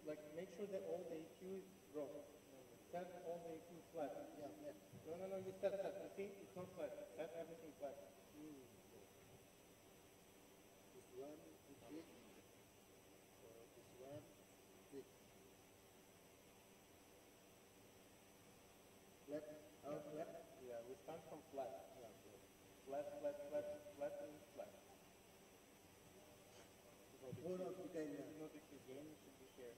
Like make sure that all the EQ is broke. Set all the EQ flat. No, you set. You see, it's not flat. Set everything flat. This one is big. So this one big. Flat. Flat. Yeah, we start from flat. Yeah. Flat, and flat. All of the time. Not if the game should be here.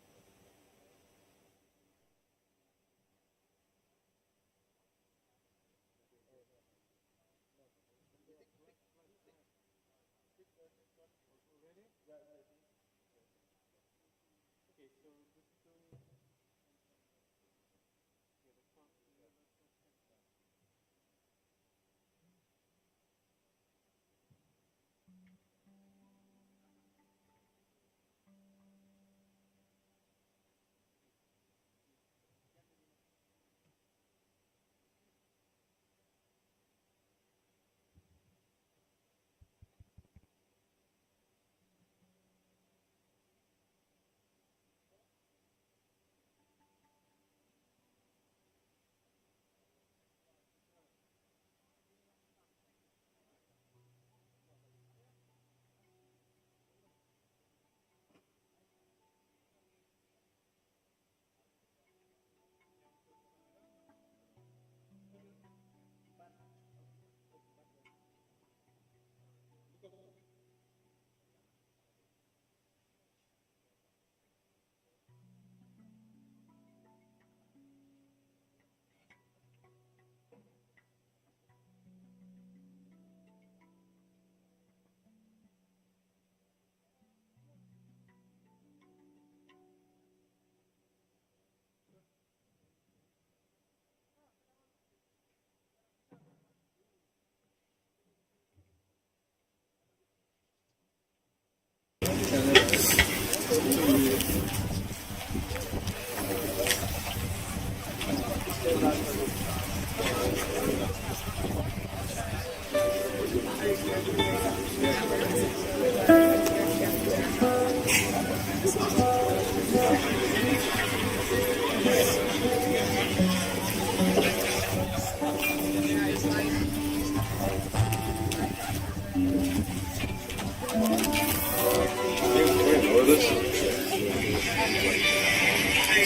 Okay, so this is doing.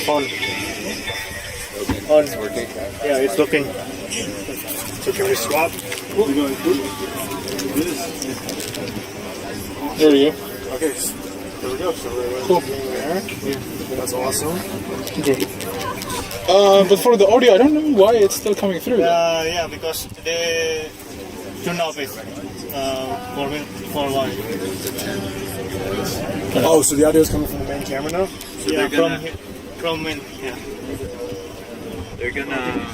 On. Yeah, it's looking. So can we swap? There we go. Okay, there we go. So cool. There. That's awesome. Okay. But for the audio, I don't know why it's still coming through. Yeah, because they turn off it for a while. Oh, so the audio is coming from the main camera now? So yeah, from main. Yeah. They're gonna.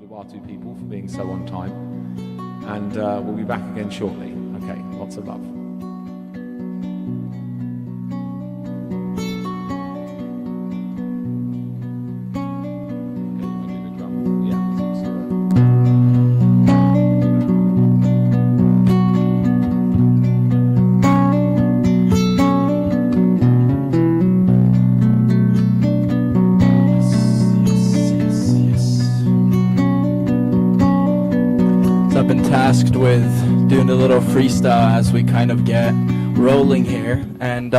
Uluwatu people for being so on time. And we'll be back again shortly. Okay, lots of love. Tasked with doing a little freestyle as we kind of get rolling here, and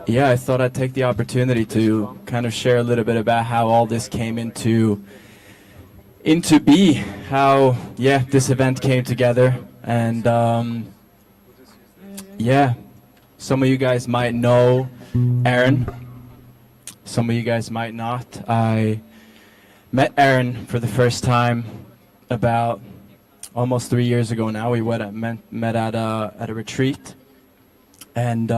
yeah, I thought I'd take the opportunity to kind of share a little bit about how all this came into be, how this event came together. And yeah, some of you guys might know Aren, some of you guys might not. I met Aren for the first time about almost 3 years ago now. We met at a retreat, and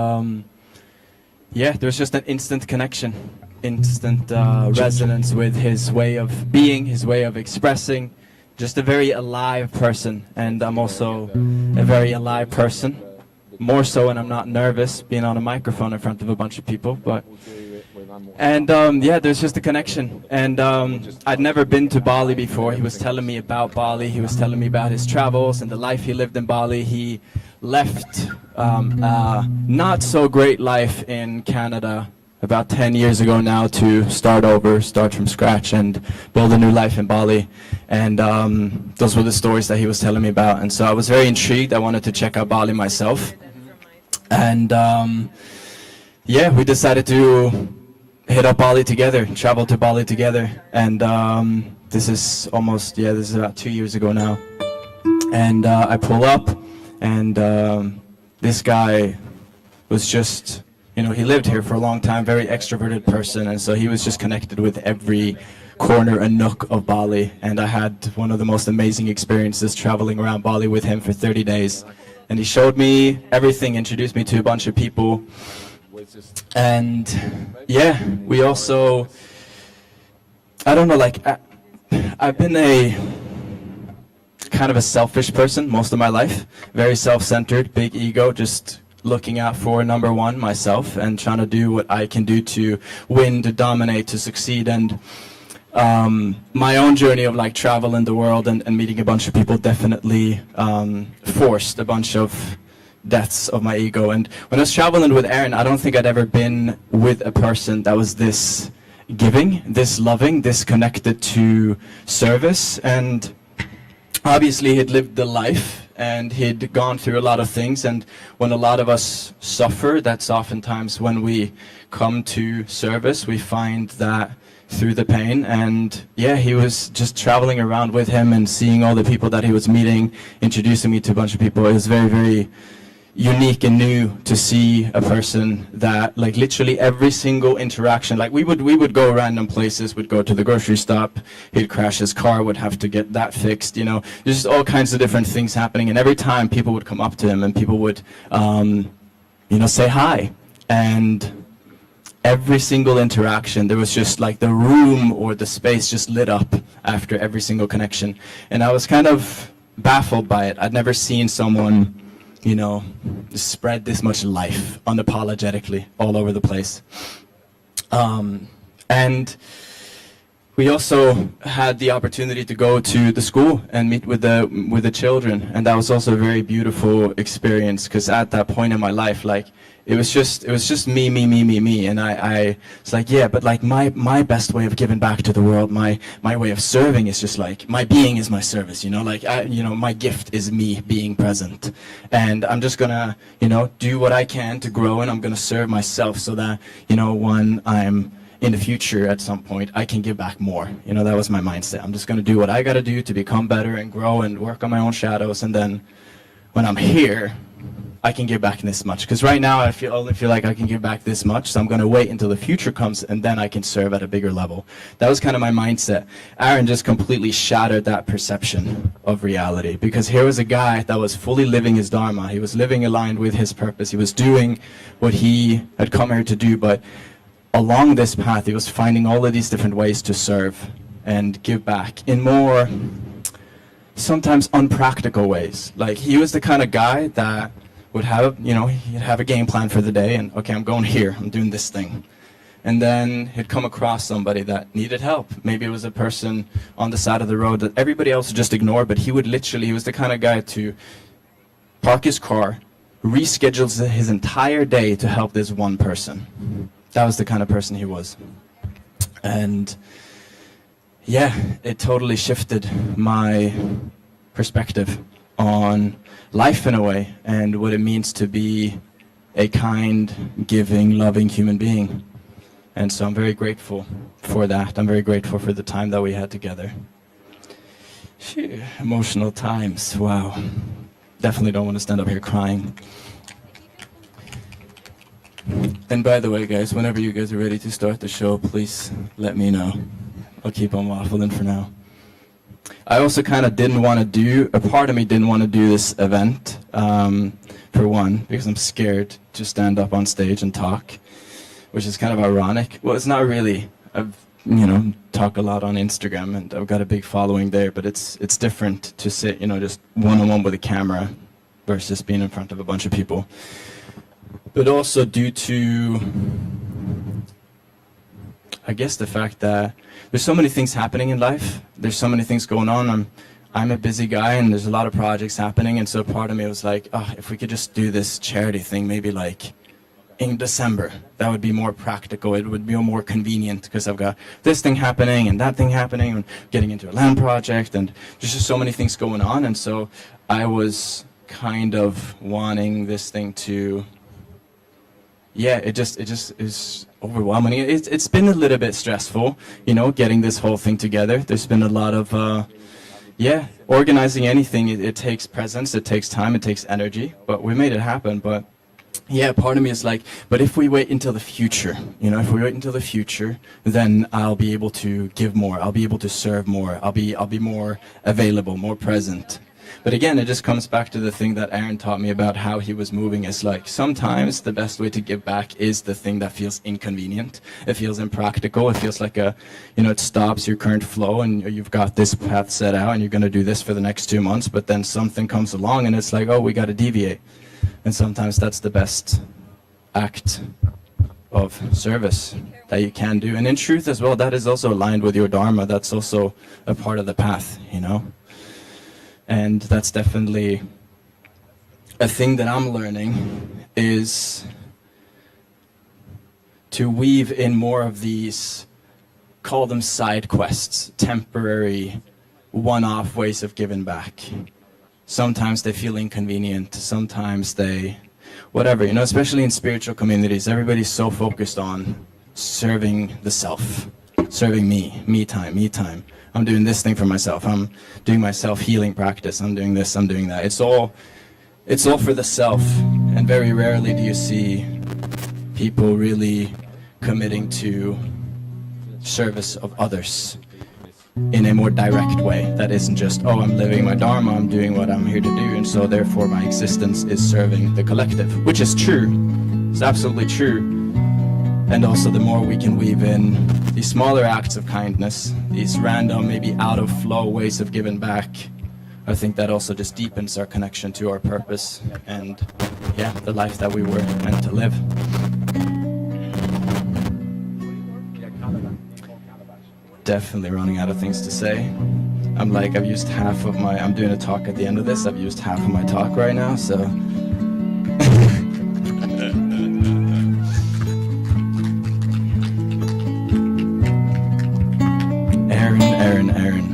there's just an instant connection, instant resonance with his way of being, his way of expressing, just a very alive person. And I'm also a very alive person, more so when I'm not nervous being on a microphone in front of a bunch of people. There's just a connection. And I'd never been to Bali before. He was telling me about Bali. He was telling me about his travels and the life he lived in Bali. He left a not so great life in Canada about 10 years ago now to start from scratch and build a new life in Bali. And those were the stories that he was telling me about. And so I was very intrigued. I wanted to check out Bali myself. And we decided to hit up Bali together, travel to Bali together. And this is about 2 years ago now. And I pull up, and this guy was just, you know, he lived here for a long time, very extroverted person, and so he was just connected with every corner and nook of Bali. And I had one of the most amazing experiences traveling around Bali with him for 30 days. And he showed me everything, introduced me to a bunch of people. And yeah, we also, I don't know, like, I've been a kind of a selfish person most of my life, very self-centered, big ego, just looking out for number one, myself, and trying to do what I can do to win, to dominate, to succeed. And my own journey of like travel in the world and meeting a bunch of people definitely forced a bunch of deaths of my ego. And when I was traveling with Aren, I don't think I'd ever been with a person that was this giving, this loving, this connected to service. And obviously he'd lived the life and he'd gone through a lot of things. And when a lot of us suffer, that's oftentimes when we come to service, we find that through the pain. And yeah, he was just traveling around with him and seeing all the people that he was meeting, introducing me to a bunch of people. It was very, very unique and new to see a person that, like, literally every single interaction, like we would go random places, would go to the grocery stop, he'd crash his car, would have to get that fixed, you know, there's just all kinds of different things happening. And every time people would come up to him and people would you know, say hi. And every single interaction, there was just like the room or the space just lit up after every single connection. And I was kind of baffled by it. I'd never seen someone, you know, spread this much life unapologetically all over the place. And we also had the opportunity to go to the school and meet with the children, and that was also a very beautiful experience, because at that point in my life, like, it was just me, and I it's like, yeah, but like my best way of giving back to the world, my way of serving is just like, my being is my service, you know, like, you know, my gift is me being present, and I'm just gonna, you know, do what I can to grow, and I'm gonna serve myself so that, you know, when I'm in the future at some point, I can give back more. You know, that was my mindset. I'm just gonna do what I gotta do to become better and grow and work on my own shadows, and then when I'm here, I can give back this much. Because right now I only feel like I can give back this much, so I'm going to wait until the future comes and then I can serve at a bigger level. That was kind of my mindset. Aren just completely shattered that perception of reality, because here was a guy that was fully living his dharma. He was living aligned with his purpose. He was doing what he had come here to do, but along this path he was finding all of these different ways to serve and give back in more sometimes unpractical ways. Like, he was the kind of guy that would have, you know, he'd have a game plan for the day, and okay, I'm going here, I'm doing this thing. And then he'd come across somebody that needed help. Maybe it was a person on the side of the road that everybody else would just ignore, but he would literally, he was the kind of guy to park his car, reschedule his entire day to help this one person. That was the kind of person he was. And yeah, it totally shifted my perspective on life in a way, and what it means to be a kind, giving, loving human being. And so I'm very grateful for that. I'm very grateful for the time that we had together. Phew, emotional times, wow. Definitely don't want to stand up here crying. And by the way, guys, whenever you guys are ready to start the show, please let me know. I'll keep on waffling for now. I also kind of didn't want to do, a part of me didn't want to do this event, for one, because I'm scared to stand up on stage and talk, which is kind of ironic. Well, it's not really. I've, you know, talk a lot on Instagram, and I've got a big following there, but it's different to sit, you know, just one-on-one with a camera versus being in front of a bunch of people. But also due to, I guess, the fact that there's so many things happening in life. There's so many things going on. I'm a busy guy, and there's a lot of projects happening, and so part of me was like, oh, if we could just do this charity thing maybe like in December, that would be more practical. It would be more convenient, because I've got this thing happening and that thing happening, and getting into a land project, and there's just so many things going on. And so I was kind of wanting this thing to, yeah, it just is overwhelming. It's been a little bit stressful, you know, getting this whole thing together. There's been a lot of, yeah, organizing anything, it takes presence, it takes time, it takes energy, but we made it happen. But yeah, part of me is like, but if we wait until the future, you know, if we wait until the future, then I'll be able to give more, I'll be able to serve more, I'll be more available, more present. But again, it just comes back to the thing that Aren taught me about how he was moving. Is like, sometimes the best way to give back is the thing that feels inconvenient. It feels impractical. It feels like it stops your current flow, and you've got this path set out and you're going to do this for the next 2 months, but then something comes along and it's like, oh, we got to deviate. And sometimes that's the best act of service that you can do. And in truth as well, that is also aligned with your Dharma. That's also a part of the path, you know. And that's definitely a thing that I'm learning, is to weave in more of these, call them side quests, temporary, one-off ways of giving back. Sometimes they feel inconvenient, sometimes they, whatever, you know, especially in spiritual communities, everybody's so focused on serving the self, serving me time. I'm doing this thing for myself. I'm doing my self-healing practice. I'm doing this, I'm doing that. It's all for the self. And very rarely do you see people really committing to service of others in a more direct way. That isn't just, oh, I'm living my Dharma, I'm doing what I'm here to do, and so therefore my existence is serving the collective, which is true. It's absolutely true. And also the more we can weave in these smaller acts of kindness, these random, maybe out of flow ways of giving back, I think that also just deepens our connection to our purpose and, yeah, the life that we were meant to live. Definitely running out of things to say. I've used half of I'm doing a talk at the end of this, I've used half of my talk right now, so. Aren.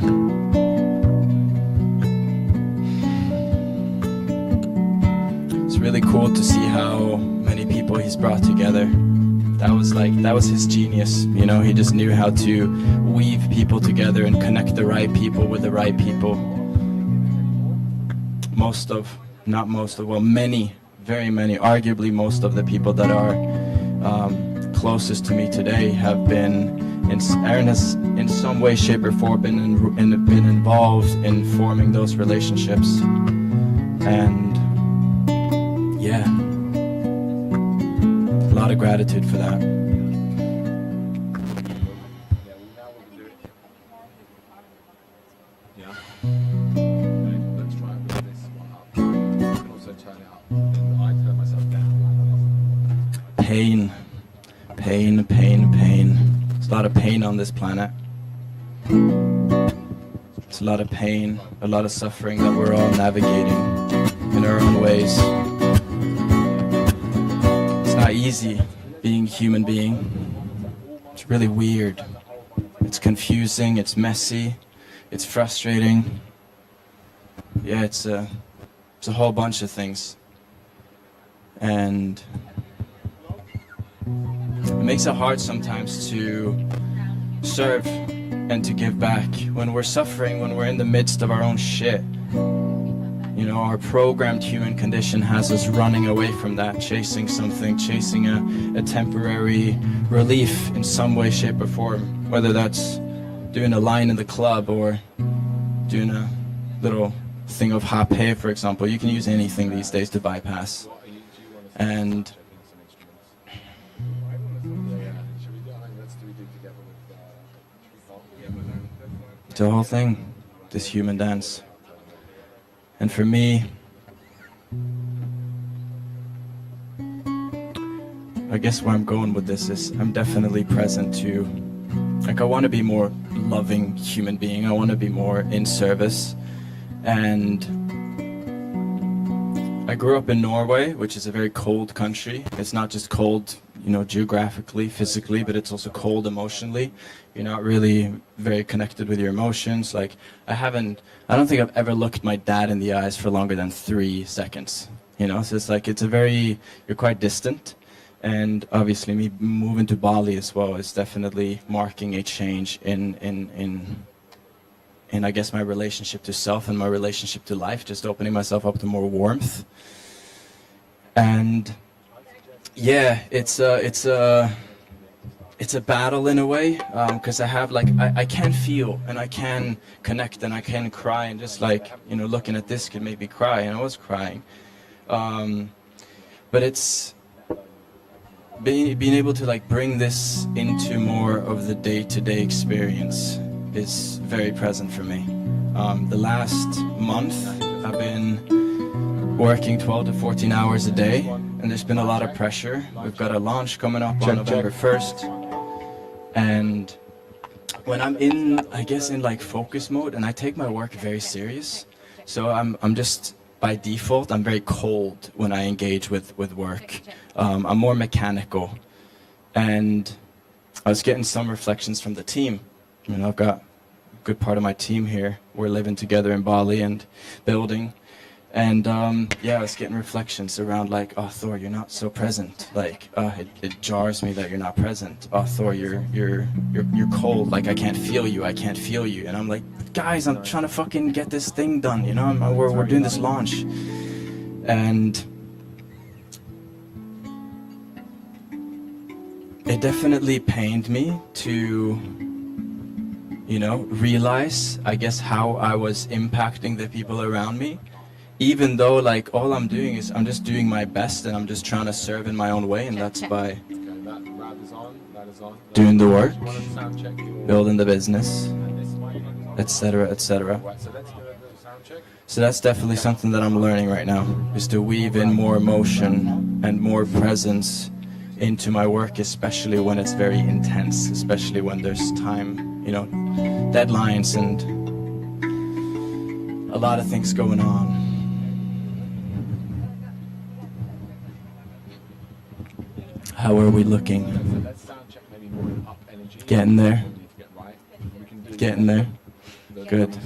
It's really cool to see how many people he's brought together. That was his genius, you know. He just knew how to weave people together and connect the right people with the right people. Many, very many, arguably most of the people that are closest to me today have been, Aren has in some way, shape or form been involved in forming those relationships. And yeah, a lot of gratitude for that. Yeah. Okay, let's try and put this one up. You can also turn it up. I turn myself down. Pain. There's a lot of pain on this planet. It's a lot of pain, a lot of suffering that we're all navigating in our own ways. It's not easy being a human being. It's really weird. It's confusing, it's messy, it's frustrating. Yeah, it's a whole bunch of things. And it makes it hard sometimes to serve and to give back when we're suffering, when we're in the midst of our own shit. You know, our programmed human condition has us running away from that, chasing something, chasing a temporary relief in some way, shape or form, whether that's doing a line in the club or doing a little thing of hape, for example. You can use anything these days to bypass. And it's a whole thing, this human dance. And for me, I guess where I'm going with this is I'm definitely present to, I want to be more loving human being. I want to be more in service. And I grew up in Norway, which is a very cold country. It's not just cold, you know, geographically, physically, but it's also cold emotionally. You're not really very connected with your emotions. Like, I don't think I've ever looked my dad in the eyes for longer than 3 seconds. You know, so it's like, you're quite distant. And obviously me moving to Bali as well is definitely marking a change in I guess my relationship to self and my relationship to life, just opening myself up to more warmth. And yeah, it's a battle in a way, because I have like, I can feel and I can connect and I can cry, and just like, you know, looking at this could make me cry, and I was crying. But it's being able to like bring this into more of the day-to-day experience is very present for me. The last month I've been working 12 to 14 hours a day, and there's been a lot of pressure. We've got a launch coming up on November 1st. And when I'm in, I guess, in like focus mode, and I take my work very serious, so I'm just, by default, I'm very cold when I engage with work. I'm more mechanical. And I was getting some reflections from the team. You know, I've got a good part of my team here. We're living together in Bali and building. And yeah, I was getting reflections around like, oh, Thor, you're not so present. Like, it jars me that you're not present. Oh, Thor, you're cold. Like, I can't feel you. I can't feel you. And I'm like, guys, I'm trying to fucking get this thing done. You know, we're doing this launch, and it definitely pained me to, you know, realize, I guess, how I was impacting the people around me. Even though, like, all I'm doing is I'm just doing my best, and I'm just trying to serve in my own way, and that's by doing the work, building the business, etc., etc. So that's definitely something that I'm learning right now, is to weave in more emotion and more presence into my work, especially when it's very intense, especially when there's time, you know, deadlines and a lot of things going on. How are we looking? Getting there. Getting there. Good.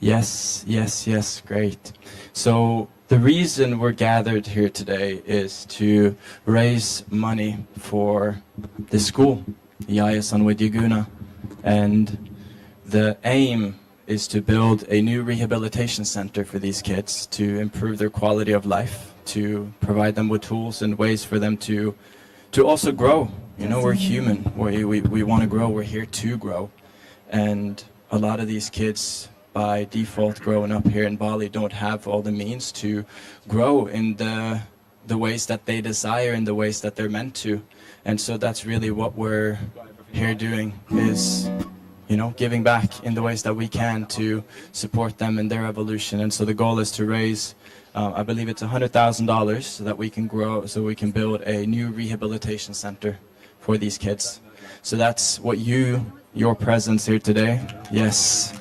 Yes, yes, yes, great. So the reason we're gathered here today is to raise money for the school, Yayasan Widya Guna, and the aim is to build a new rehabilitation center for these kids to improve their quality of life, to provide them with tools and ways for them to also grow. You know, we're human. We want to grow. We're here to grow. And a lot of these kids, by default, growing up here in Bali, don't have all the means to grow in the ways that they desire, in the ways that they're meant to. And so that's really what we're here doing, is, you know, giving back in the ways that we can to support them in their evolution. And so the goal is to raise, I believe it's $100,000, so that we can grow, so we can build a new rehabilitation center for these kids. So that's what your presence here today, yes.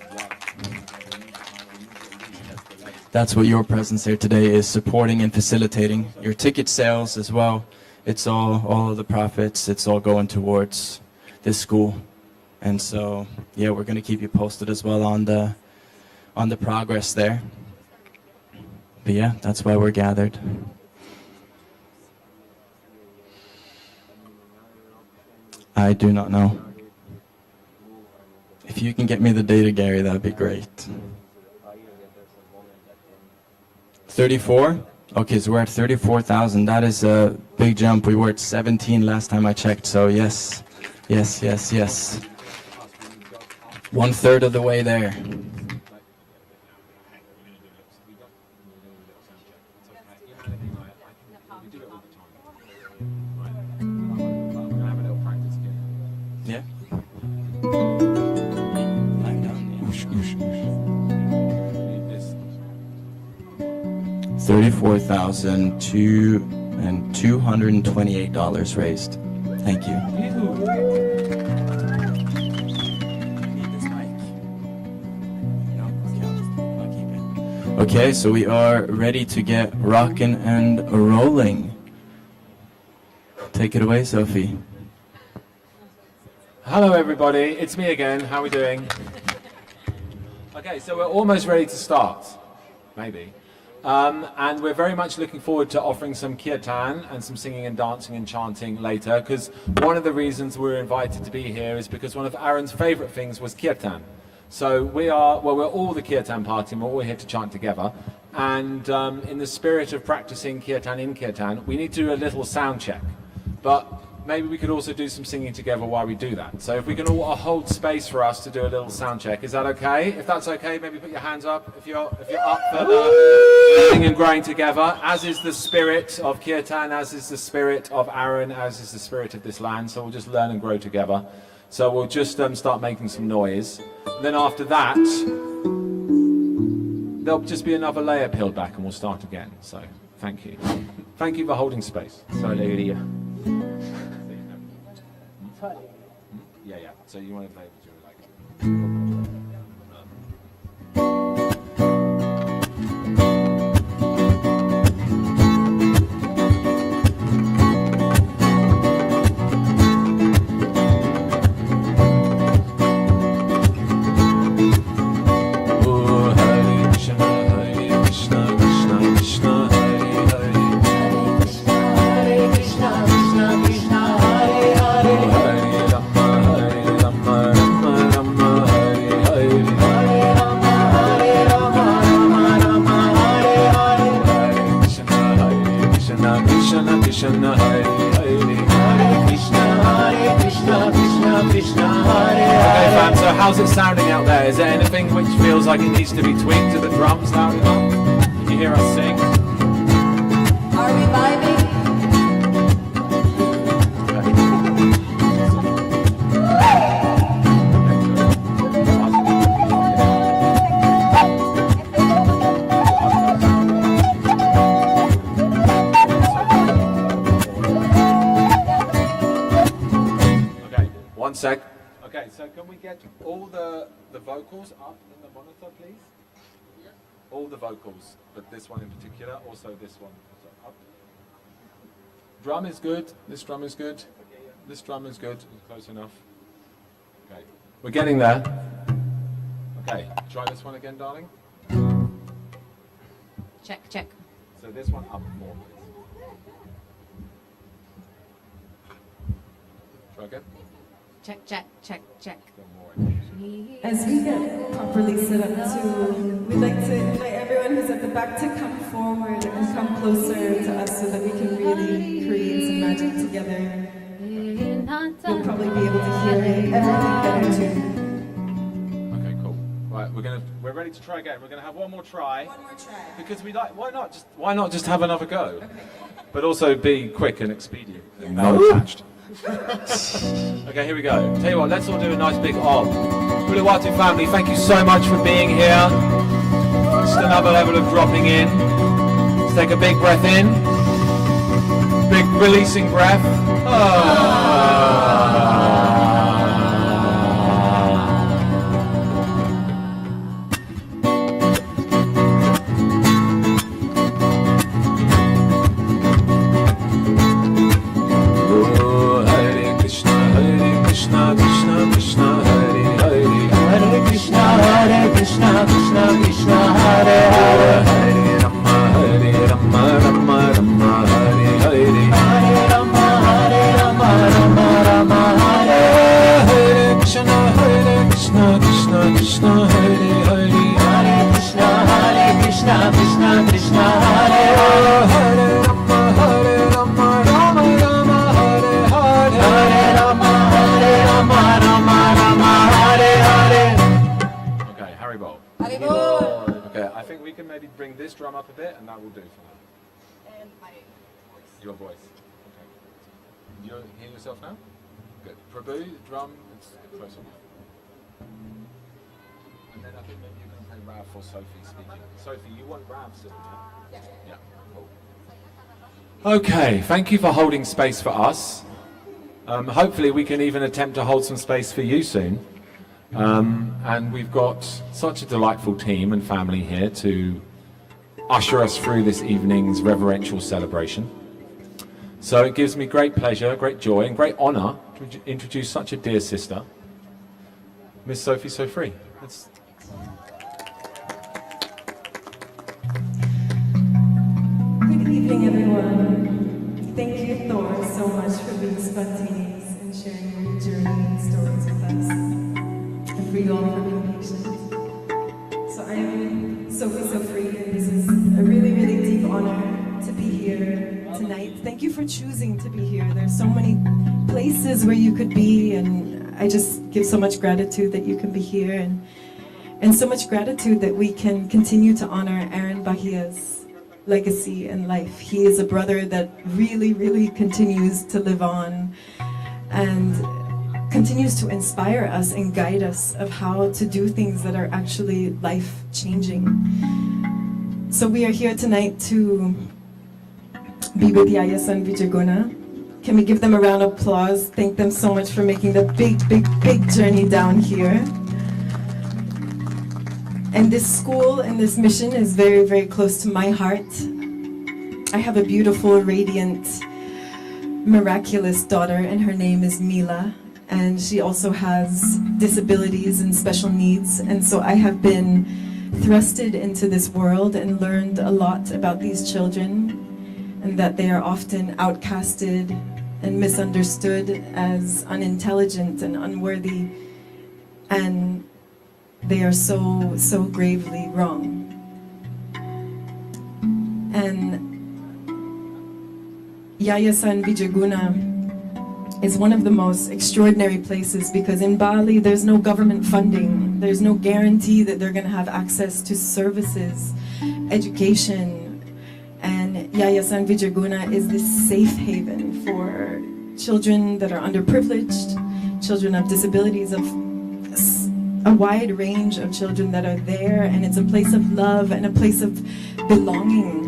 That's what your presence here today is supporting and facilitating. Your ticket sales as well. It's all of the profits, it's all going towards this school. And so, yeah, we're going to keep you posted as well on the progress there. But yeah, that's why we're gathered. I do not know. If you can get me the data, Gary, that'd be great. 34? Okay, so we're at 34,000. That is a big jump. We were at 17 last time I checked, so yes. Yes, yes, yes. 1/3 of the way there. Yeah. I'm done. $34,228 raised. Thank you. Okay, so we are ready to get rocking and rolling. Take it away, Sophie. Hello everybody, it's me again. How are we doing? Okay, so we're almost ready to start. Maybe. And we're very much looking forward to offering some Kirtan and some singing and dancing and chanting later, because one of the reasons we're invited to be here is because one of Aren's favourite things was Kirtan. So we're all the Kirtan party, and we're all here to chant together. And in the spirit of practicing Kirtan in Kirtan, we need to do a little sound check. But maybe we could also do some singing together while we do that. So if we can all hold space for us to do a little sound check, is that okay? If that's okay, maybe put your hands up if you're up for learning and growing together, as is the spirit of Kirtan, as is the spirit of Aren, as is the spirit of this land. So we'll just learn and grow together. So we'll just start making some noise. And then after that, there'll just be another layer peeled back and we'll start again. So thank you. Thank you for holding space. Yeah. So you want to play with your How's it sounding out there? Is there anything which feels like it needs to be tweaked to the drums loud enough? Can you hear us sing? Are we vibing? Okay, one sec. Okay, so can we get all the vocals up in the monitor, please? All the vocals, but this one in particular, also this one. So up. Drum is good, this drum is good, this drum is good, close enough. Okay, we're getting there. Okay, try this one again, darling. Check, check. So this one up more, please. Try again. Check, check, check, check. As we get properly set up too, we'd like to invite everyone who's at the back to come forward and come closer to us so that we can really create some magic together. You'll probably be able to hear everything better too. Okay, cool. Right, we're ready to try again. We're gonna have one more try. One more try. Because why not just have another go? Okay. But also be quick and expedient and non-attached. Okay, here we go. Tell you what, let's all do a nice big om. Uluwatu family, thank you so much for being here. Just another level of dropping in. Let's take a big breath in. Big releasing breath. Drum up a bit, and that will do for now. And my voice. Your voice. Okay. You hear yourself now? Good. Prabhu, drum, it's close enough. And then I think maybe you're going to play Rav for Sophie speaking. Sophie, you want Rav still, yeah? Yeah. Cool. Okay, thank you for holding space for us. Hopefully we can even attempt to hold some space for you soon. And we've got such a delightful team and family here to usher us through this evening's reverential celebration. So it gives me great pleasure, great joy, and great honour to introduce such a dear sister, Miss Sophie Sôfrēē. evening, everyone. Thank you, Thor, so much for being spontaneous and sharing your journey and stories with us. And for you all for being patient. So I am Sophie Sôfrēē, and this is a really, really deep honor to be here tonight. Thank you for choosing to be here. There's so many places where you could be, and I just give so much gratitude that you can be here, and so much gratitude that we can continue to honor Aren Bahia's legacy and life. He is a brother that really, really continues to live on and continues to inspire us and guide us of how to do things that are actually life-changing. So we are here tonight to be with Yayasan Widya Guna. Can we give them a round of applause? Thank them so much for making the big, big, big journey down here. And this school and this mission is very, very close to my heart. I have a beautiful, radiant, miraculous daughter, and her name is Mila. And she also has disabilities and special needs. And so I have been thrusted into this world and learned a lot about these children, and that they are often outcasted and misunderstood as unintelligent and unworthy. And they are so, so gravely wrong. And Yayasan Widya Guna is one of the most extraordinary places, because in Bali there's no government funding, there's no guarantee that they're going to have access to services, education, and Yayasan Widya Guna is this safe haven for children that are underprivileged, children of disabilities, of a wide range of children that are there, and it's a place of love and a place of belonging.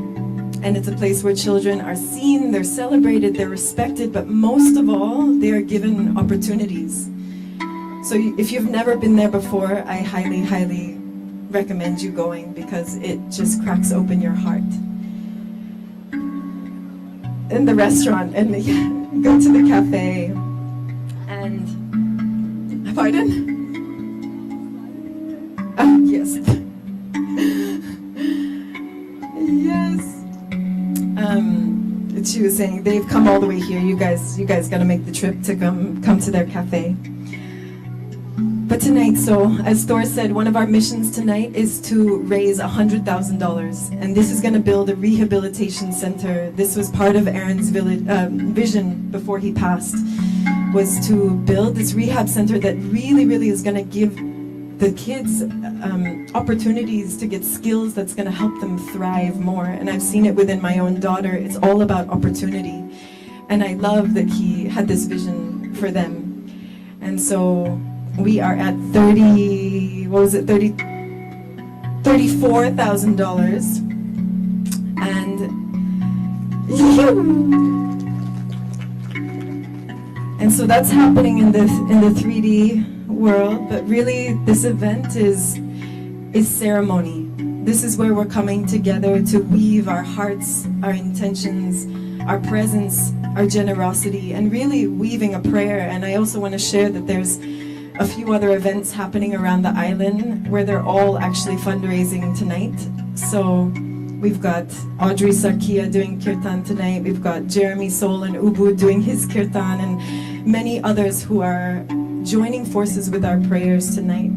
And it's a place where children are seen, they're celebrated, they're respected, but most of all, they are given opportunities. So if you've never been there before, I highly, highly recommend you going, because it just cracks open your heart. In the restaurant, and go to the cafe, and, pardon? Yes. Yes. She was saying they've come all the way here. You guys got to make the trip to come to their cafe. But tonight, so as Thor said, one of our missions tonight is to raise $100,000, and this is going to build a rehabilitation center. This was part of Aren's vision before he passed, was to build this rehab center that really, really is going to give the kids opportunities to get skills that's going to help them thrive more. And I've seen it within my own daughter. It's all about opportunity. And I love that he had this vision for them. And so we are at $34,000. And so that's happening in the 3D world, but really this event is ceremony. This is where we're coming together to weave our hearts, our intentions, our presence, our generosity, and really weaving a prayer. And I also want to share that there's a few other events happening around the island where they're all actually fundraising tonight. So we've got Audrey Sarkia doing Kirtan tonight, we've got Jeremy Soul and Ubud doing his Kirtan, and many others who are joining forces with our prayers tonight.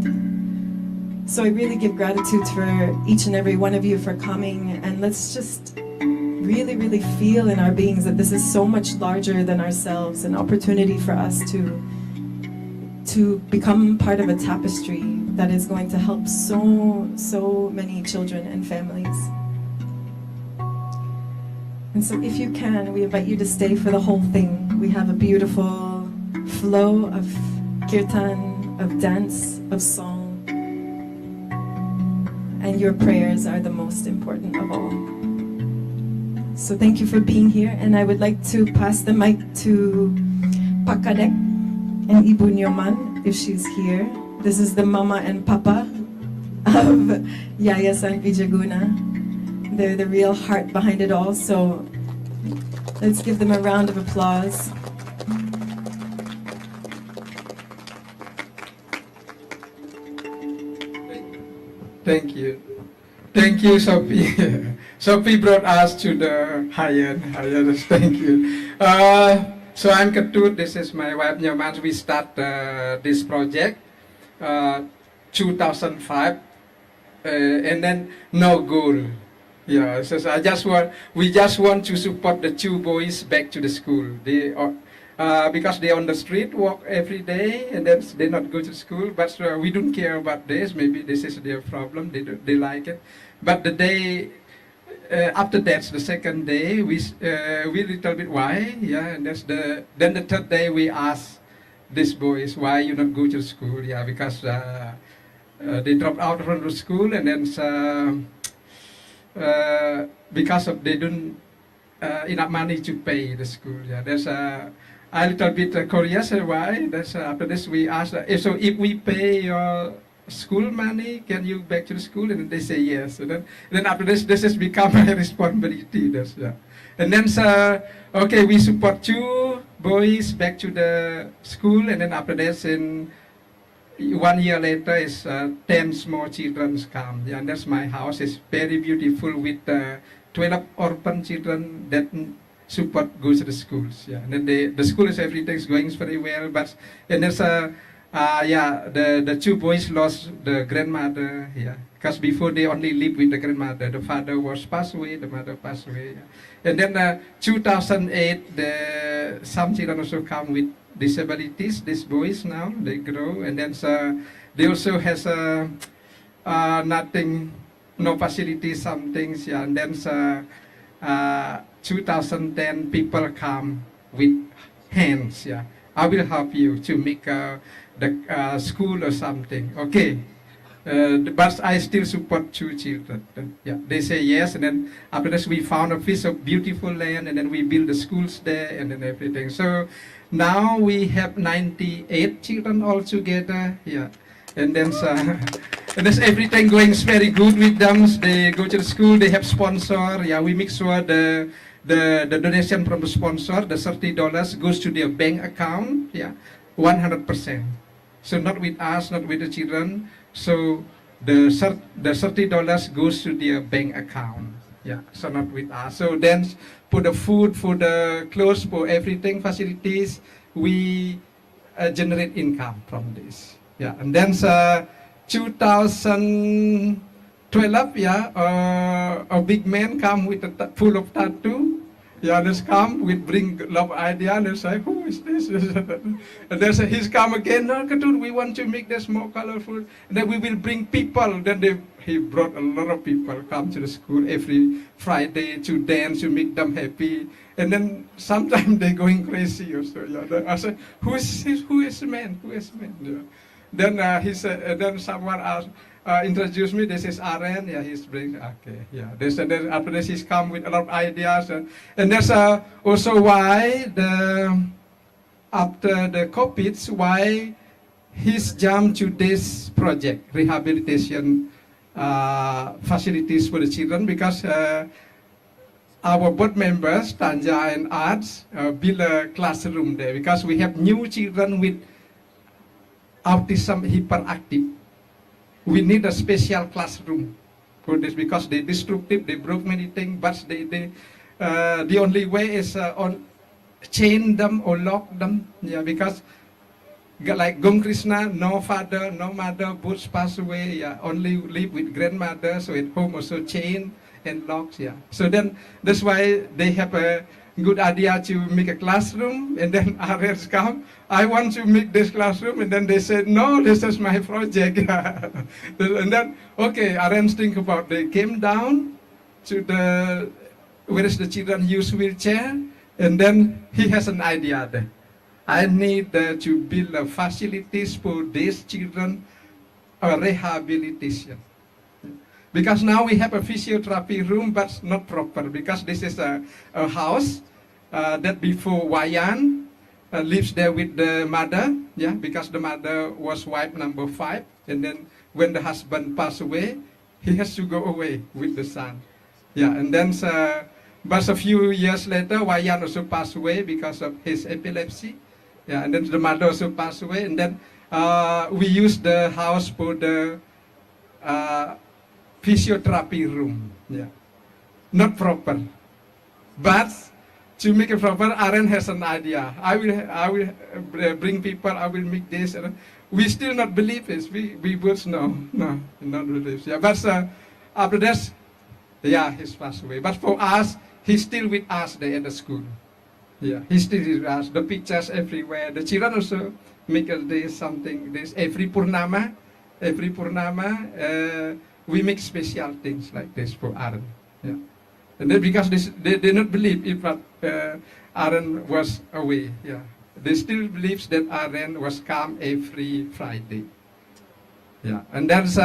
So I really give gratitude for each and every one of you for coming, and let's just really, really feel in our beings that this is so much larger than ourselves, an opportunity for us to become part of a tapestry that is going to help so many children and families. And so if you can, we invite you to stay for the whole thing. We have a beautiful flow of Kirtan, of dance, of song. And your prayers are the most important of all. So thank you for being here, and I would like to pass the mic to Pakadek and Ibu Nyoman, if she's here. This is the mama and papa of Yayasan Widya Guna. They're the real heart behind it all, so let's give them a round of applause. Thank you. Thank you, Sophie. Sophie brought us to the high-end. Thank you. So I'm Ketut. This is my wife, Nyaman. We start this project 2005, and then no goal. Yeah, so we just want to support the 2 boys back to the school. They are, because they on the street walk every day and then they not go to school. But we don't care about this. Maybe this is their problem. They like it. But the day after that's the second day, we little bit why, yeah, and then the third day we ask these boys why you not go to school, yeah, because they dropped out from the school and then because of they don't enough money to pay the school, yeah. There's a little bit curious why. That's after this we ask so if we pay your school money, can you back to the school? And they say yes. And then after this has become my responsibility. That's, yeah. And then okay, we support 2 boys back to the school, and then after this, in 1 year later, is 10 small children come. Yeah, and that's my house. It's very beautiful with 12 orphan children that support goes to the schools. Yeah, and then the school is everything's going very well. But and there's yeah, the 2 boys lost the grandmother. Yeah, because before they only lived with the grandmother. The father was passed away, the mother passed away. Yeah. And then 2008, some children also come with disabilities. These boys now they grow, and then they also has nothing, no facilities, some things. Yeah, and then 2010 people come with hands. Yeah, I will help you to make the school or something. Okay. But I still support 2 children. Yeah, they say yes, and then after this we found a piece of beautiful land, and then we build the schools there, and then everything. So now we have 98 children all together. Yeah, and then and there's everything going very good with them. They go to the school. They have sponsor. Yeah, we make sure the donation from the sponsor, the $30 goes to their bank account. Yeah, 100%. So not with us, not with the children. So the $30 goes to their bank account. Yeah, so not with us. So then for the food, for the clothes, for everything, facilities, we generate income from this. Yeah, and then 2012, yeah, a big man come with a full of tattoo. Yeah, just come, we bring love idea, and they say, who is this? And they say, he's come again, no, Ketut, we want to make this more colorful. And then we will bring people. Then he brought a lot of people come to the school every Friday to dance, to make them happy. And then sometimes they're going crazy also. Yeah. I said, who is the man? Who is the man? Yeah. Then he said, then someone asked, introduced me. This is Aren. Yeah, he's bring. Okay, yeah. And then after this, he's come with a lot of ideas, and that's also why after the COVID, why he's jumped to this project, rehabilitation facilities for the children, because our board members, Tanja and Arts, build a classroom there because we have new children with autism hyperactive. We need a special classroom for this because they're destructive, they broke many things, but the only way is on chain them or lock them. Yeah, because like Gong Krishna, no father, no mother, both passed away. Yeah, only live with grandmother, so at home also chain and locks. Yeah, so then that's why they have a good idea to make a classroom, and then others come, I want to make this classroom, and then they said, no, this is my project. And then, okay, others think about, they came down to where is the children use wheelchair, and then he has an idea there. I need to build facilities for these children, rehabilitation. Because now we have a physiotherapy room, but not proper, because this is a house that before Wayan lives there with the mother, yeah, because the mother was wife number 5, and then when the husband passed away, he has to go away with the son. Yeah, and then, but a few years later, Wayan also passed away because of his epilepsy. Yeah, and then the mother also passed away, and then we used the house for the physiotherapy room. Yeah, not proper. But to make it proper, Aren has an idea. I will bring people. I will make this. We still not believe it. We both no, not believe. Yeah, but after that, yeah, he's passed away. But for us, he's still with us there at the school. Yeah, he's still with us. The pictures everywhere. The children also make a day something. This every Purnama, we make special things like this for Aren. Yeah. And then because they not believe if Aren was away, yeah, they still believes that Aren was come every Friday. Yeah, and that's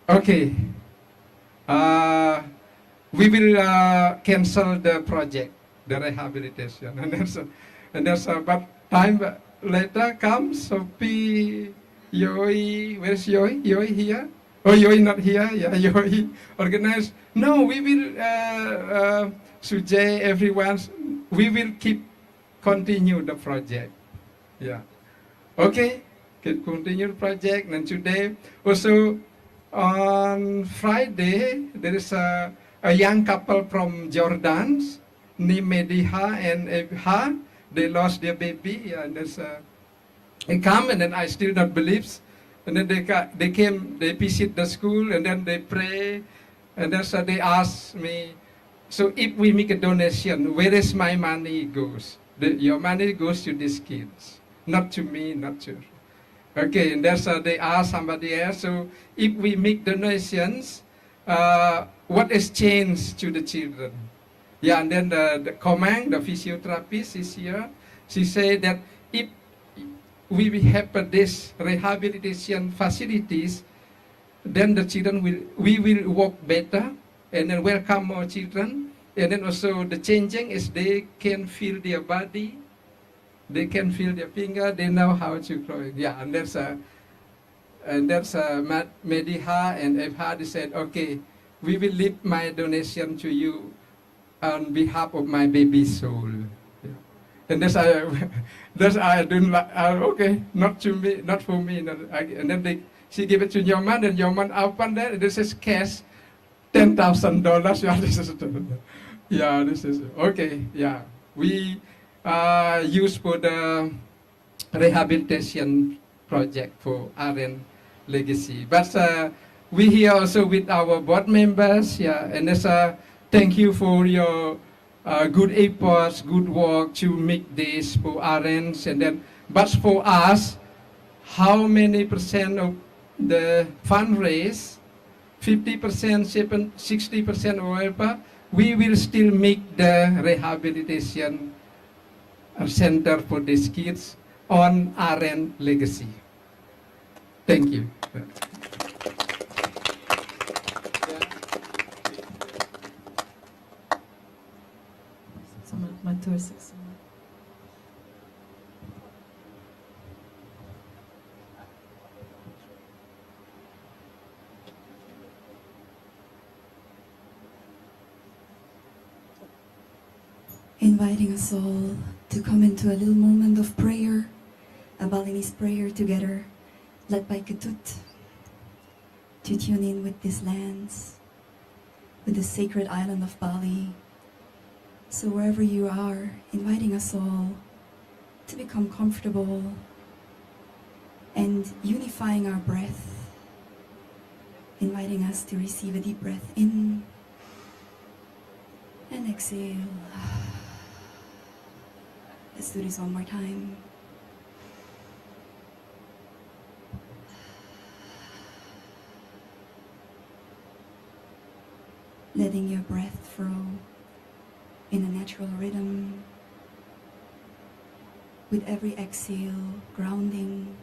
okay. We will cancel the project, the rehabilitation, and that's but time later comes Sophie, Yoi, where's Yoi? Yoi here? Oh, Yoi not here. Yeah, Yoi organized. No, we will, Sujay, everyone, we will continue the project. Yeah. Okay, continue the project. And today, also on Friday, there is a young couple from Jordan, named Mediha and Ebha. They lost their baby. Yeah, and there's they come, and then I still not believe. And then they came, they visit the school, and then they pray. And then so they ask me, so if we make a donation, where is my money goes? Your money goes to these kids, not to me, not to. Okay, and that's they ask somebody else. So if we make donations, what is changed to the children? Yeah, and then the command, the physiotherapist is here. She said that if we have this rehabilitation facilities, then the children we will walk better, and then welcome more children, and then also the changing is they can feel their body, they can feel their finger, they know how to crawl. Yeah, and that's Mediha and Ebha. They said, okay, we will leave my donation to you on behalf of my baby soul. Yeah. And that's I don't like. Okay, not to me, not for me. And then she gave it to Yaman, and Yaman opened there. This is cash, $10,000. Yeah, this is. Yeah, this is okay. Yeah, we use for the rehabilitation project for Aren legacy. But we here also with our board members. Yeah, and that's thank you for your good efforts, good work to make this for Arens, and then. But for us, how many percent of the fundraise, 50%, 60% or whatever, we will still make the rehabilitation center for these kids on Aren legacy. Thank you. Inviting us all to come into a little moment of prayer, a Balinese prayer together, led by Ketut, to tune in with these lands, with the sacred island of Bali. So wherever you are, inviting us all to become comfortable and unifying our breath, inviting us to receive a deep breath in and exhale. Let's do this one more time. Letting your breath flow in a natural rhythm. With every exhale, grounding.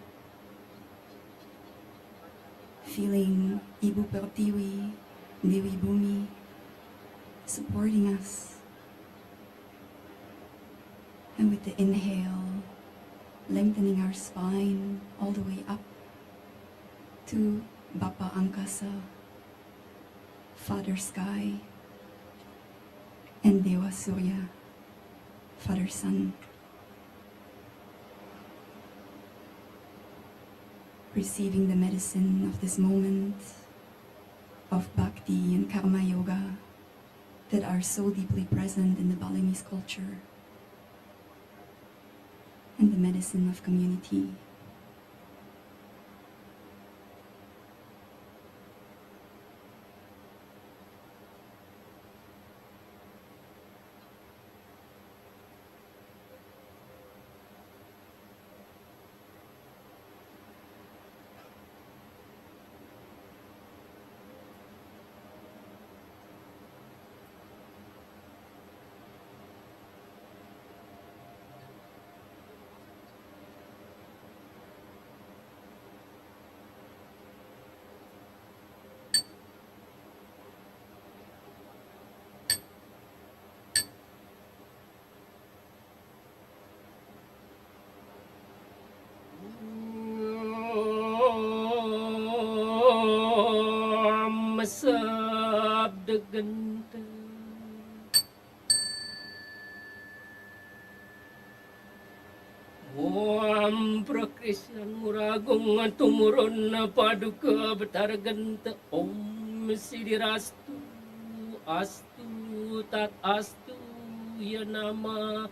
Feeling Ibu Pertiwi, Dewi Bumi, supporting us. And with the inhale, lengthening our spine all the way up to Bapa Angkasa, Father Sky, and Dewa Surya, Father Sun. Receiving the medicine of this moment, of bhakti and karma yoga that are so deeply present in the Balinese culture and the medicine of community. Sabda ganta Om prakrisyan muragong tumurun na paduka batarganta Om sidirastu astu tat astu ya nama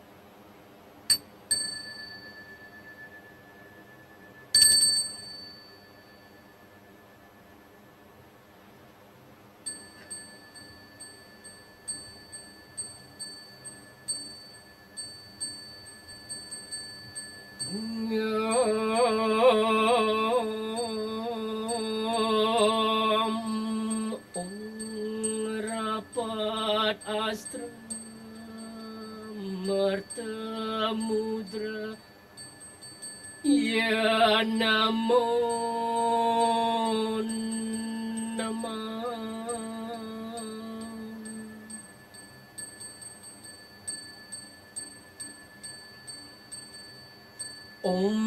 rapat astra marta mudra ya namo namah Om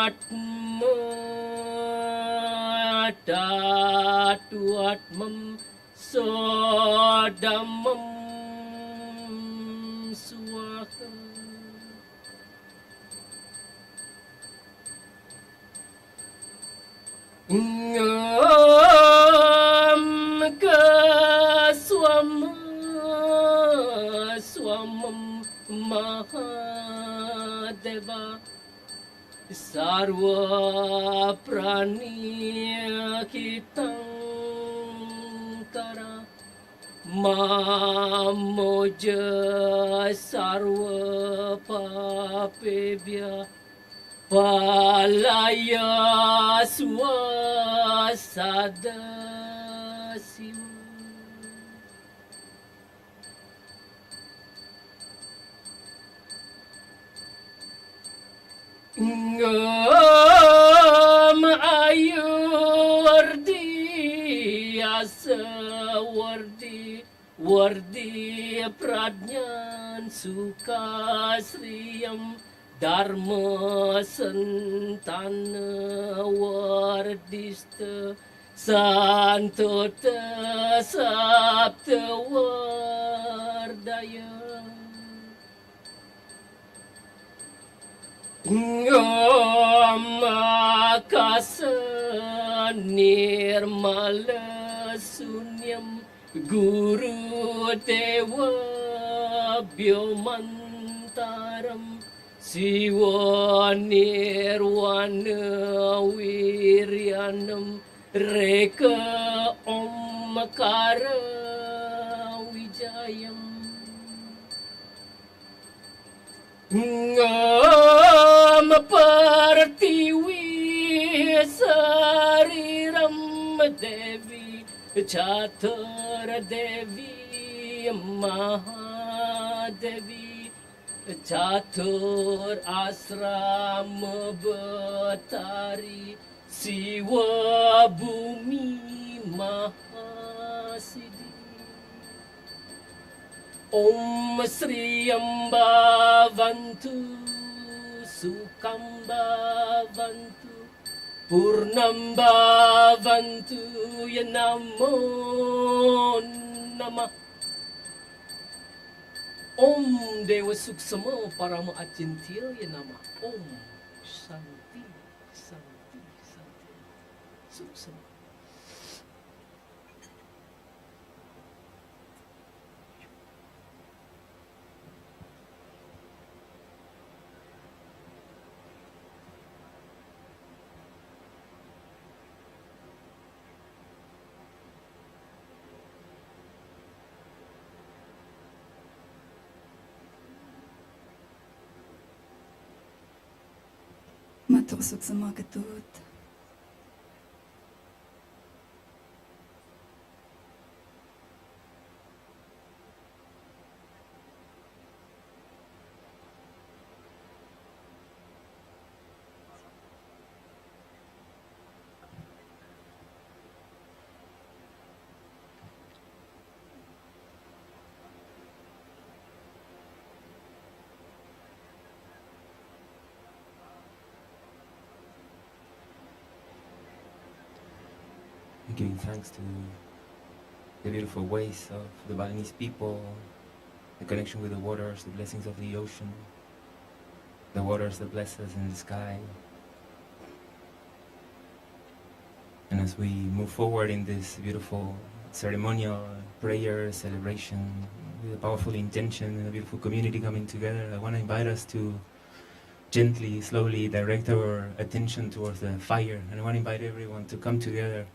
Atma Datu Atmam Sodamam Swaha Ngam Kaswama Swamam Mahadeva Sarva Prani Kitankara Mamoja Sarva Papebhya Palaya Swasadasiva Ngam ayurdi asa wardi pradnyan sukasriyam dharma santana wardista santota sapta wardaya Ngam akasa nirmala sunyam guru dewa byomantaram siwa nirwana wiryanam reka omkara wijayam Ngam partiwi sariram devi chatur devi mahadevi chatur asram batari siwa bumi mahasidi Om Sri Amba Vantu Sukamba Vantu Purnamba Vantu Yanamo Nama Om Dewa Suksama Parama Acintya Yanama Om Shanti Shanti Shanti Suksama tusuk sama Ketut. Giving thanks to the beautiful ways of the Balinese people, the connection with the waters, the blessings of the ocean, the waters that bless us in the sky. And as we move forward in this beautiful ceremonial prayer celebration with a powerful intention and a beautiful community coming together, I want to invite us to gently, slowly direct our attention towards the fire. And I want to invite everyone to come together.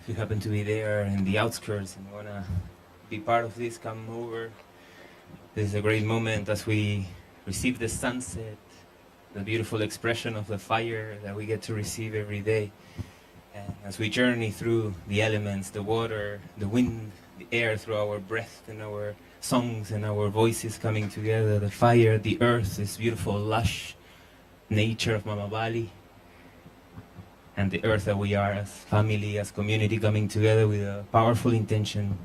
If you happen to be there in the outskirts and want to be part of this, come over. This is a great moment as we receive the sunset, the beautiful expression of the fire that we get to receive every day. And as we journey through the elements, the water, the wind, the air, through our breath and our songs and our voices coming together, the fire, the earth, this beautiful lush nature of Mama Bali, and the earth that we are as family, as community, coming together with a powerful intention.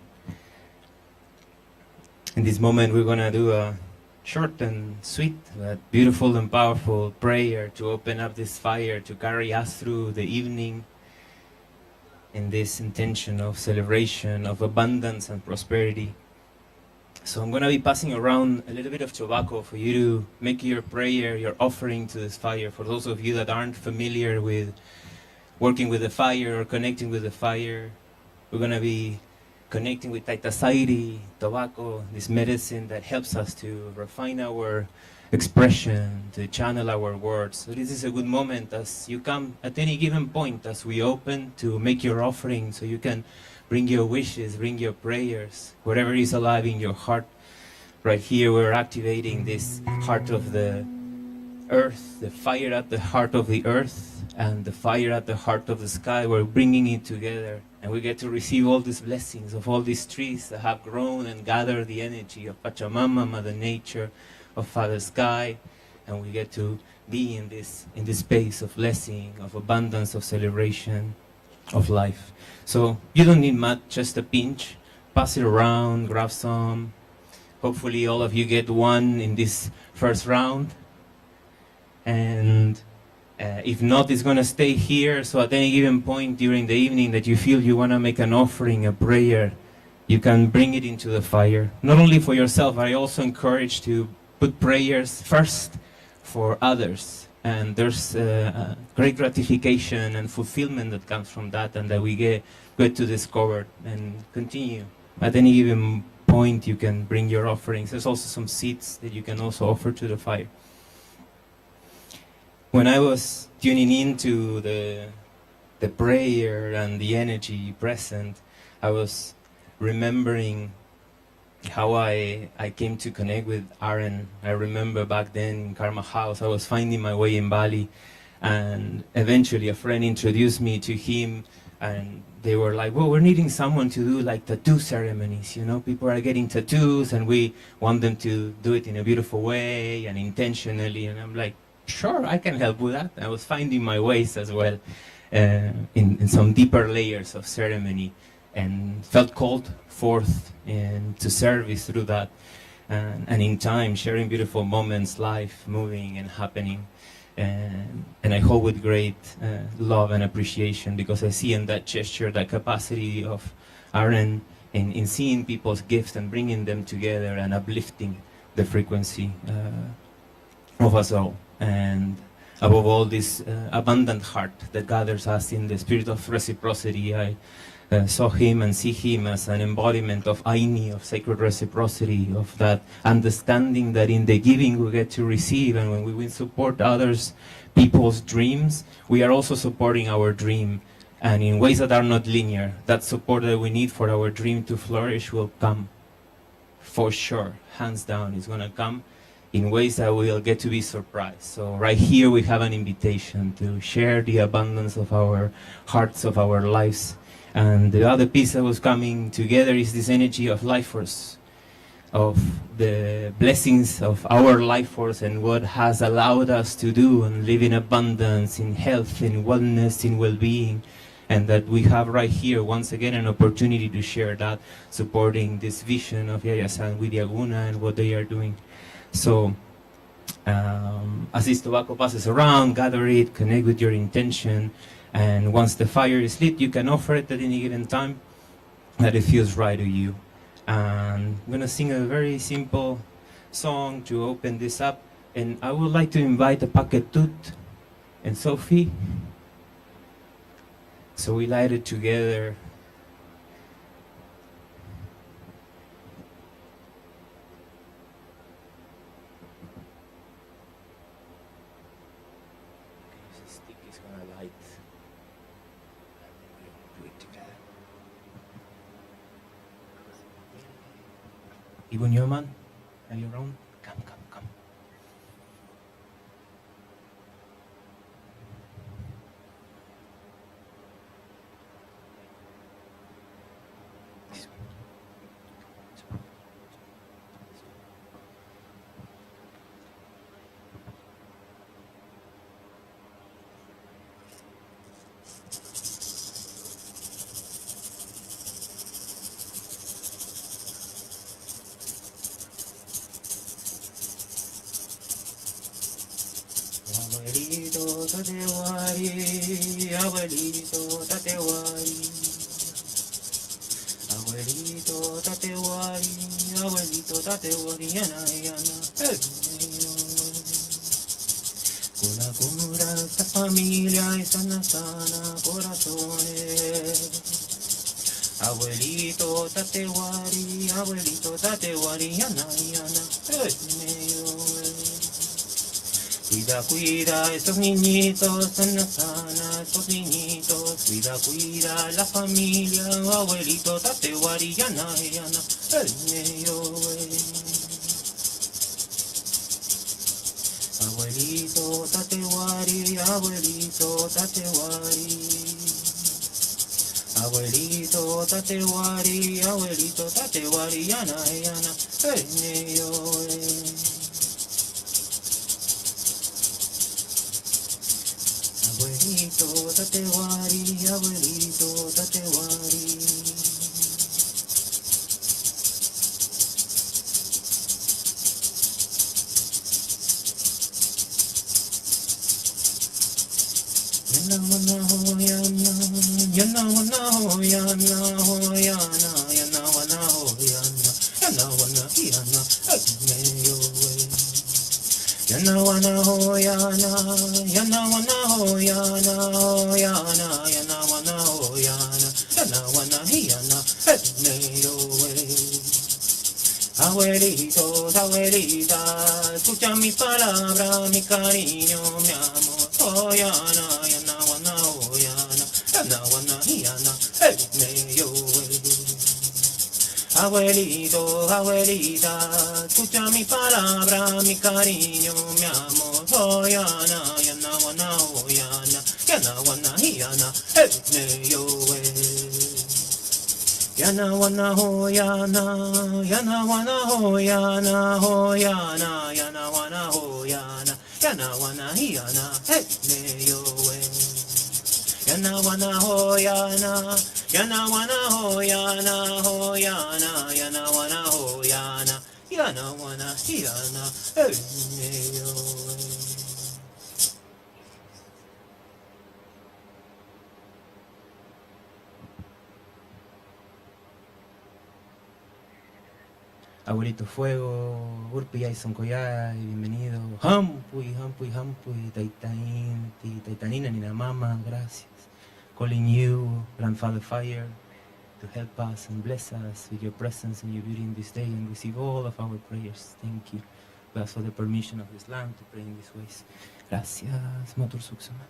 In this moment we're going to do a short and sweet but beautiful and powerful prayer to open up this fire, to carry us through the evening in this intention of celebration, of abundance and prosperity. So I'm going to be passing around a little bit of tobacco for you to make your prayer, your offering to this fire. For those of you that aren't familiar with working with the fire or connecting with the fire, we're going to be connecting with Taitasairi, tobacco, this medicine that helps us to refine our expression, to channel our words. So this is a good moment as you come at any given point as we open to make your offering, so you can bring your wishes, bring your prayers, whatever is alive in your heart. Right here we're activating this heart of the earth, the fire at the heart of the earth, and the fire at the heart of the sky. We're bringing it together, and we get to receive all these blessings of all these trees that have grown and gathered the energy of Pachamama, Mother Nature, of Father Sky, and we get to be in this space of blessing, of abundance, of celebration, of life. So you don't need much, just a pinch. Pass it around, grab some. Hopefully all of you get one in this first round. And if not, it's going to stay here. So at any given point during the evening that you feel you want to make an offering, a prayer, you can bring it into the fire. Not only for yourself, I also encourage to put prayers first for others. And there's great gratification and fulfillment that comes from that, and that we get to discover and continue. At any given point, you can bring your offerings. There's also some seeds that you can also offer to the fire. When I was tuning into the prayer and the energy present, I was remembering how I came to connect with Aren. I remember back then in Karma House, I was finding my way in Bali, and eventually a friend introduced me to him, and they were like, well, we're needing someone to do like tattoo ceremonies, you know, people are getting tattoos and we want them to do it in a beautiful way and intentionally. And I'm like, sure, I can help with that. I was finding my ways as well in some deeper layers of ceremony, and felt called forth to service through that, and in time sharing beautiful moments, life moving and happening, and I hold with great love and appreciation, because I see in that gesture that capacity of Aren in seeing people's gifts and bringing them together and uplifting the frequency of us all, and above all this abundant heart that gathers us in the spirit of reciprocity. I saw him and see him as an embodiment of Aini, of sacred reciprocity, of that understanding that in the giving we get to receive, and when we will support others, people's dreams, we are also supporting our dream, and in ways that are not linear. That support that we need for our dream to flourish will come, for sure, hands down, it's going to come in ways that we'll get to be surprised. So right here we have an invitation to share the abundance of our hearts, of our lives. And the other piece that was coming together is this energy of life force, of the blessings of our life force and what has allowed us to do and live in abundance, in health, in wellness, in well-being. And that we have right here, once again, an opportunity to share that, supporting this vision of Yayasan Widya Guna and what they are doing. So, as this tobacco passes around, gather it, connect with your intention, and once the fire is lit, you can offer it at any given time that it feels right to you. And I'm going to sing a very simple song to open this up, and I would like to invite Ketut and Sophie. So we light it together. Ibu Nyoman, are you around? Come. Abuelito tatewari, abuelito tatewari, abuelito tatewari, yana. Cura cura esta familia y sana corazones. Abuelito tatewari, yana. Cuida esos niñitos, sana, esos niñitos. Cuida la familia, abuelito tatewari, yana. Abuelito tatewari, abuelito tatewari. Abuelito tatewari, yana. Abuelito tatewari. Yana Yana wana ho yana, yana wana ho yana, ho yana, yana wana ho yana, yana wana yana, me yo Abuelitos, abuelitas, escucha mi palabra, mi cariño, mi amor. Oh yana, yana wana oh yana, yana wana yana, me yo Abuelitos, abuelitas, escucha mi palabra, mi cariño, mi amor. Oh yana, yana wana oh yana, yana wana yana, me yo Yana wana ho yana, yana wana ho yana, ho yana, yana wana ho yana, yana wana yana, me yo Yana wana ho yana, yana wana ho yana, ho yana, yana wana ho yana, yana wana yana, me yo Abuelito Fuego, Urpi Yayasan Koyai, bienvenido. Hampuy, hampuy, hampuy, taitanina nina mama, gracias. Calling you, Grandfather Fire, to help us and bless us with your presence and your beauty in this day and receive all of our prayers. Thank you. We ask for the permission of this land to pray in these ways. Gracias, Matur Suksama.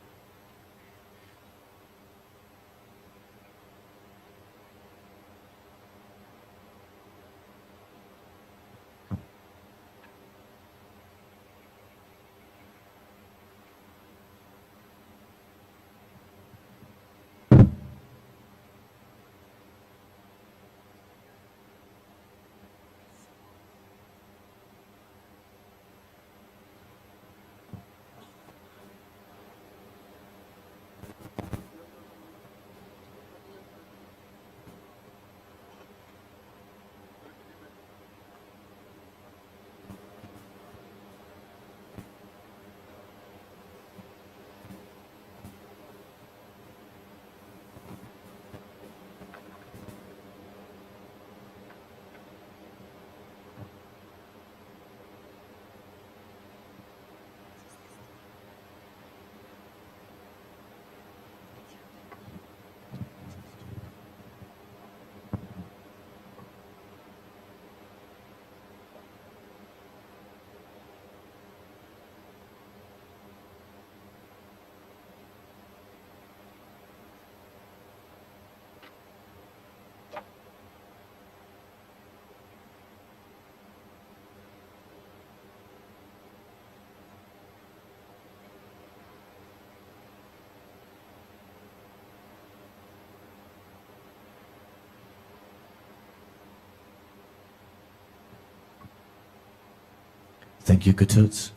Thank you, Ketut.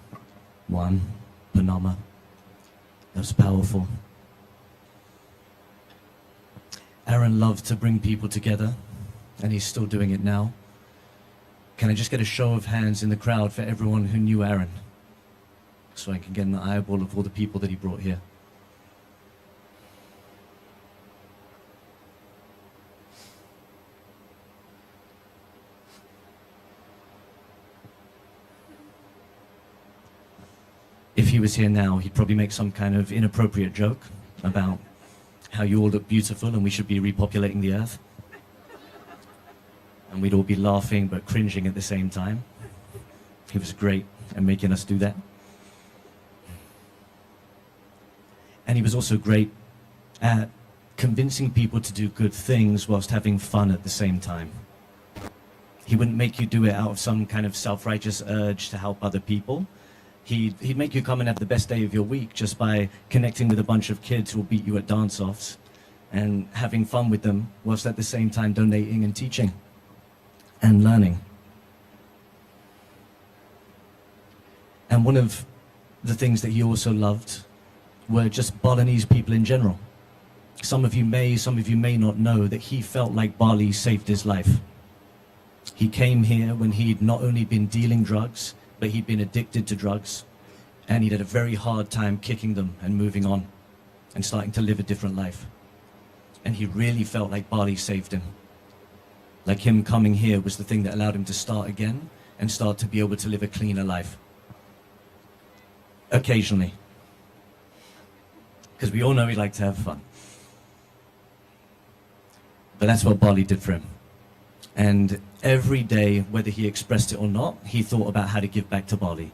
One, Panama. That was powerful. Aren loved to bring people together, and he's still doing it now. Can I just get a show of hands in the crowd for everyone who knew Aren, so I can get an eyeball of all the people that he brought here? If he was here now, he'd probably make some kind of inappropriate joke about how you all look beautiful and we should be repopulating the earth. And we'd all be laughing but cringing at the same time. He was great at making us do that. And he was also great at convincing people to do good things whilst having fun at the same time. He wouldn't make you do it out of some kind of self-righteous urge to help other people. He'd make you come and have the best day of your week just by connecting with a bunch of kids who will beat you at dance-offs and having fun with them whilst at the same time donating and teaching and learning. And one of the things that he also loved were just Balinese people in general. Some of you may not know that he felt like Bali saved his life. He came here when he'd not only been dealing drugs, but he'd been addicted to drugs, and he'd had a very hard time kicking them and moving on and starting to live a different life. And he really felt like Bali saved him. Like him coming here was the thing that allowed him to start again and start to be able to live a cleaner life. occasionally. Because we all know he liked to have fun. But that's what Bali did for him. And every day, whether he expressed it or not, he thought about how to give back to Bali.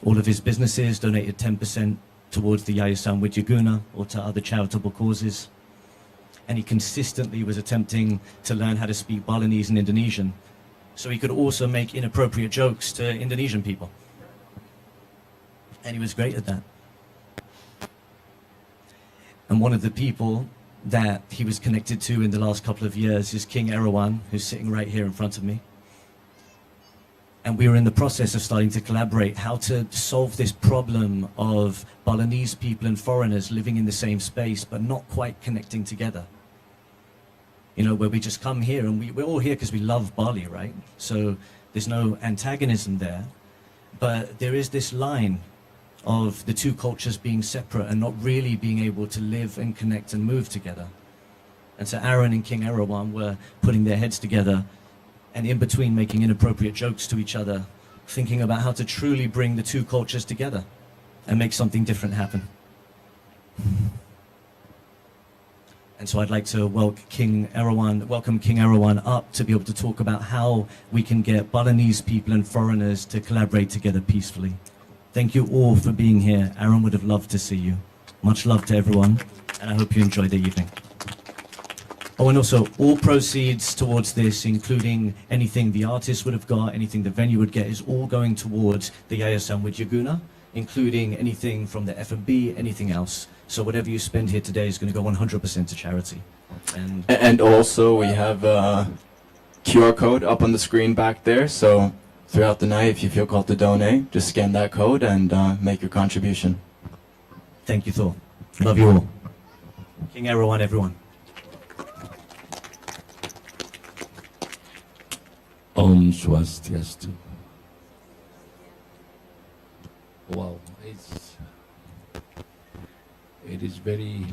All of his businesses donated 10% towards the Yayasan Widya Guna or to other charitable causes. And he consistently was attempting to learn how to speak Balinese and Indonesian, so he could also make inappropriate jokes to Indonesian people. And he was great at that. And one of the people that he was connected to in the last couple of years is King Erawan, who's sitting right here in front of me. And we were in the process of starting to collaborate how to solve this problem of Balinese people and foreigners living in the same space but not quite connecting together. You know, where we just come here and we're all here because we love Bali, right? So there's no antagonism there. But there is this line of the two cultures being separate and not really being able to live and connect and move together. And so Aren and King Erawan were putting their heads together and in between making inappropriate jokes to each other, thinking about how to truly bring the two cultures together and make something different happen. And so I'd like to welcome King Erawan up to be able to talk about how we can get Balinese people and foreigners to collaborate together peacefully. Thank you all for being here. Aren would have loved to see you. Much love to everyone, and I hope you enjoy the evening. Oh, and also, all proceeds towards this, including anything the artist would have got, anything the venue would get, is all going towards the Yayasan Widya Guna, including anything from the F&B, anything else. So whatever you spend here today is going to go 100% to charity. And also, we have a QR code up on the screen back there, so throughout the night, if you feel called to donate, just scan that code and make your contribution. Thank you, Thor. Love you all. King Erawan, everyone. Om Swastiastu. Wow, it is very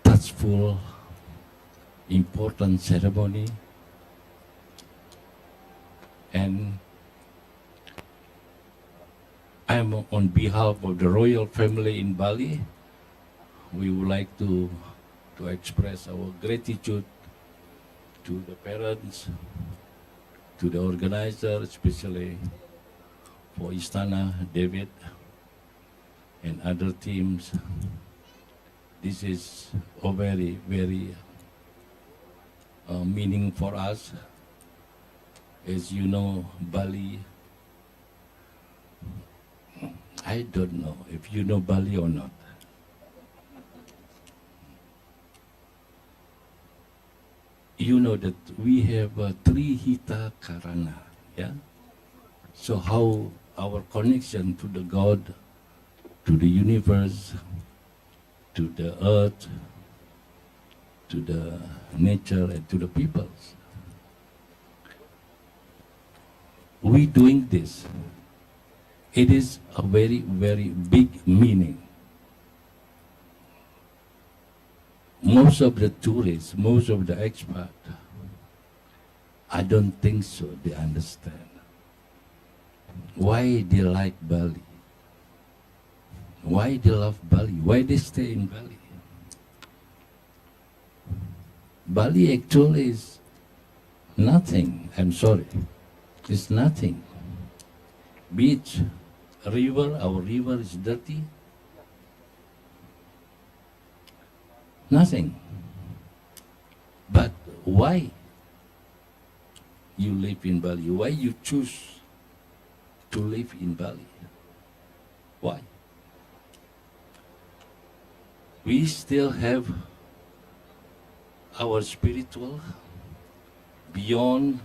touchful, important ceremony, and I am on behalf of the royal family in Bali. We would like to express our gratitude to the parents, to the organizer, especially for Istana, David, and other teams. This is a very, very meaning for us. As you know, Bali, I don't know if you know Bali or not. You know that we have three hita karana, yeah? So how our connection to the God, to the universe, to the earth, to the nature, and to the peoples. We doing this, it is a very, very big meaning. Most of the tourists, most of the expats, I don't think so they understand why they like Bali, why they love Bali, why they stay in Bali. Bali actually is nothing, I'm sorry, it's nothing. Beach, river, our river is dirty. Nothing. But why you live in Bali? Why you choose to live in Bali? Why? We still have our spiritual beyond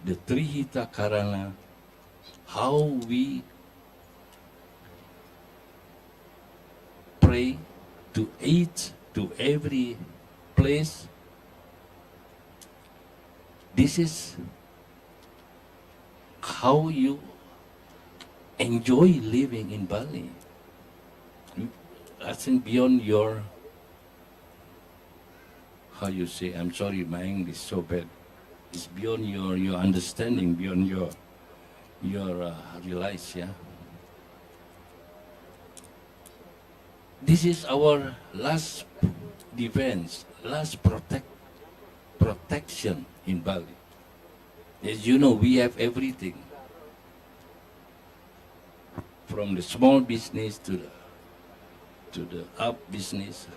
the Trihita Karana, how we pray to eat to every place. This is how you enjoy living in Bali. I think beyond your, how you say, I'm sorry, my English is so bad. It's beyond your understanding, beyond your realize, yeah. This is our last defense, last protection in Bali. As you know, we have everything, from the small business to the up business.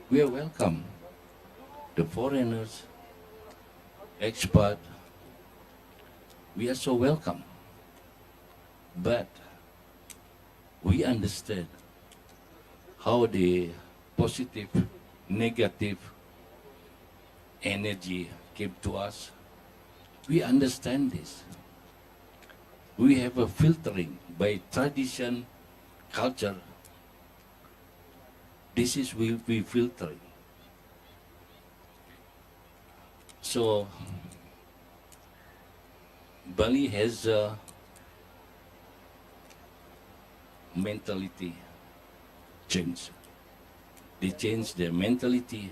We are welcome. The foreigners, expat, we are so welcome. But we understand how the positive, negative energy came to us. We understand this. We have a filtering by tradition, culture. This is we filtering. So Bali has a mentality change. They change their mentality.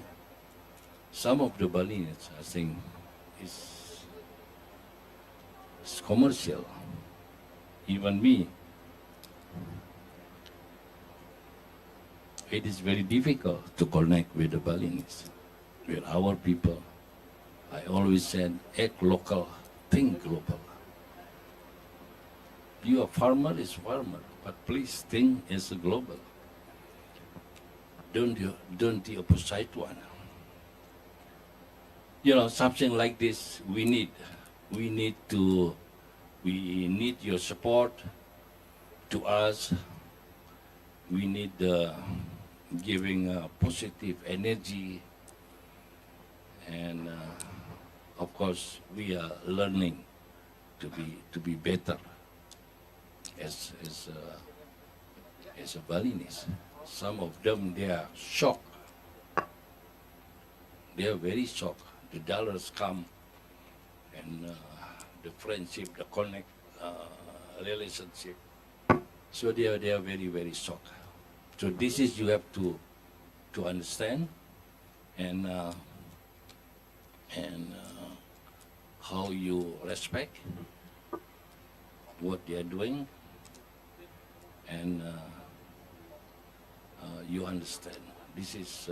Some of the Balinese, I think, is commercial. Even me, it is very difficult to connect with the Balinese, with our people. I always said, act local, think global. You are farmer is farmer, but please think as a global. Don't the opposite one. You know, something like this we need. We need your support to us. We need giving positive energy, and of course we are learning to be better as a Balinese. Some of them, they are shocked. They are very shocked. The dollars come, and the friendship, the connect, relationship. So they are very, very shocked. So this is you have to understand, and how you respect what they are doing, and you understand. This is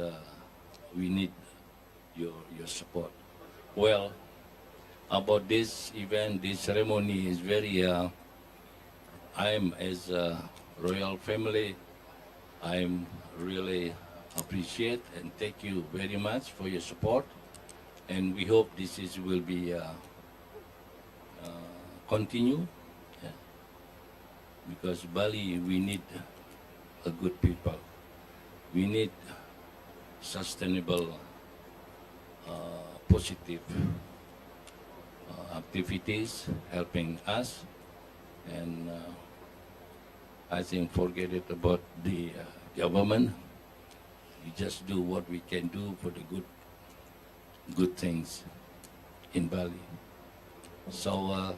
we need your support. Well, about this event, this ceremony is very. I'm as a royal family. I'm really appreciate and thank you very much for your support, and we hope this will be continue. Yeah. Because Bali, we need a good people. We need sustainable, positive activities helping us, and I think forget it about the government. We just do what we can do for the good things in Bali. So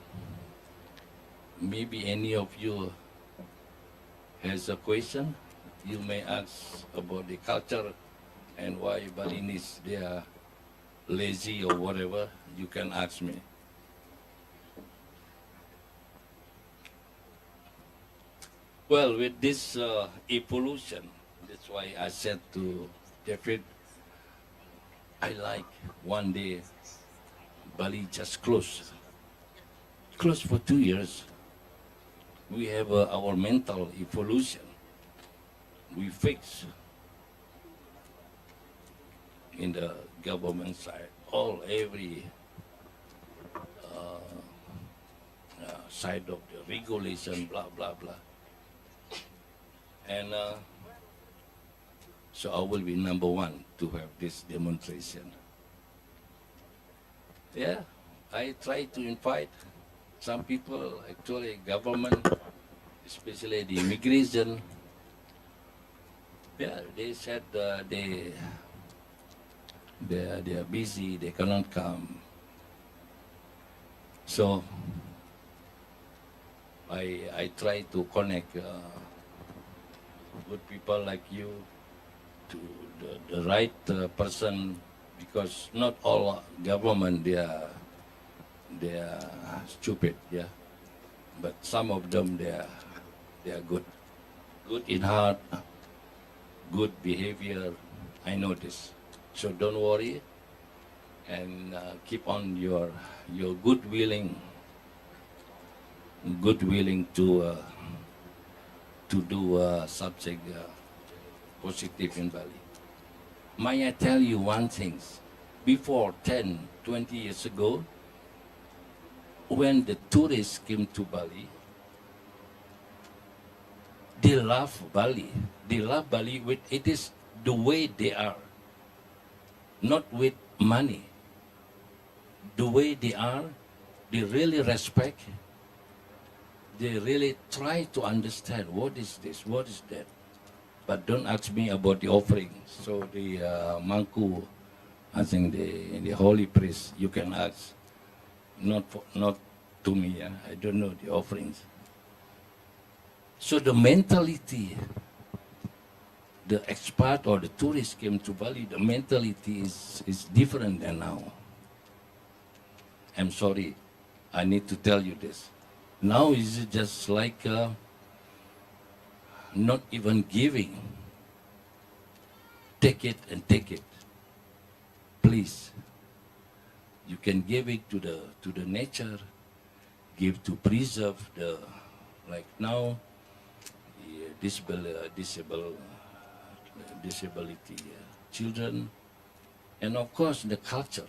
maybe any of you has a question, you may ask about the culture and why Balinese they are lazy or whatever. You can ask me. Well, with this evolution, that's why I said to David, I like one day Bali just closed for 2 years. We have our mental evolution. We fix in the government side, every side of the regulation, blah, blah, blah. And so I will be number one to have this demonstration. Yeah, I try to invite some people, actually government, especially the immigration. Yeah, they said they are busy, they cannot come. So I try to connect good people like you to the right person, because not all government they are stupid, yeah. But some of them they are good in heart, good behavior. I know this, so don't worry, and keep on your good willing to do something positive in Bali. May I tell you one thing? Before 10, 20 years ago, when the tourists came to Bali, they love Bali. They love Bali with it is the way they are, not with money. The way they are, they really respect. They really try to understand what is this, what is that. But don't ask me about the offering. So the Mangku, I think the holy priest, you can ask. Not to me. I don't know the offerings. So the mentality, the expat or the tourist came to Bali, the mentality is different than now. I'm sorry, I need to tell you this. Now is just like not even giving. Take it and take it. Please. You can give it to the nature, give to preserve the, like now, the disability children, and of course the culture.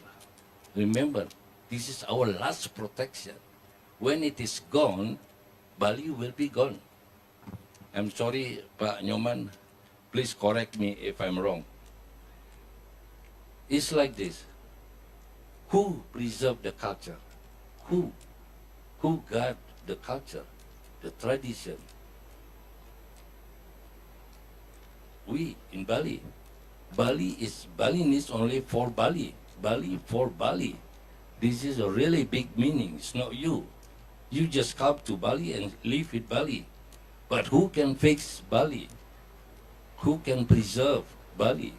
Remember, this is our last protection. When it is gone, Bali will be gone. I'm sorry, Pak Nyoman, please correct me if I'm wrong. It's like this. Who preserved the culture? Who guard the culture, the tradition? We in Bali. Bali is Balinese only for Bali. Bali for Bali. This is a really big meaning. It's not you. You just come to Bali and live with Bali. But who can fix Bali? Who can preserve Bali?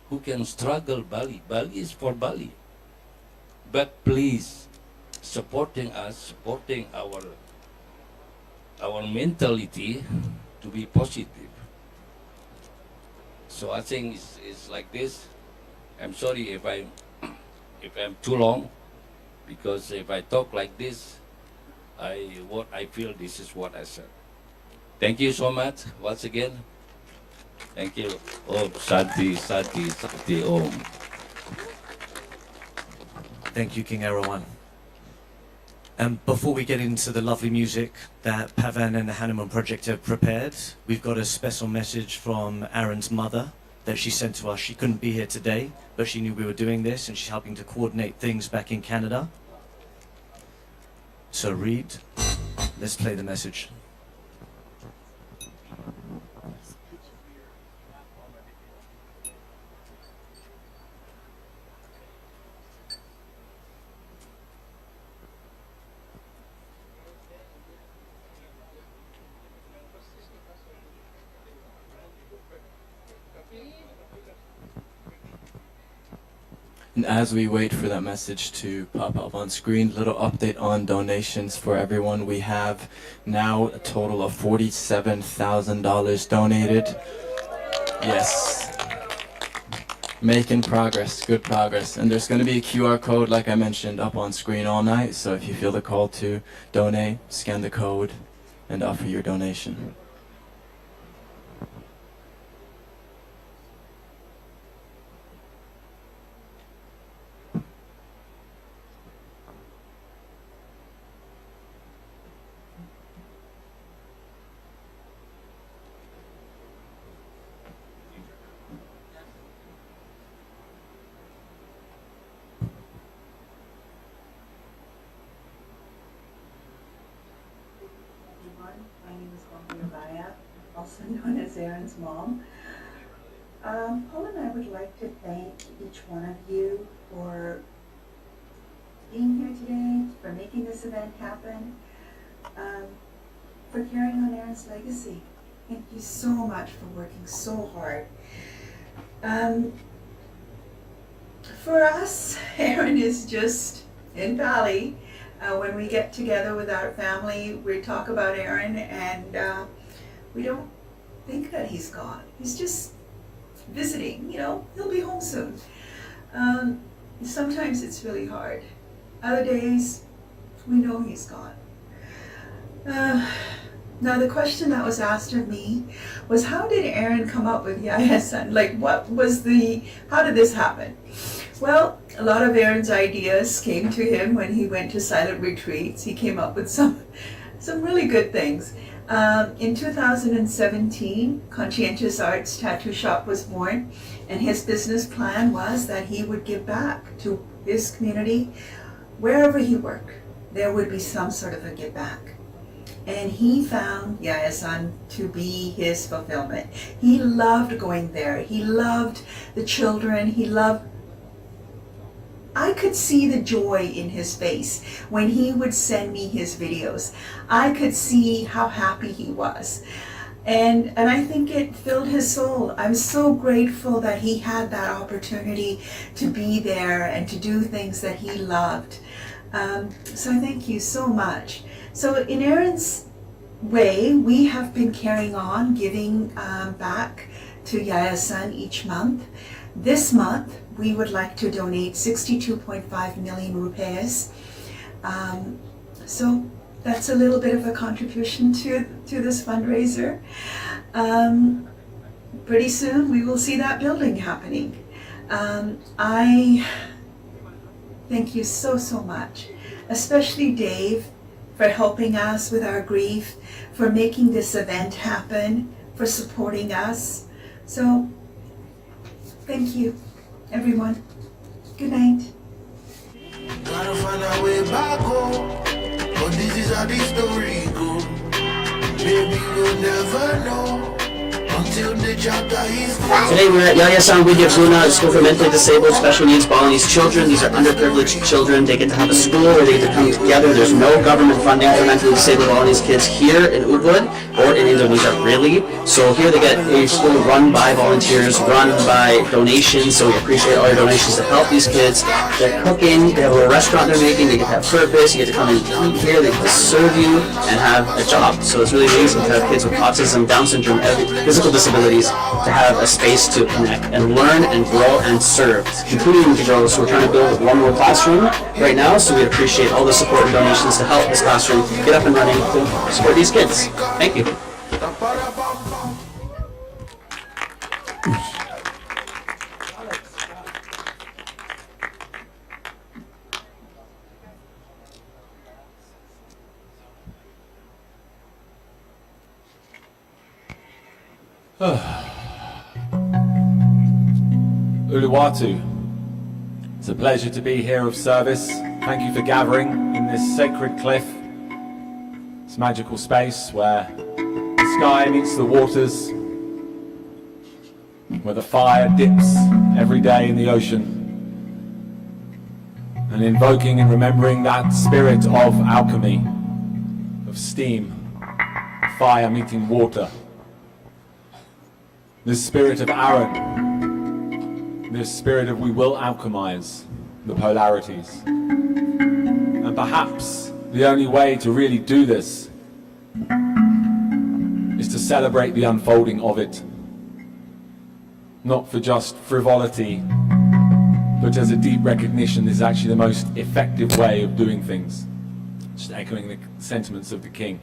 Who can struggle Bali? Bali is for Bali. But please, supporting us, supporting our mentality to be positive. So I think it's like this. I'm sorry if I'm too long, because if I talk like this, what I feel, this is what I said. Thank you so much once again. Thank you. Om Shanti, Shanti, Shanti, Om. Thank you, King Erawan. And before we get into the lovely music that Pavan and the Hanuman Project have prepared, we've got a special message from Aren's mother that she sent to us. She couldn't be here today, but she knew we were doing this, and she's helping to coordinate things back in Canada. So read, let's play the message. And as we wait for that message to pop up on screen, little update on donations for everyone. We have now a total of $47,000 donated. Yes. Making progress, good progress. And there's going to be a QR code, like I mentioned, up on screen all night. So if you feel the call to donate, scan the code and offer your donation. My name is Aren Bahia, also known as Aren's mom. Paul and I would like to thank each one of you for being here today, for making this event happen, for carrying on Aren's legacy. Thank you so much for working so hard. For us, Aren is just in Bali, When we get together with our family, we talk about Aren, and we don't think that he's gone. He's just visiting, he'll be home soon. Sometimes it's really hard. Other days, we know he's gone. Now the question that was asked of me was, how did Aren come up with Yayasan? Like, how did this happen? Well, a lot of Aren's ideas came to him when he went to silent retreats. He came up with some really good things. In 2017, Conscientious Arts Tattoo Shop was born, and his business plan was that he would give back to his community. Wherever he worked, there would be some sort of a give back. And he found Yayasan to be his fulfillment. He loved going there. He loved the children. I could see the joy in his face when he would send me his videos. I could see how happy he was. And I think it filled his soul. I'm so grateful that he had that opportunity to be there and to do things that he loved. So thank you so much. So in Aren's way, we have been carrying on giving back to Yayasan each month. This month, we would like to donate 62.5 million rupees. So that's a little bit of a contribution to this fundraiser. Pretty soon, we will see that building happening. I thank you so much, especially Dave, for helping us with our grief, for making this event happen, for supporting us. So, thank you, everyone. Good night. Gotta find our way back home, but this is how the story goes. Maybe we'll never know until the chapter is closed. Today we're at Yayasan Widya Guna, a school for mentally disabled, special needs Balinese children. These are underprivileged children. They get to have a school where they get to come together. There's no government funding for mentally disabled Balinese kids here in Ubud or in Indonesia, really. So here they get a school run by volunteers, run by donations. So we appreciate all your donations to help these kids. They're cooking. They have a little restaurant they're making. They get to have purpose. You get to come and eat here. They get to serve you and have a job. So it's really amazing to have kids with autism, Down syndrome, physical disabilities to have a space to connect and learn and grow and serve, including the girls who are trying to build one more classroom right now. So we appreciate all the support and donations to help this classroom get up and running to support these kids. Thank you. Uluwatu, it's a pleasure to be here of service. Thank you for gathering in this sacred cliff, this magical space where the sky meets the waters, where the fire dips every day in the ocean, and invoking and remembering that spirit of alchemy, of steam, fire meeting water. This spirit of Aren, this spirit of we will alchemize the polarities. And perhaps the only way to really do this is to celebrate the unfolding of it. Not for just frivolity, but as a deep recognition this is actually the most effective way of doing things. Just echoing the sentiments of the king.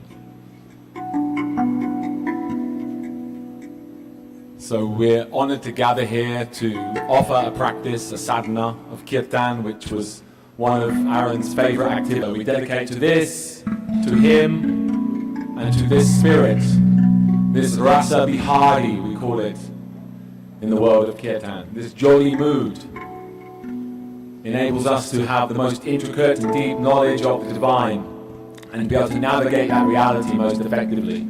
So we're honored to gather here to offer a practice, a sadhana of Kirtan, which was one of Aren's favorite activities. We dedicate to this, to him, and to this spirit, this rasa bihari, we call it in the world of Kirtan. This jolly mood enables us to have the most intricate and deep knowledge of the divine and be able to navigate that reality most effectively.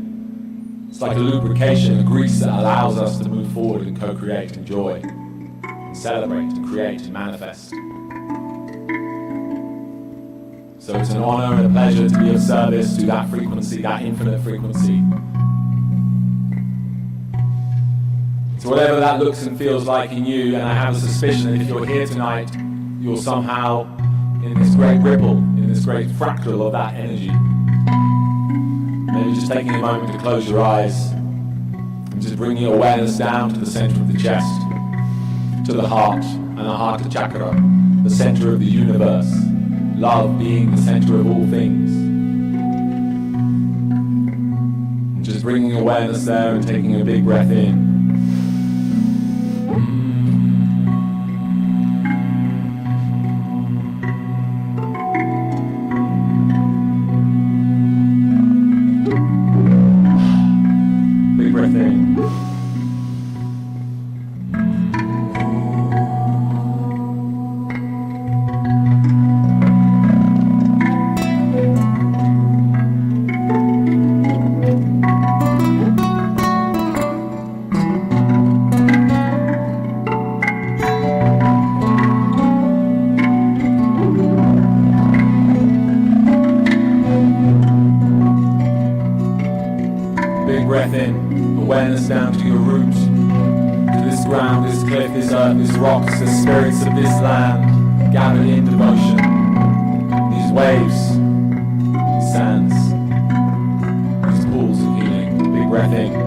It's like a lubrication, a grease that allows us to move forward and co-create, enjoy, and celebrate, and create, and manifest. So it's an honor and a pleasure to be of service to that frequency, that infinite frequency. So whatever that looks and feels like in you, and I have a suspicion that if you're here tonight, you'll somehow in this great ripple, in this great fractal of that energy. Maybe just taking a moment to close your eyes and just bringing your awareness down to the center of the chest, to the heart and the heart chakra, the center of the universe, love being the center of all things. And just bringing awareness there and taking a big breath in. Down to your roots, to this ground, this cliff, this earth, this rocks, the spirits of this land, gathered in devotion. These waves, these sands, these pools of healing. Big breath in.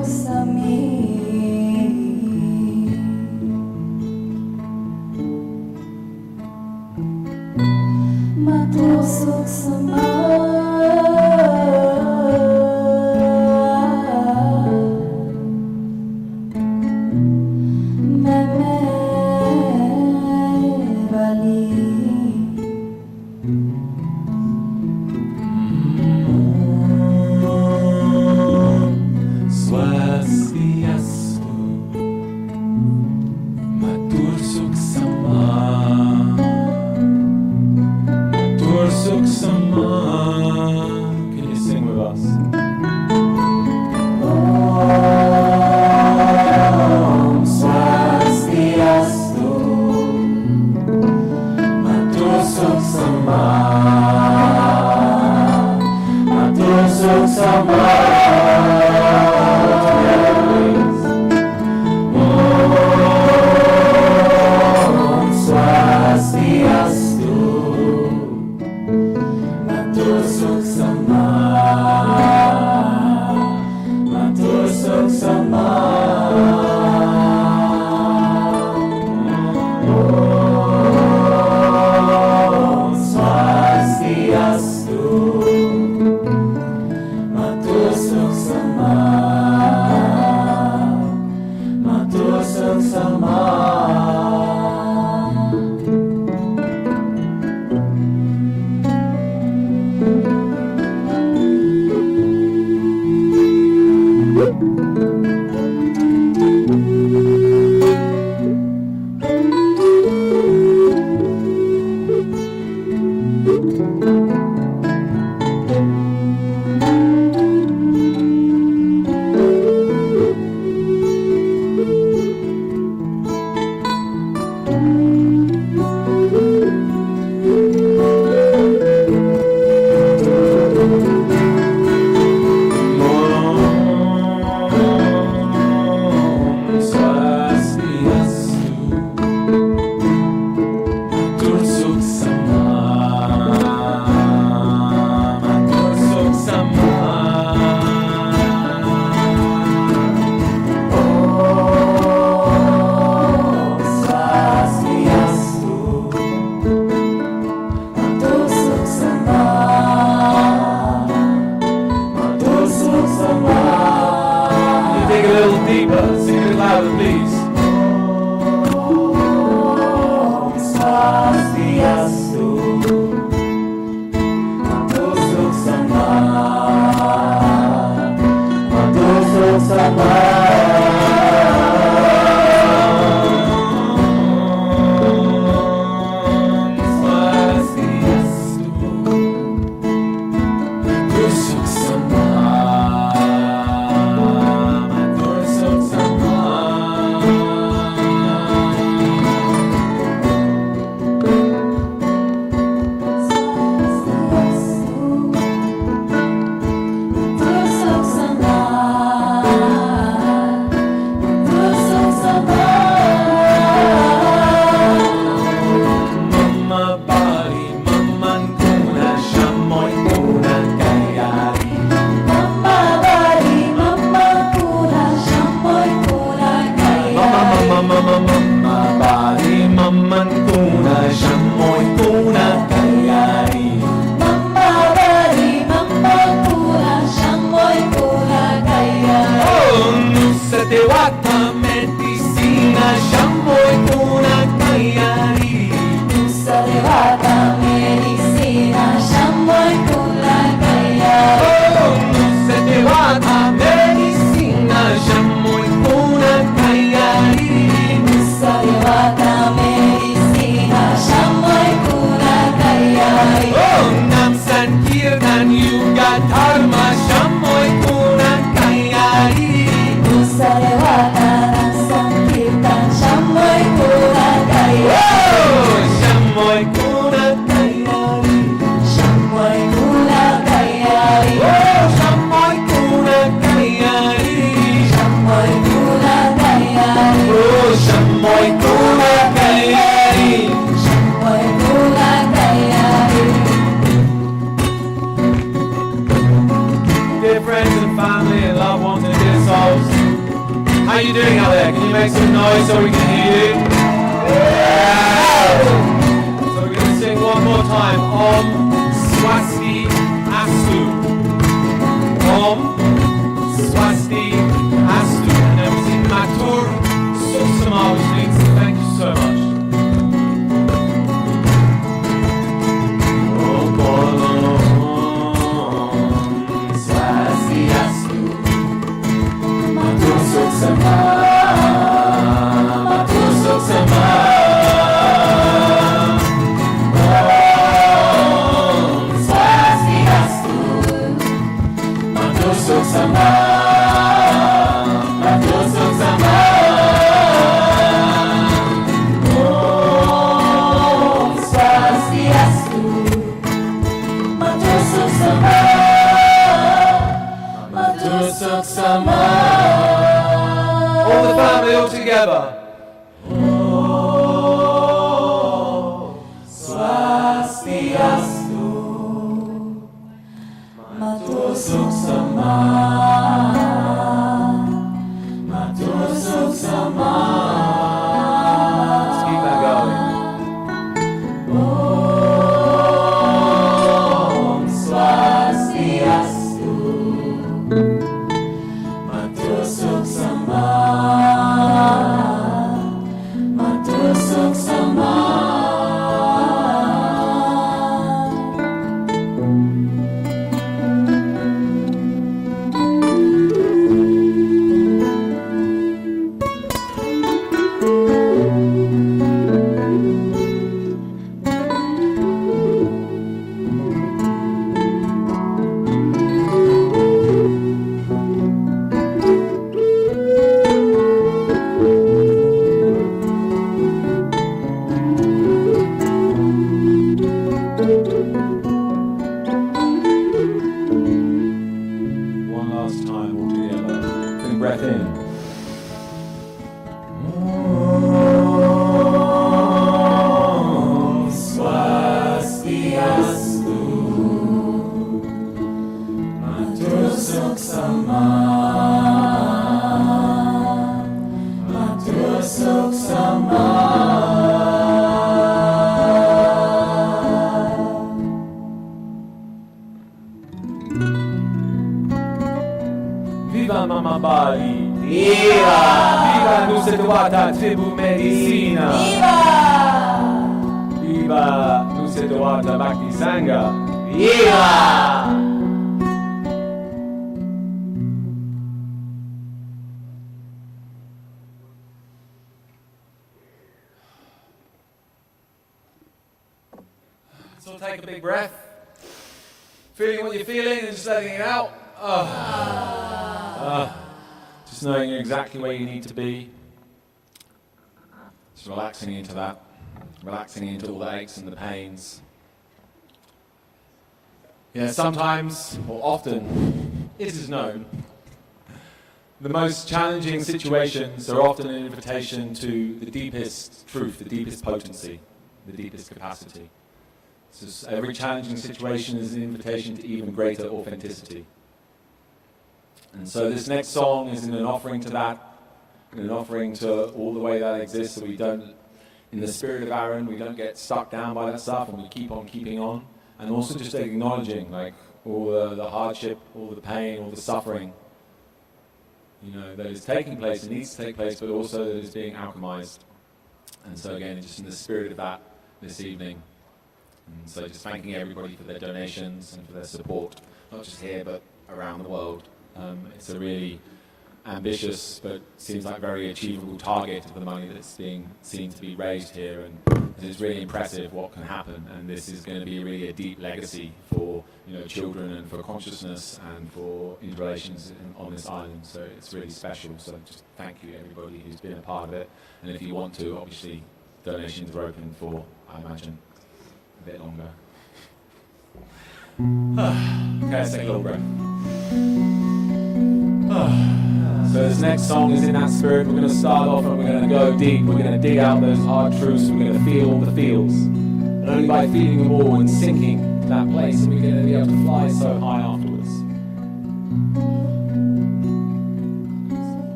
Sa Swastiastu. Matur Sukh Sama. Matur Sukh Sama. Can you sing with us? Om Swastiastu. Matur Sukh Sama. Matur Sukh Sama. Together, please. Om Swastiastu. Matur Sukh Sama. Matur Sukh Sama. Om Swastiastu. Matur Sukh Sama. Matur Sukh Sama. Dear friends and family and loved ones and dear souls, how are you doing out there? Can you make some noise so we can hear you? Yeah! So we're going to sing one more time. Om Swasti Astu. Om Swasti Astu. And then we sing Matur Suksama, which means thank you so much. sama, matusok sama. Om Swastiastu, matusok sama, matusok sama. Om Swastiastu, matusok sama, matusok sama. All the family all together. Om Swastiastu, matusok sama, matusok sama. Let's keep that going. Om Swastiastu, matusok sama, matusok sama. One last time all together. Big breath in. Om Swastiastu, matusok sama, matusok sama. Viva Mama Bali! Viva! Viva Nusa Dewata Tribu Medicina! Viva! Viva Nusa Dewata Bhakti Sangha! Viva! So take a big breath. Feeling what you're feeling and just letting it out. Just knowing exactly where you need to be. Just relaxing into that. Relaxing into all the aches and the pains. Yeah, sometimes, or often, it is known, the most challenging situations are often an invitation to the deepest truth, the deepest potency, the deepest capacity. So every challenging situation is an invitation to even greater authenticity. And so this next song is in an offering to that, in an offering to all the way that exists, so we don't, in the spirit of Aren, we don't get stuck down by that stuff and we keep on keeping on. And also just acknowledging like all the hardship, all the pain, all the suffering, you know, that is taking place and needs to take place, but also that is being alchemized. And so again, just in the spirit of that this evening. And so just thanking everybody for their donations and for their support, not just here, but around the world. It's a really ambitious, but seems like very achievable target of the money that's being seen to be raised here, and it's really impressive what can happen. And this is going to be really a deep legacy for, you know, children and for consciousness and for interrelations on this island. So it's really special. So just thank you everybody who's been a part of it. And if you want to, obviously donations are open for, I imagine, a bit longer. Okay, let's take a little breath. So this next song is in that spirit. We're going to start off and we're going to go deep. We're going to dig out those hard truths. We're going to feel all the feels. And only by feeling them all and sinking to that place, we're going to be able to fly so high afterwards.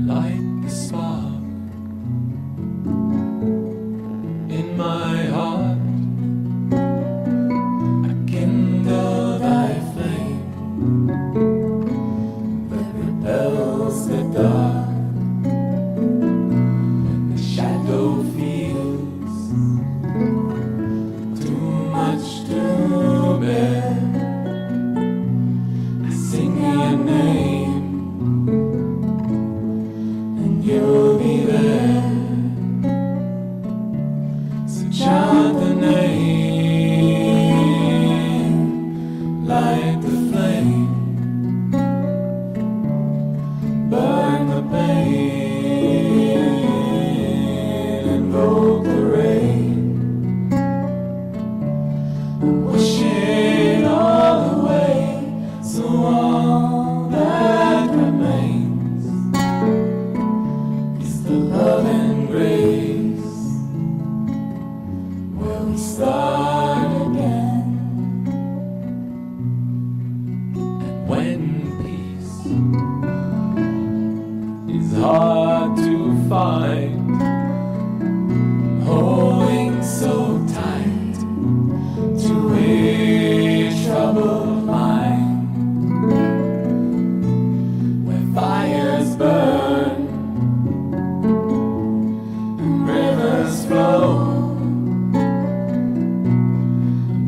Light the spark in my heart. Kindle thy flame that repels the dark, and the shadow wash it all away, so all that remains is the love and grace where we start again. And when peace is hard to find, holding so tight to a troubled mind, where fires burn and rivers flow,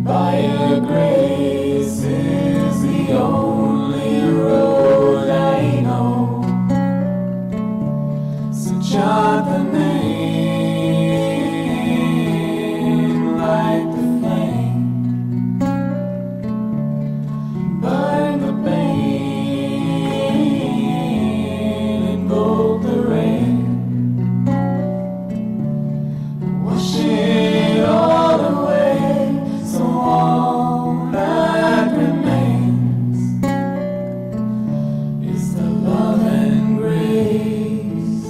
by your grace is the only road I know. So chant the name, light the flame, burn the pain, invoke the rain, wash it all away, so all that remains is the love and grace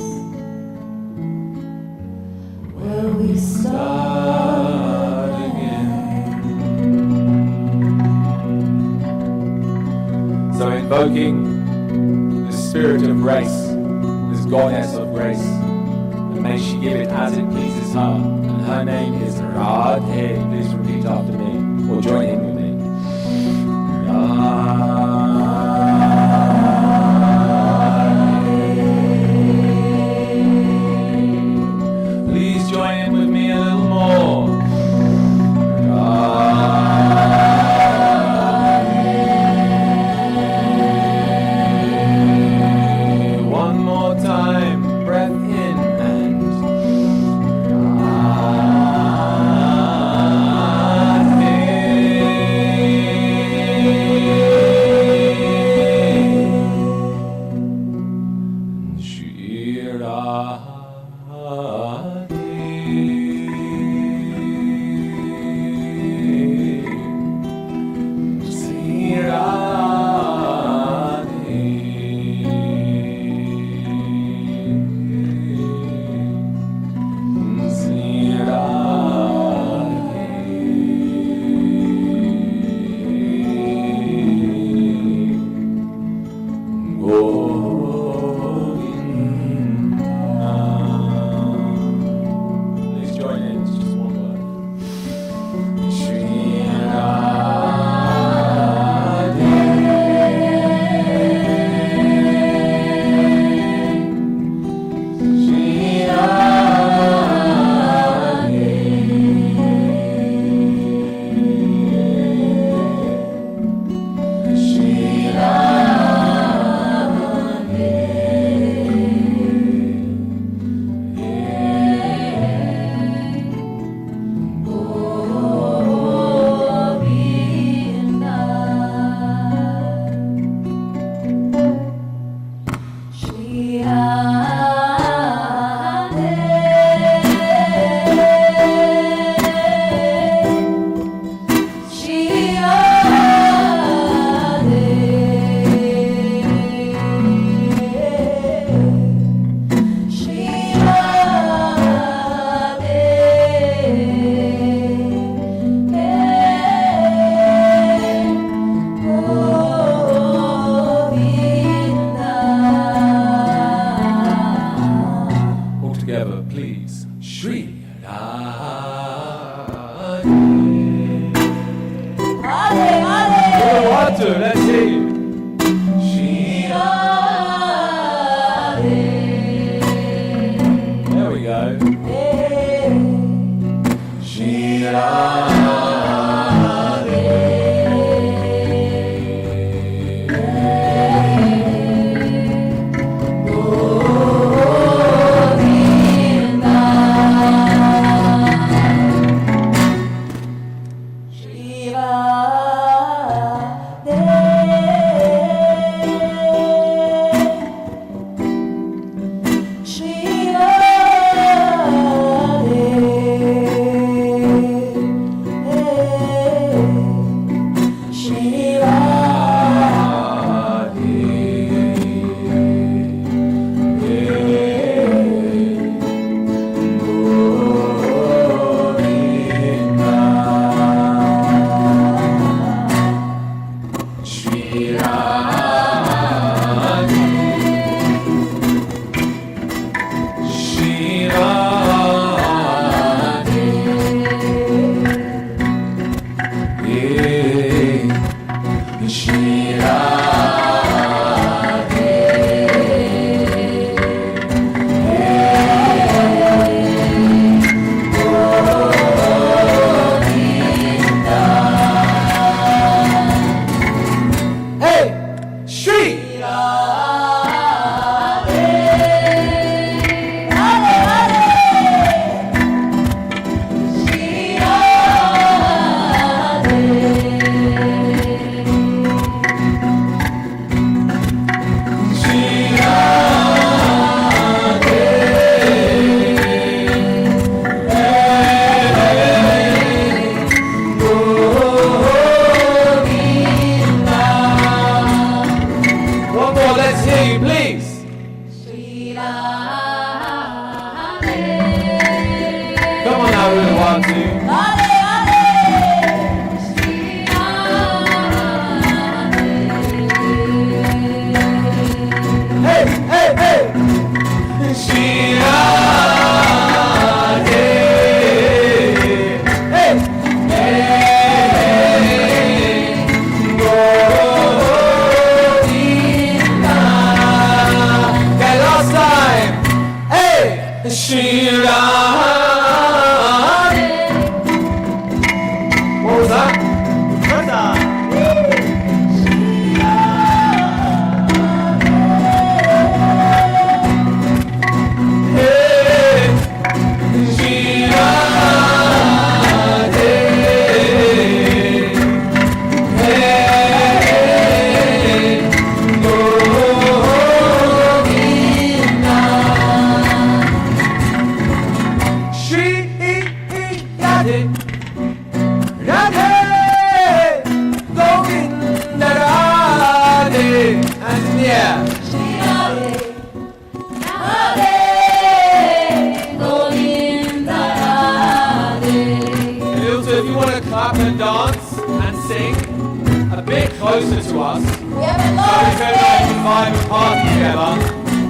where we start again. So invoking the spirit of grace, this goddess of grace, and may she give it as it pleases her, and her name is Radhe. Please repeat after me, or join in with me. Radhe. Please join in with me a little more. Radhe. One more time, breath in and please join in, it's just one word. Shri Radhe. Shri Radhe. Shri all together, please. Shri Radhe. Good water, let's see. Shri Radhe. There we go. Shri Radhe. Shri Radhe. want to clap and dance and sing a bit closer to us, so we can vibe and party together,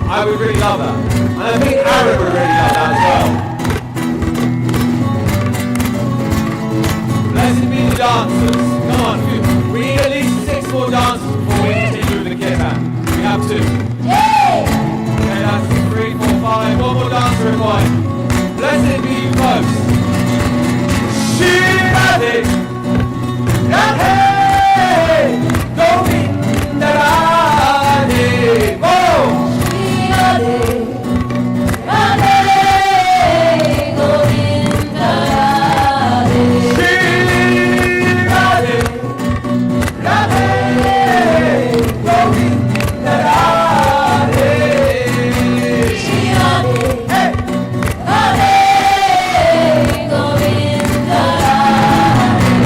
I would really love that. And I think Aren would really love that as well. Blessed be the dancers. Come on, we need at least 6 more dancers before we continue with the Kirtan. We have 2. Okay, that's 3, 4, 5. 1 more dancer required. Blessed be you folks. Shirade, Radhe, Govinda Radhe, oh! Shirade, Radhe, Govinda Radhe. Shirade, Radhe, Govinda Radhe. Shirade, hey, Radhe, Govinda Radhe.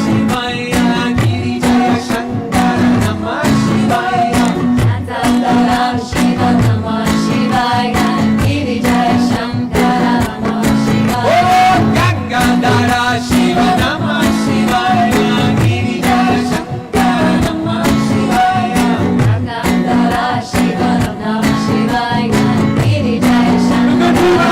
Shivaya, Giri Jaya Shankara Namah Shivaya. Gandhara Shiva Namah Shivaya, Giri Jaya Shankara Namah Shivaya. Oh, Gangadhara Shiva Namah Shivaya, Giri Jaya Shankara Namah Shivaya. Gandhara Shiva Namah Shivaya, Giri Jaya Shankara.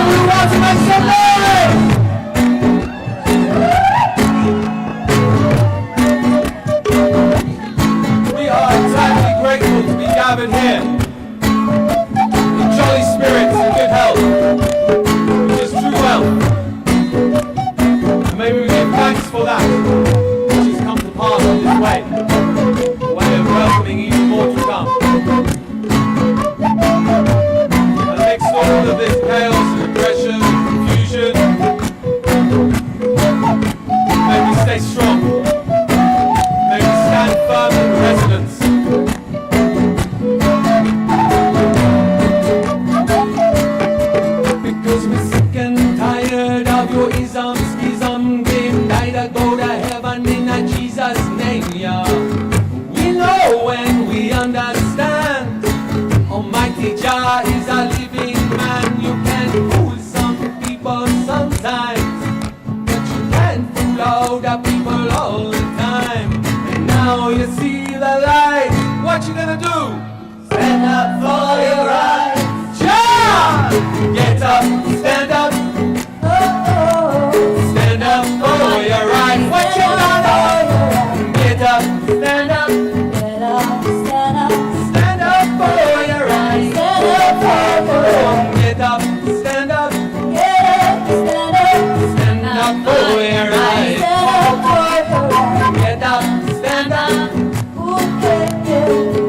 We are eternally grateful to be gathered here in jolly spirits and good health, which is true wealth. And may we give thanks for that, which has come to pass on this way, a way of welcoming even more to come. And amidst all of this chaos and aggression and confusion, may we stay strong. May we stand firm in resonance. Because we're sick and tired of your ism, schism, game, die to go to heaven in a Jesus' name, yeah. We know and we understand. Almighty Jah is a living man. You can fool some people sometimes, but you can't fool all the people all the time. And now you see the light. What you gonna do? Stand up for your rights. Jah! Get up, stand up. Stand up for your rights. What you gonna do? Get up, stand up. Get up, stand up. Stand up for your rights. Stand up for your rights. Get up, stand up. Get up, stand up. Stand up for your rights. Stand up for your rights. Get up, stand up.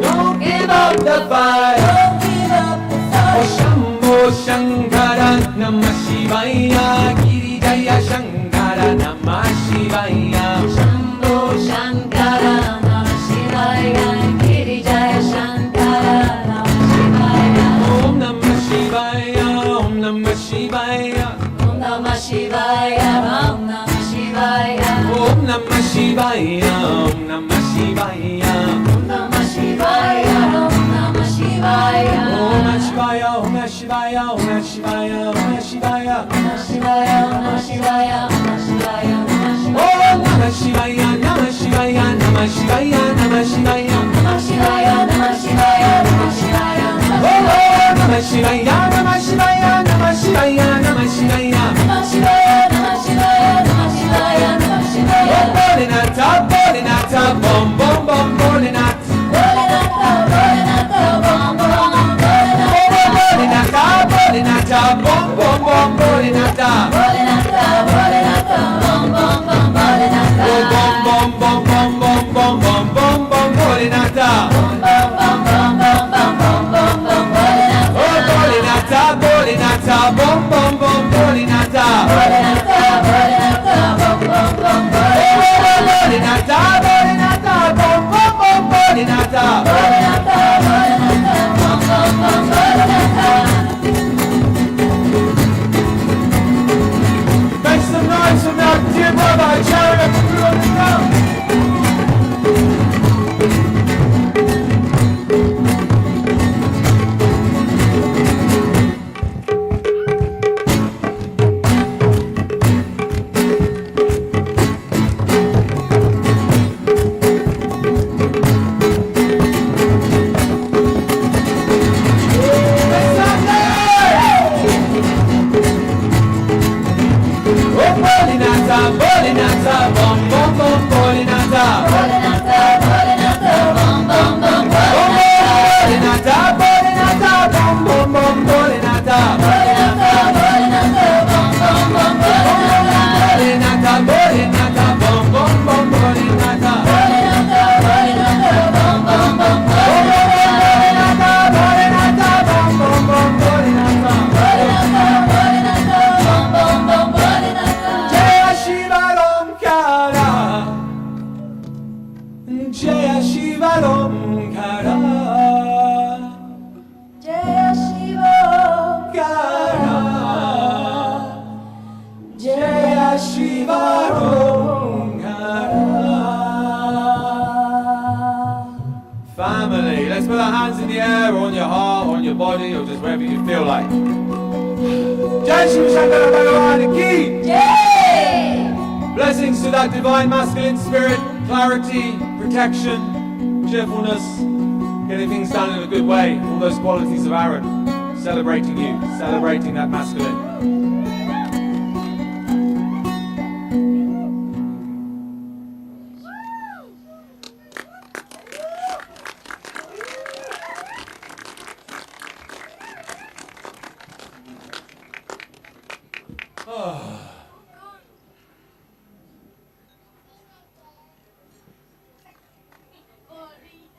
Don't give up the fight. Don't give up the fight. Oh Shambho Shankara Namah Shivaya, Giri Jaya Shankara Namah Shivaya. Shambho Shankara Namah Shivaya, Giri Jaya Shankara Namah Shivaya. Om Namah Shivaya, Om Namah Shivaya. Om Namah Shivaya, Om Namah Shivaya. Om Namah Shivaya, Om Namah Shivaya. Om Namah Shivaya, Om Namah Shivaya. Om Namah Shivaya, Om Namah Shivaya, Om Namah Shivaya, Om Namah Shivaya. Om Namah Shivaya, Om Namah Shivaya, Om Namah Shivaya, Om Namah Shivaya. Om Namah Shivaya, Namah Shivaya, Namah Shivaya, Namah Shivaya. Namah Shivaya, Namah Shivaya, Namah Shivaya. Oh Namah Shivaya, Namah Shivaya, Namah Shivaya, Namah Shivaya. Namah Shivaya, Namah Shivaya, Namah Shivaya, Namah Shivaya. Bholenatha, Bholenatha, Bom Bom Bom Bholenatha. Bholenatha, Bholenatha, Bom Bom Bholenatha, Bholenatha, Bom Bom Bom Bholenatha. Bholenatha, Bholenatha, Bom Bom Bom Bholenatha. Oh Bom Bom Bom Bom Bom Bom Bom Bom Bom Bholenatha. Bom Bom Bom Bom Bom Bom Bom Bom Bom Bholenatha. Oh Bholenatha, Bholenatha, Bom Bom Bom Bholenatha. Bholenatha, Bholenatha, Bom Bom Bom Bholenatha. Bholenatha, Bholenatha, Bom Bom Bom Bholenatha. Bholenatha, Bholenatha, Bom Bom Bom Bholenatha. Make some noise from that dear brother, Jared, on the ground. Bholenatha, bom bom bom Bholenatha. Bholenatha, Bholenatha, bom bom bom Bholenatha, Bholenatha, bom bom bom Bholenatha. Bholenatha, Bholenatha, bom bom bom Bholenatha, Bholenatha, bom bom bom Bholenatha. Bholenatha, Bholenatha, bom bom bom Bholenatha, Bholenatha, bom bom bom Bholenatha. Bholenatha, Bholenatha, bom bom bom Bholenatha. Jaya Shiva Omkara, Jaya Shiva Omkara, Jaya Shiva Omkara, Jaya Shiva Omkara. our hands in the air, or on your heart, or on your body, or just wherever you feel like. Jai Shiv Shankara Bhagavan Ki! Blessings to that divine masculine spirit, clarity, protection, cheerfulness, getting things done in a good way, all those qualities of Aren, celebrating you, celebrating that masculine.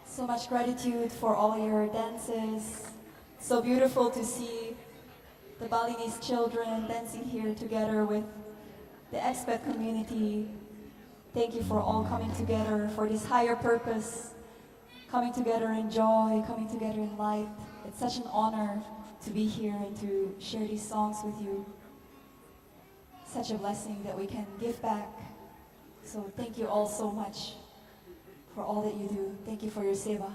So much gratitude for all your dances. So beautiful to see the Balinese children dancing here together with the expat community. Thank you for all coming together for this higher purpose, coming together in joy, coming together in light. It's such an honor to be here and to share these songs with you. Such a blessing that we can give back. So thank you all so much for all that you do. Thank you for your seva.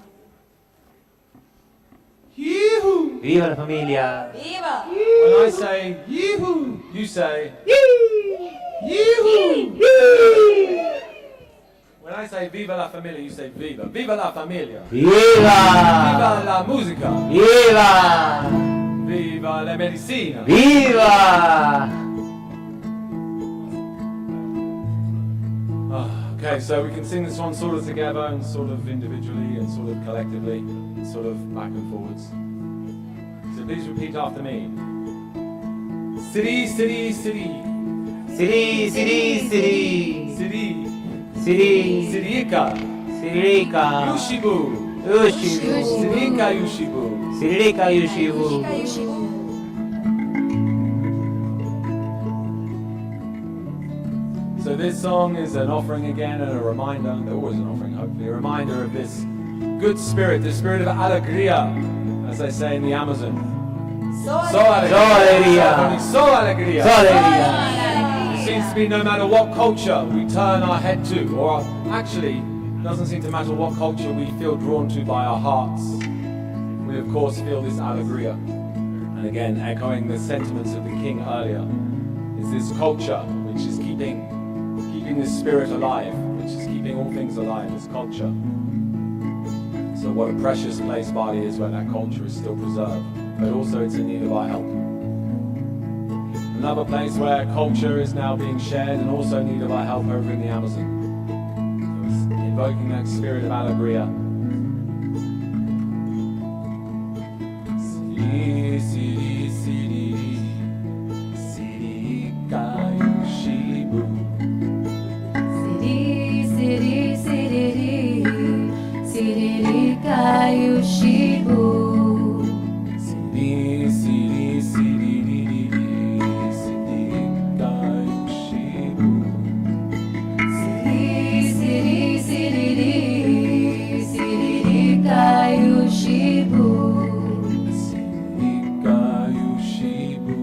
Yee-hoo! Viva la familia! Viva! When I say yee-hoo, you say yee-hoo! When I say viva la familia, you say viva. Viva la familia! Viva! Viva la musica! Viva! Viva la medicina! Viva! Okay, so we can sing this one sort of together and sort of individually and sort of collectively and sort of back and forwards. So please repeat after me. City, city, city. City, city, city. City. City. Sirika. Sirika. Yushibu. Yushibu. Sirika Yushibu. Sirika Yushibu. So this song is an offering again and a reminder, there always an offering hopefully, a reminder of this good spirit, the spirit of alegria, as they say in the Amazon. So alegria. So alegria. So alegria. It seems to be no matter what culture we turn our head to, or actually, it doesn't seem to matter what culture we feel drawn to by our hearts. We of course feel this alegria. And again, echoing the sentiments of the king earlier, is this culture which is keeping this spirit alive, which is keeping all things alive, this culture. So what a precious place Bali is where that culture is still preserved, but also it's in need of our help. Another place where culture is now being shared and also in need of our help over in the Amazon. So it's invoking that spirit of alegria. Siri, Siri, Siri, Siri, Kayu, Shibu. Siri, siri, kayu shibu. Siri, siri, siri, siri, kayu shibu. Siri, siri, kayu shibu. Siri, kayu shibu,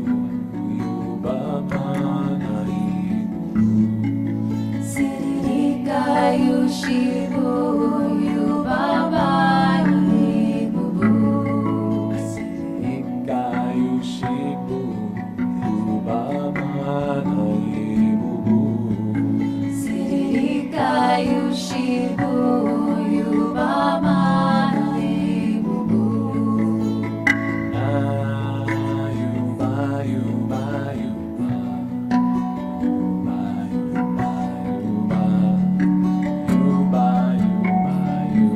yubamana ibu. Siri, kayu shibu, yubamani bubu. Siri, kayu shibu, yubamana ibu. Siri, kayu shibu, yubamani bubu. Yuba, yuba, yuba. Yuba, yuba, yuba. Yuba, yuba, yuba.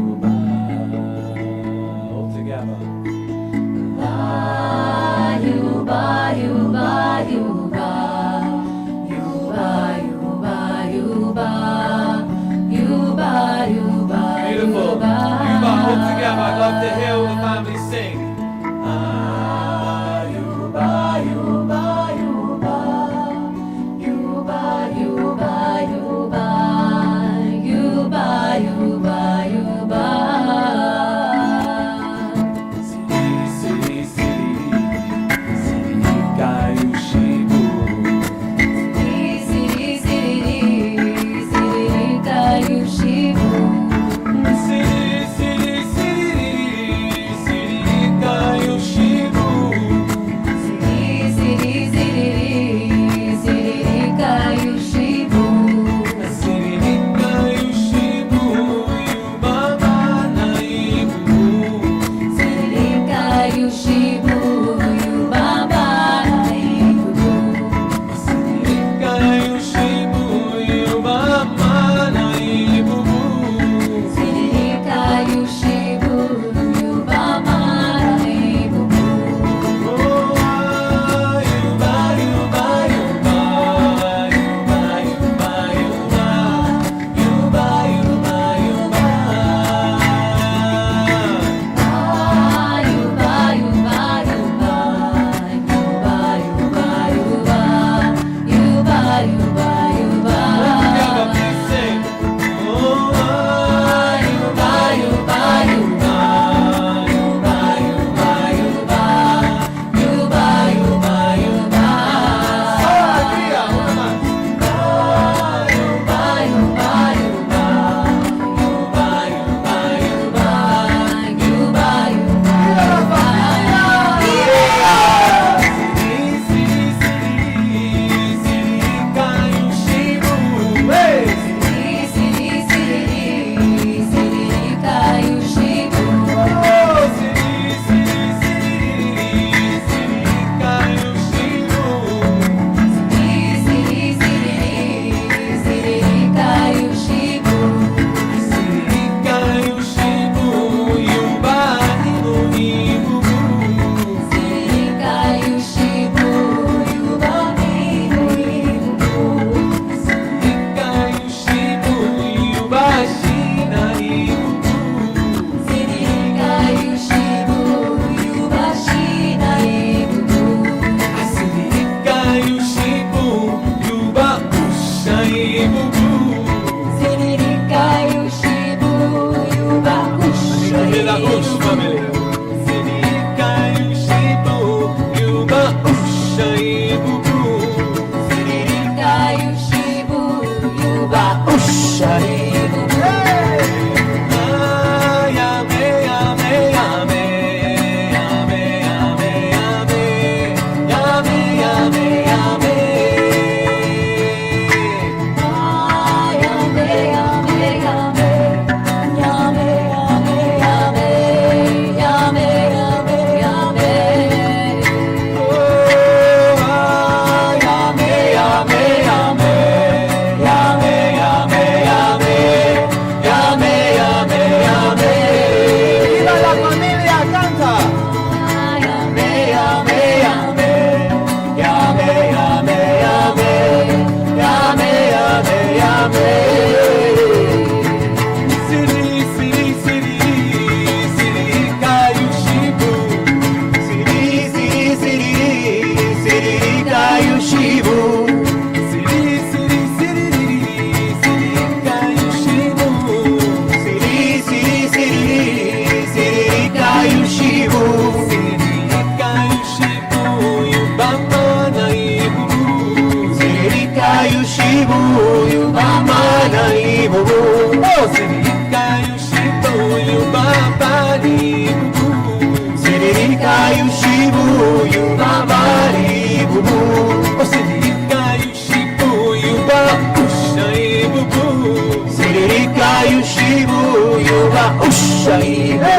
Sirikayu Shibu Yuba Ushaibu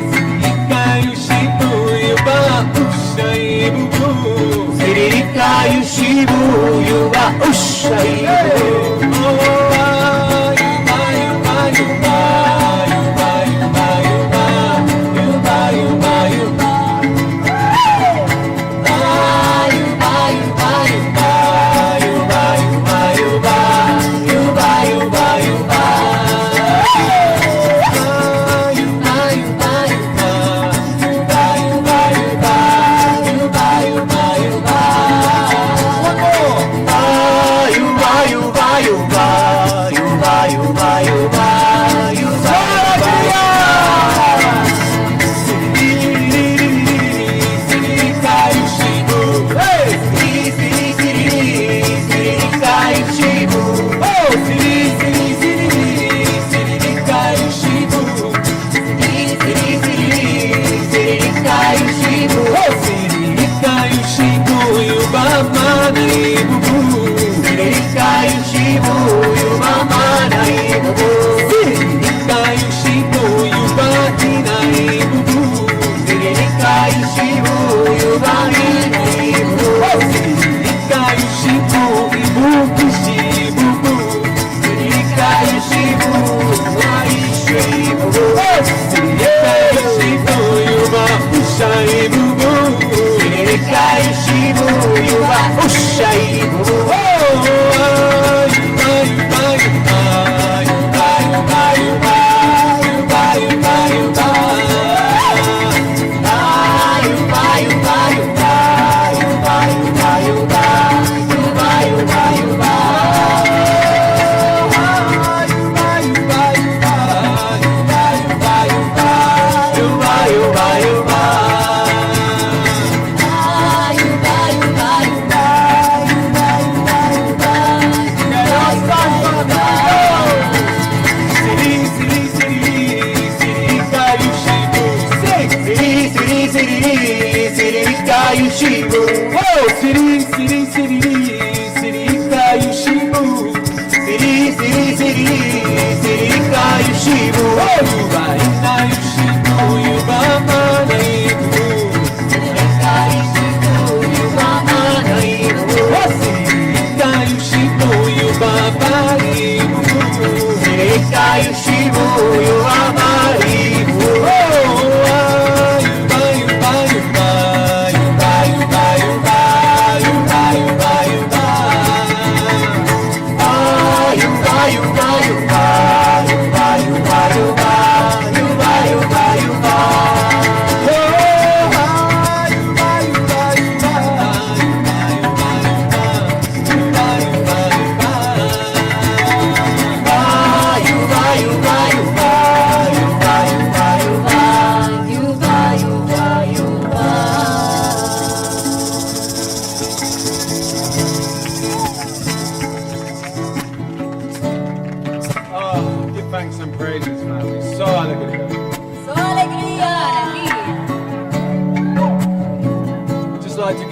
Sirikayu Shibu Yuba Ushaibu Sirikayu Shibu Yuba Ushaibu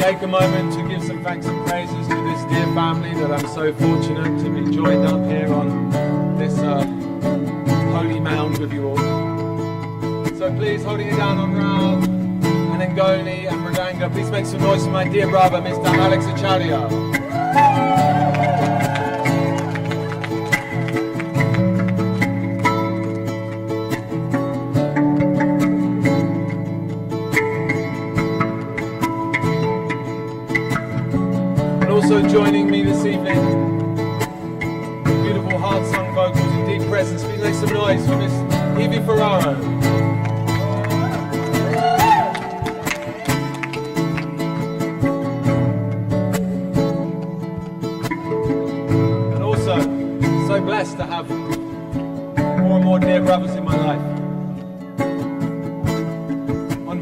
Take a moment to give some thanks and praises to this dear family that I'm so fortunate to be joined up here on this holy mound with you all. So please, holding it down on Rao and Ngoni and Mridanga, please make some noise for my dear brother, Mr. Alex Acharya. Also joining me this evening, beautiful heart-sung vocals and deep presence. Please make some noise for Miss Evie Ferraro. And also, so blessed to have more and more dear brothers in my life.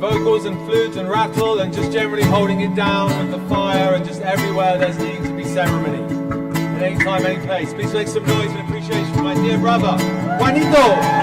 Vocals and flute and rattle and just generally holding it down with the fire and just everywhere there's needing to be ceremony. At any time, any place. Please make some noise and appreciation for my dear brother, Juanito!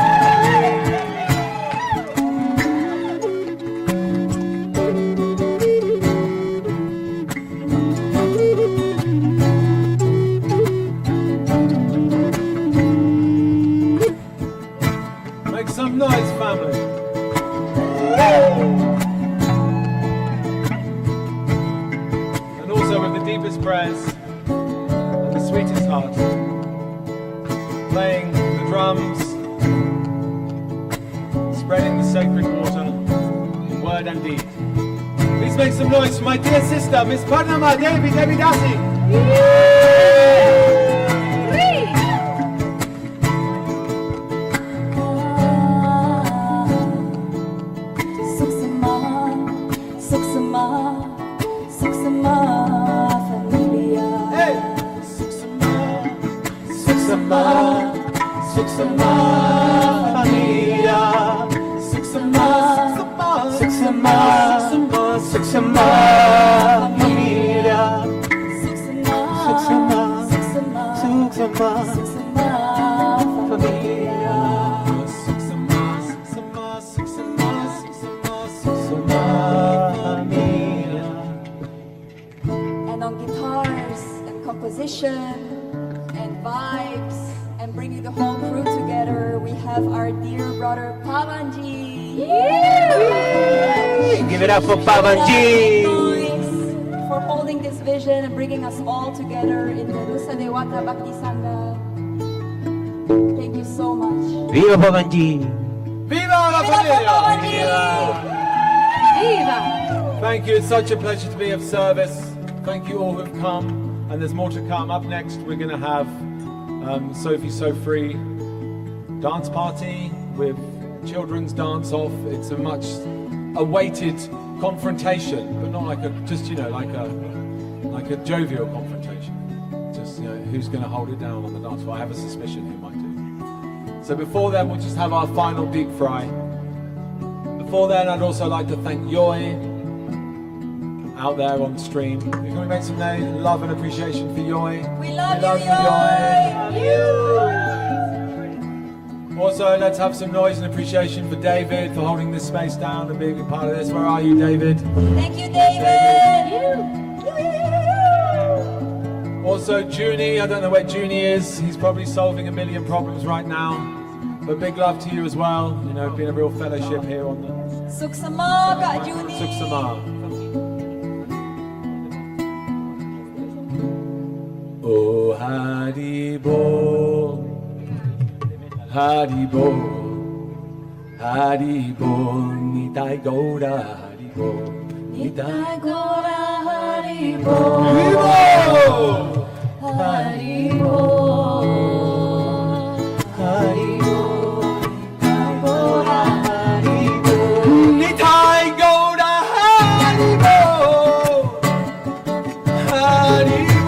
playing the drums, spreading the sacred water in word and deed. Please make some noise for my dear sister, Miss Padma Devi Devidasi. And on guitars and composition and vibes and bringing the whole crew together, we have our dear brother Pavanji. Give it up for Pavanji! For holding this vision and bringing us all together in the Nusa Dewata Bhakti Sangha. Thank you so much. Viva Pavanji! Viva la familia! Viva! Thank you, it's such a pleasure to be of service. Thank you all who've come, and there's more to come. Up next, we're going to have Sophie Sôfrēē dance party with children's dance off. It's a much awaited confrontation, but not like a like a jovial confrontation. Just who's going to hold it down on the dance floor. I have a suspicion who might do. So before then, we'll just have our final deep fry. Before then, I'd also like to thank Yoi out there on the stream. Can we make some love and appreciation for Yoi? We love you, Yoi! Also, let's have some noise and appreciation for David for holding this space down and being a part of this. Where are you, David? Thank you, David! Also, Junie, I don't know where Junie is. He's probably solving a million problems right now. But big love to you as well. You know, been a real fellowship here on the... Suksama, Kak Junie! Suksama. Oh, Haribo, Haribo, Haribo, Nitai Gaura, Haribo, Nitai Gaura, Haribo, Haribo, Haribo, Haribo, Nitai Gaura, Haribo, Haribo.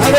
Hare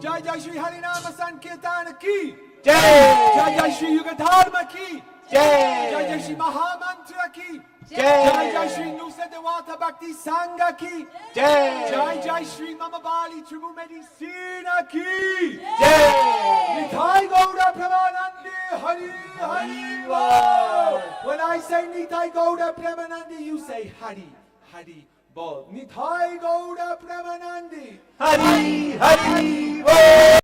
Jai Jai Shri Harinama Sankirtana ki Jai. Jai Jai Shri Yuga Dharma ki Jai. Jai Jai Shri Mahamantra ki Jai Jai Shri Nusa Dewata Bhakti Sangha ki Jai. Jai Jai Shri Mama Bali Tribu Medicina ki Jai. Nitai Gaura Premanandi Hari Hari Bol. When I say Nitai Gaura Premanandi, you say Hari Hari Bol. Nitai Gaura Premanandi Hari Hari Bol.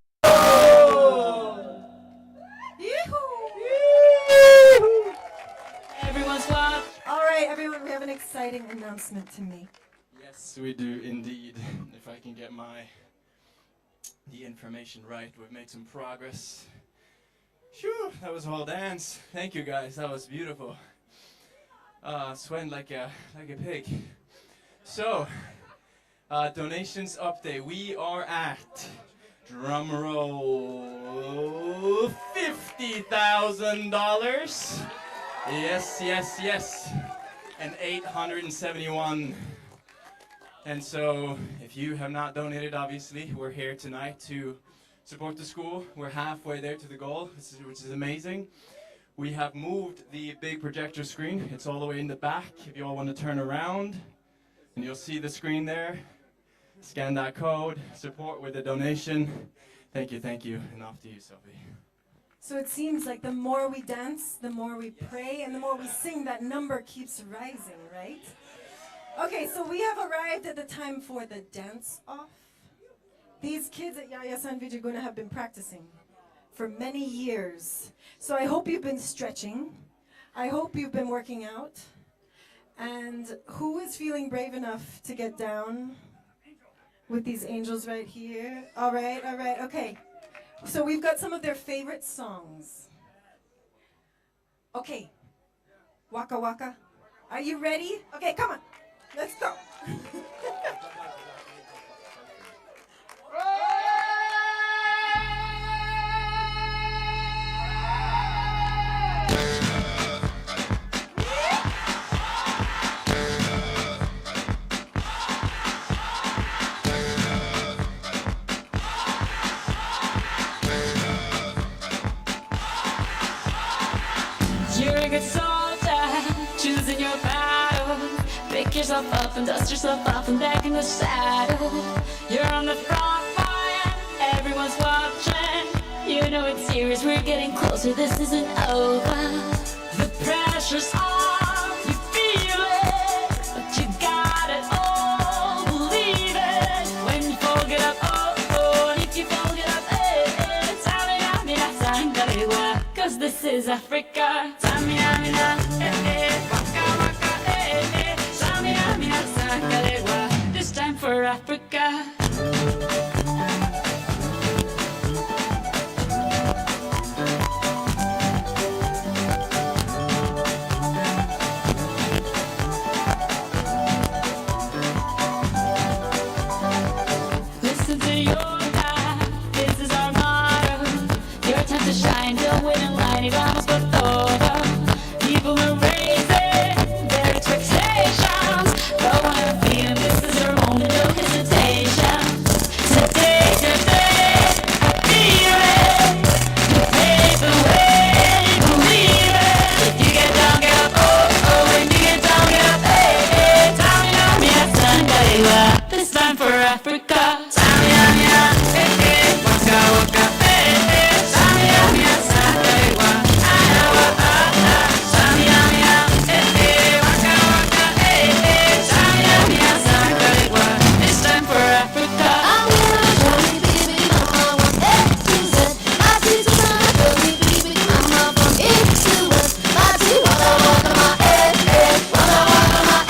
Everyone's clap. All right, everyone, we have an exciting announcement to make. Yes, we do indeed. If I can get the information right, we've made some progress. Phew, that was a whole dance. Thank you guys, that was beautiful. Sweating like a pig. So, donations update. We are at, drum roll, $50,000. Yes, yes, yes. And 871. And so, if you have not donated, obviously, we're here tonight to support the school. We're halfway there to the goal, which is amazing. We have moved the big projector screen. It's all the way in the back. If you all want to turn around, and you'll see the screen there. Scan that code, support with a donation. Thank you, and off to you, Sophie. So it seems like the more we dance, the more we pray, and the more we sing, that number keeps rising, right? Okay, so we have arrived at the time for the dance-off. These kids at Yayasan Widya Guna have been practicing for many years. So I hope you've been stretching. I hope you've been working out. And who is feeling brave enough to get down with these angels right here? All right, okay. So we've got some of their favorite songs. Okay, Waka Waka. Are you ready? Okay, come on, let's go. You're a good soldier, choosing your battle. Pick yourself up and dust yourself off and back in the saddle. You're on the front line, everyone's watching. You know it's serious, we're getting closer, this isn't over. The pressure's on, you feel it, but you got it all, believe it. When you fold it up, oh, and if you fold it up, it's all I got me, that's I'm gonna this is Africa. Samina, mina, waka, waka, Samina, mina, sakalewa. This time for Africa. Listen to your life, this is our motto. Your time to shine, till win and line, y vamos por todo. People are raising their expectations. Go on and feel, this is your moment, no hesitation. Today, feel it. You pave the way, believe it. If you get down, get up, oh, when you get down, get up, hey. Tamina, mina, sangalewa. This time for Africa. Tamina, mina, waka, waka, Tamina, mina, sangalewa. Anawa, Tamina, mina, waka, waka, Tamina, mina, sangalewa. This time for Africa. I'm gonna show you, baby, mama, one A to Z. My teacher trying to show me, baby, mama, from east to west. My teacher wanna walk on my wanna walk on my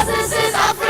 This is Africa.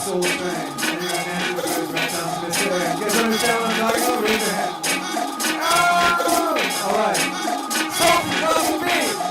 Sôfrēē. Anyone happy with this right now? Let's do it. Get on the challenge, dog. Raise your hand. Oh! All right. Sophie, come for me.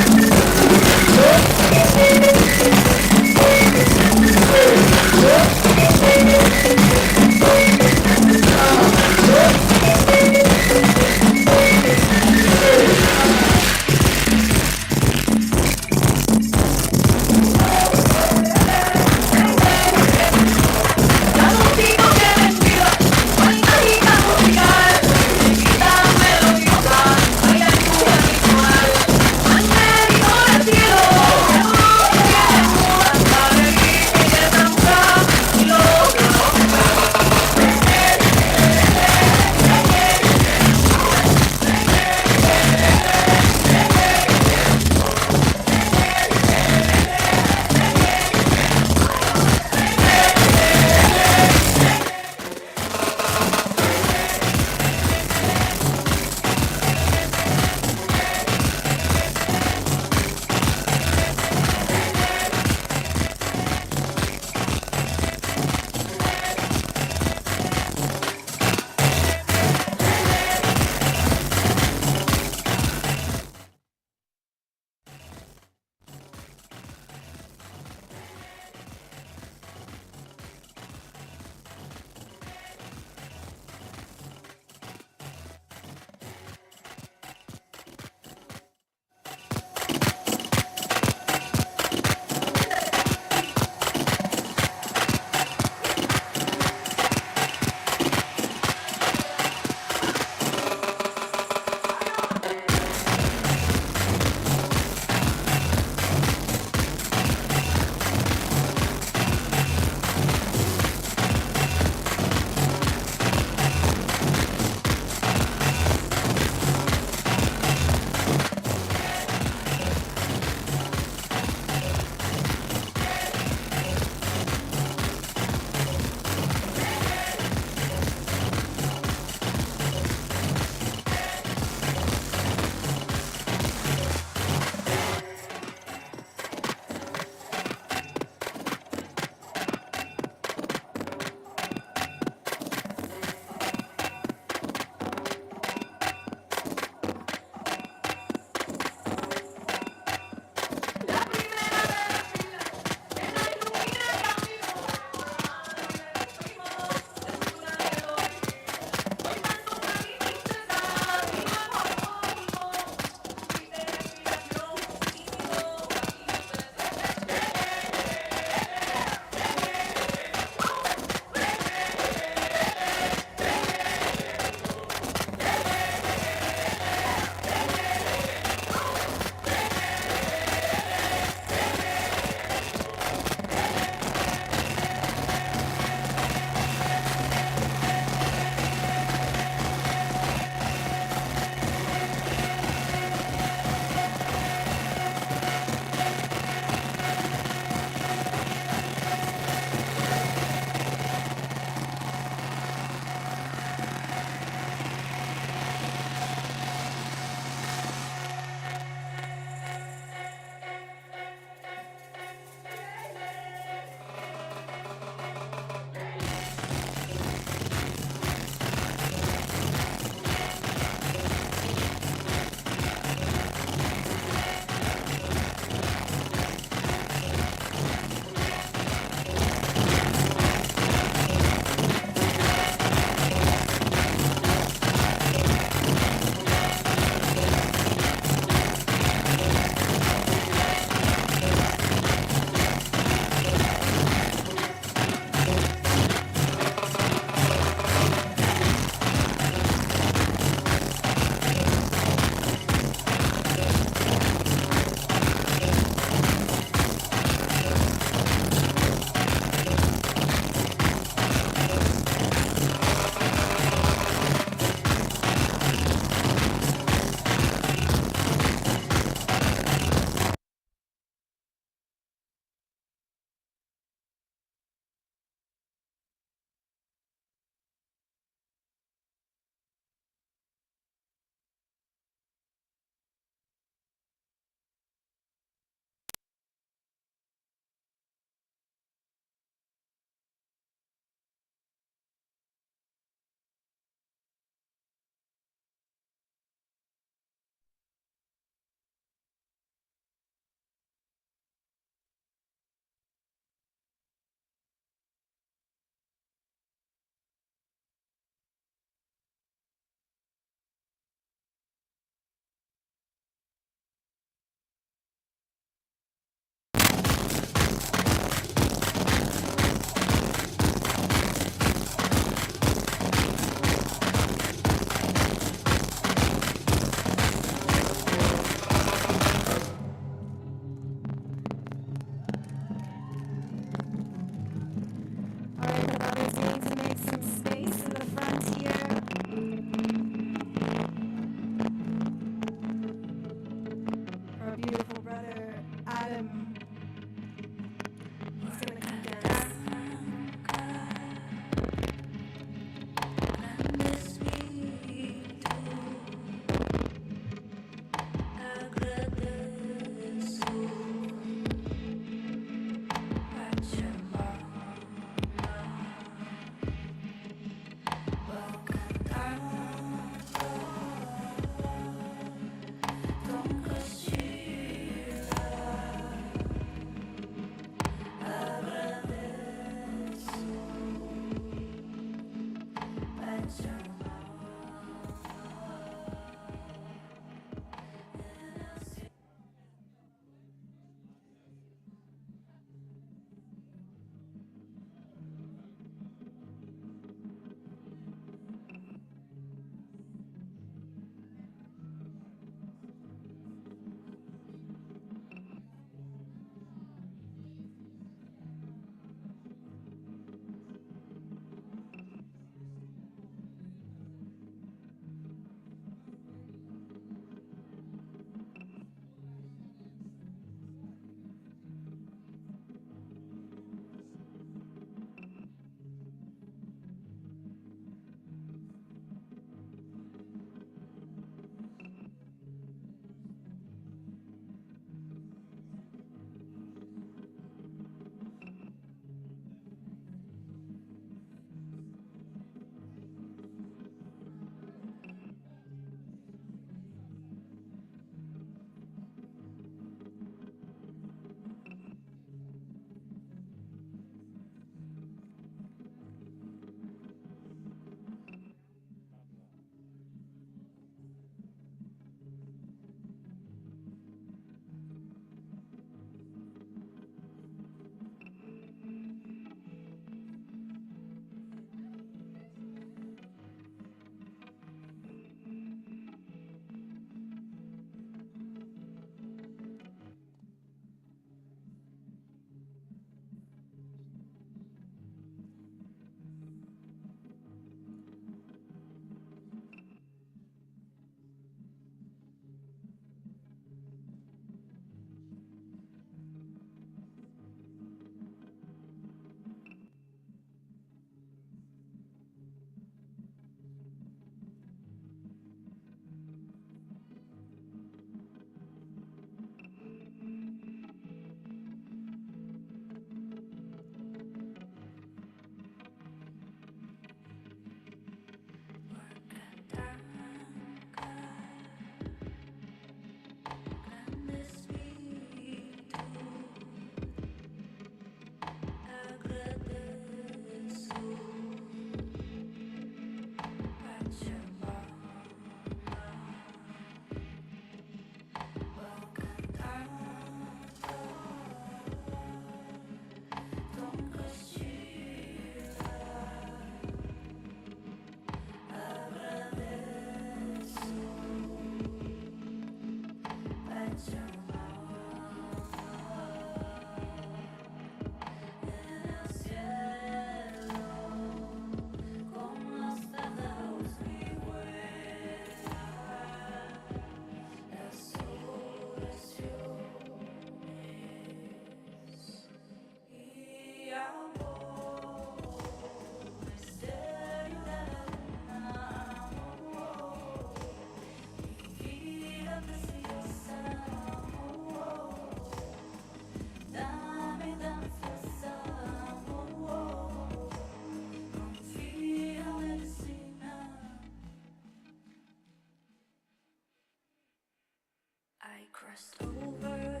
I crossed over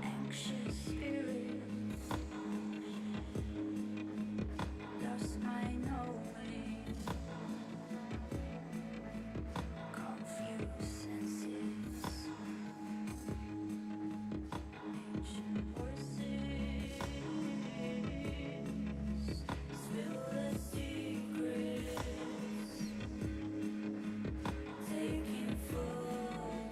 anxious spirits, lost my knowing, confused senses, ancient voices, spill the secrets, taking full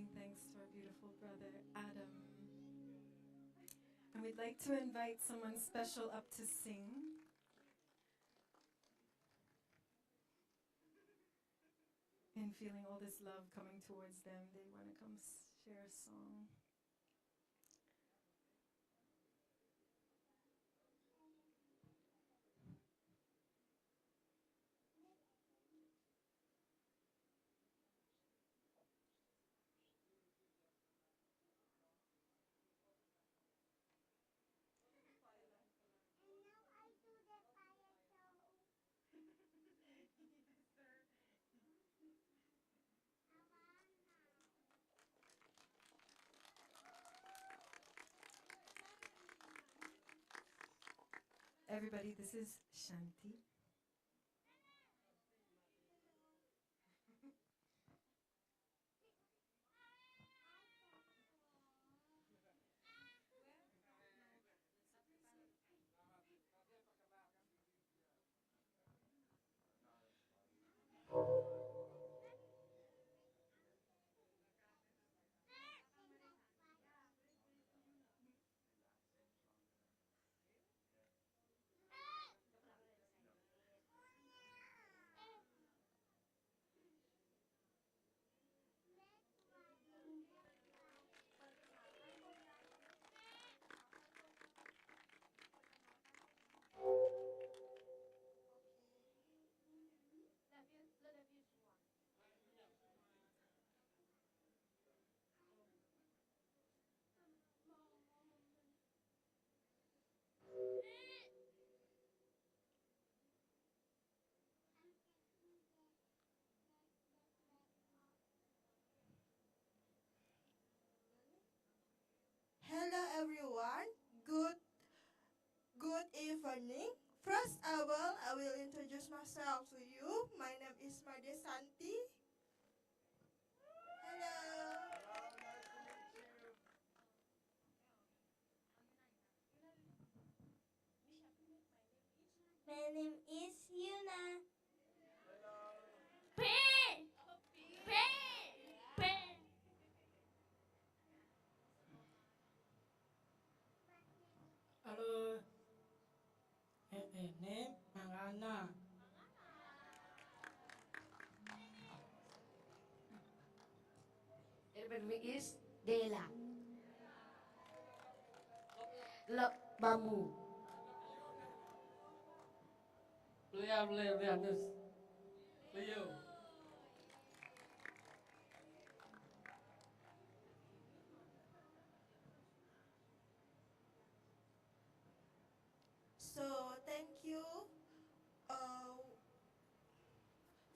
giving thanks to our beautiful brother, Adam. And we'd like to invite someone special up to sing. And feeling all this love coming towards them, they want to come share a song. Everybody, this is Shanti. Hello everyone. Good evening. First of all, I will introduce myself to you. My name is Made Santi. Hello. My name is Yuna. Halo. Name Mangana. Everybody is Dela. Bamu. Beliau. So thank you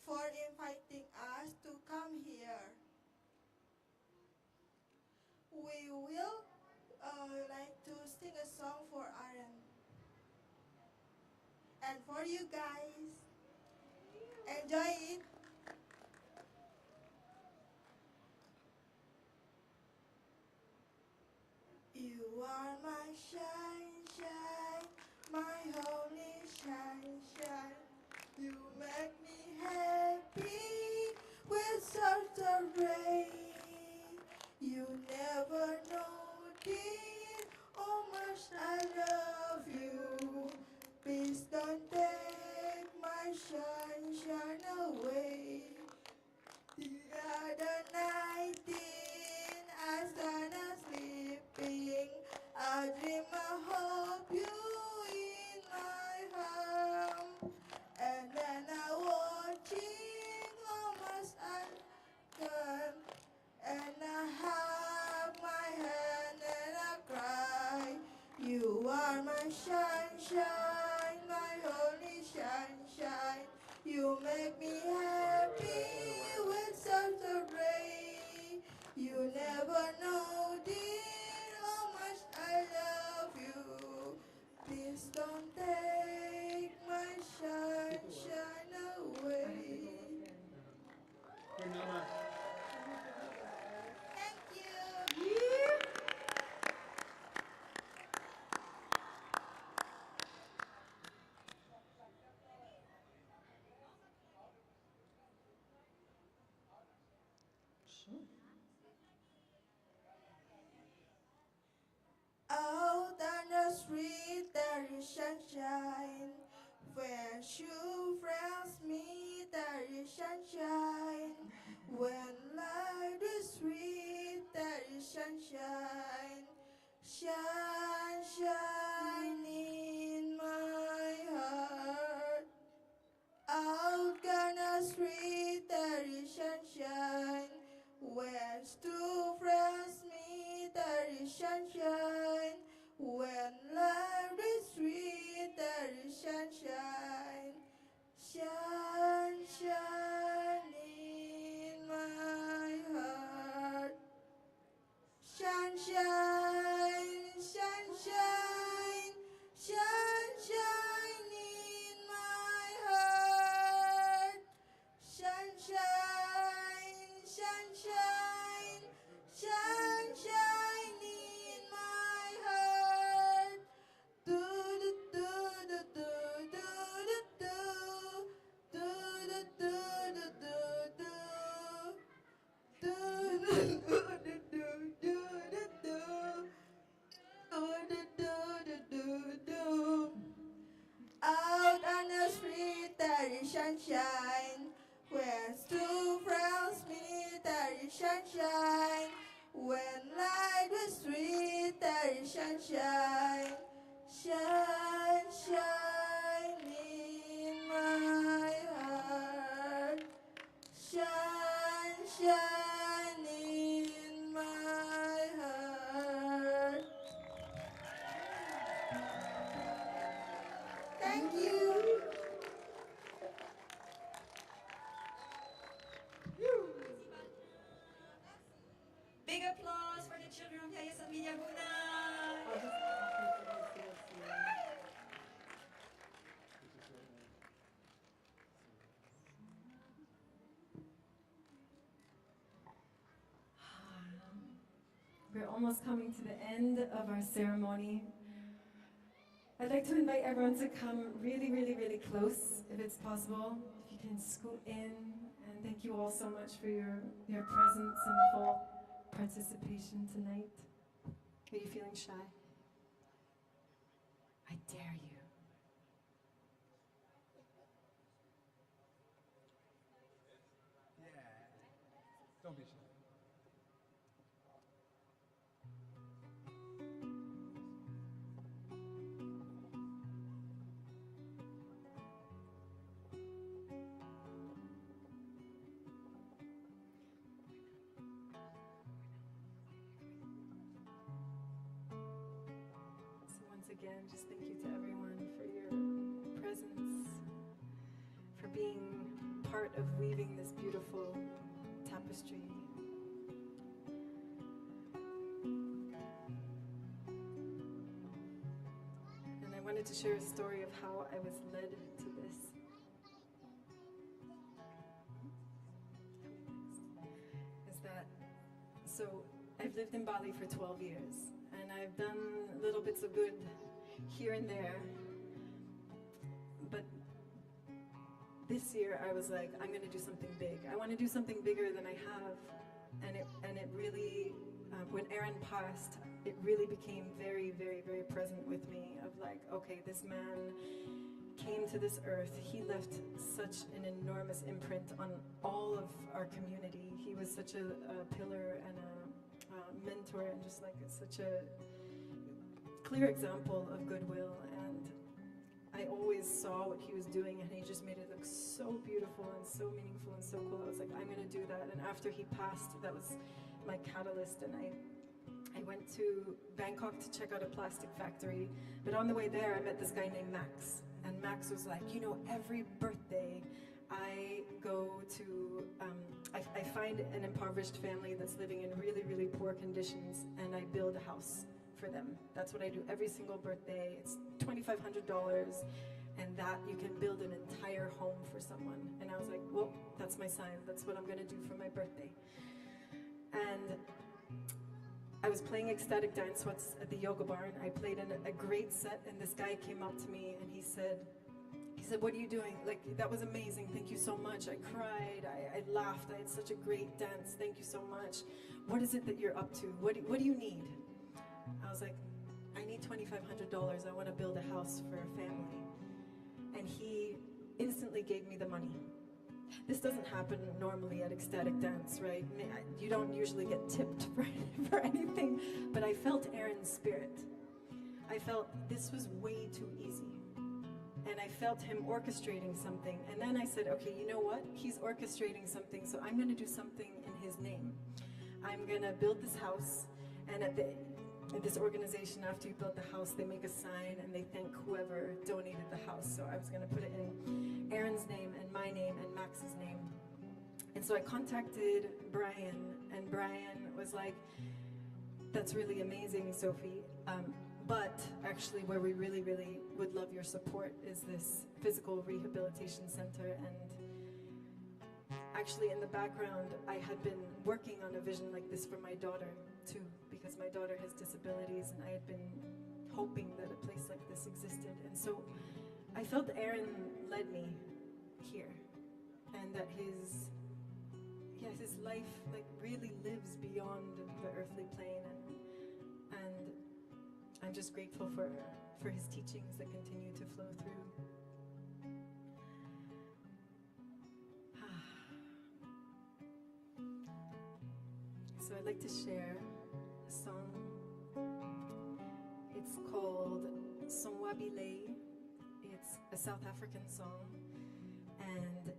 for inviting us to come here. We will like to sing a song for Aren and for you guys. Enjoy it. You are my shine, my holy shine. You make me happy with such a rain. You never notice how much I love you. Please don't take my shine away. The other night in Astana sleeping, I dream I hope you in my arms. And then I watching how much I can. And I have my hand and I cry. You are my sunshine, my only sunshine. You make me happy with such a ray. You never know, dear, how much I love you. Please don't take my sunshine away. Thank you. two friends meet, there is sunshine. When life is sweet, there is sunshine. Sunshine in my heart. Out on the street, there is sunshine. When two friends meet, there is sunshine. When life is sweet, there is sunshine. Sunshine in my heart. Sunshine, sunshine, sunshine in my heart. Sunshine, sunshine, sunshine in my heart. Do do do do do do do do do do do do Out on the street there is sunshine. When two friends meet there is sunshine. When light is sweet there is sunshine. Sunshine in my heart. Sunshine in my heart. Thank you. Big applause for the children of Yayasan Widya Guna. We're almost coming to the end of our ceremony. I'd like to invite everyone to come really, really, really close, if it's possible. If you can scoot in. And thank you all so much for your presence and full participation tonight. Are you feeling shy? I dare you. Yeah. Don't be shy. Once again, just thank you to everyone for your presence, for being part of weaving this beautiful tapestry. And I wanted to share a story of how I was led to this. Is that, so I've lived in Bali for 12 years. And I've done little bits of good here and there. But this year I was like, I'm gonna do something big. I wanna do something bigger than I have. And it really, when Aren passed, it really became very, very, very present with me of like, okay, this man came to this earth. He left such an enormous imprint on all of our community. He was such a pillar and a mentor and just like such a clear example of goodwill, and I always saw what he was doing and he just made it look so beautiful and so meaningful and so cool. I was like, I'm gonna do that. And after he passed, that was my catalyst, and I went to Bangkok to check out a plastic factory, but on the way there I met this guy named Max, and Max was like, you know, every birthday I go to, I find an impoverished family that's living in really, really poor conditions, and I build a house for them. That's what I do every single birthday. It's $2,500, and that you can build an entire home for someone. And I was like, well, that's my sign. That's what I'm gonna do for my birthday. And I was playing ecstatic dance once at the yoga barn. I played in a great set, and this guy came up to me and he said, what are you doing? Like, that was amazing. Thank you so much. I cried. I laughed. I had such a great dance. Thank you so much. What is it that you're up to? What do you need? I was like, I need $2,500. I want to build a house for a family. And he gave me the money. This doesn't happen normally at ecstatic dance, right? You don't usually get tipped for anything, but I felt Aren's spirit. I felt this was way too easy. And I felt him orchestrating something. And then I said, okay, you know what? He's orchestrating something, so I'm gonna do something in his name. I'm gonna build this house, and at this organization, after you build the house, they make a sign and they thank whoever donated the house. So I was gonna put it in Aren's name and my name and Max's name. And so I contacted Brian, and Brian was like, that's really amazing, Sophie. But actually where we really, really would love your support is this physical rehabilitation center. And actually in the background, I had been working on a vision like this for my daughter too, because my daughter has disabilities, and I had been hoping that a place like this existed. And so I felt Aren led me here, and that his life like really lives beyond the earthly plane, and I'm just grateful for his teachings that continue to flow through. So I'd like to share a song. It's called Sonwabile. It's a South African song, and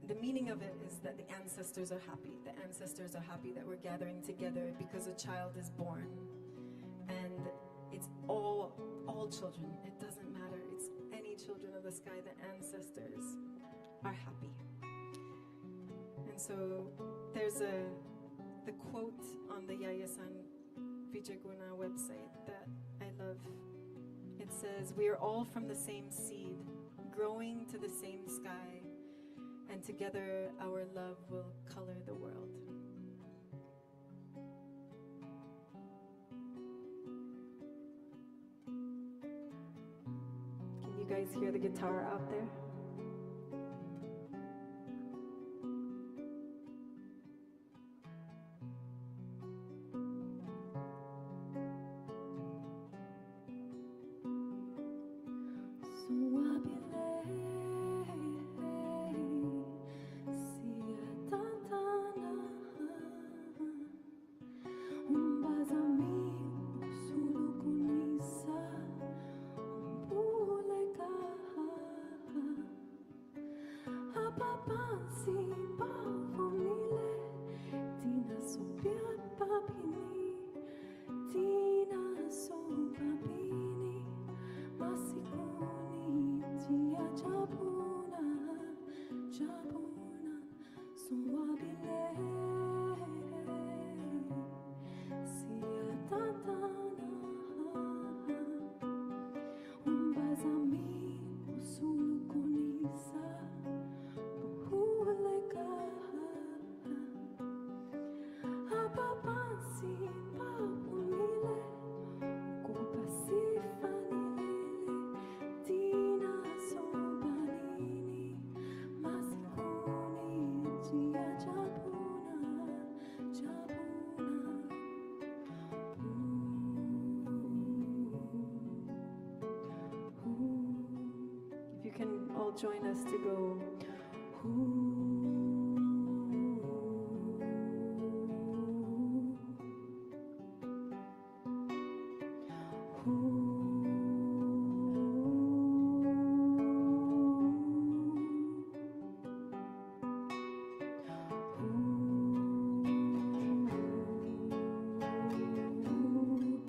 the meaning of it is that the ancestors are happy. The ancestors are happy that we're gathering together because a child is born. And it's all children. It doesn't matter. It's any children of the sky. The ancestors are happy. And so there's the quote on the Yayasan Widya Guna website that I love. It says, "We are all from the same seed, growing to the same sky, and together our love will color the world." Can you guys hear the guitar out there? Join us to go.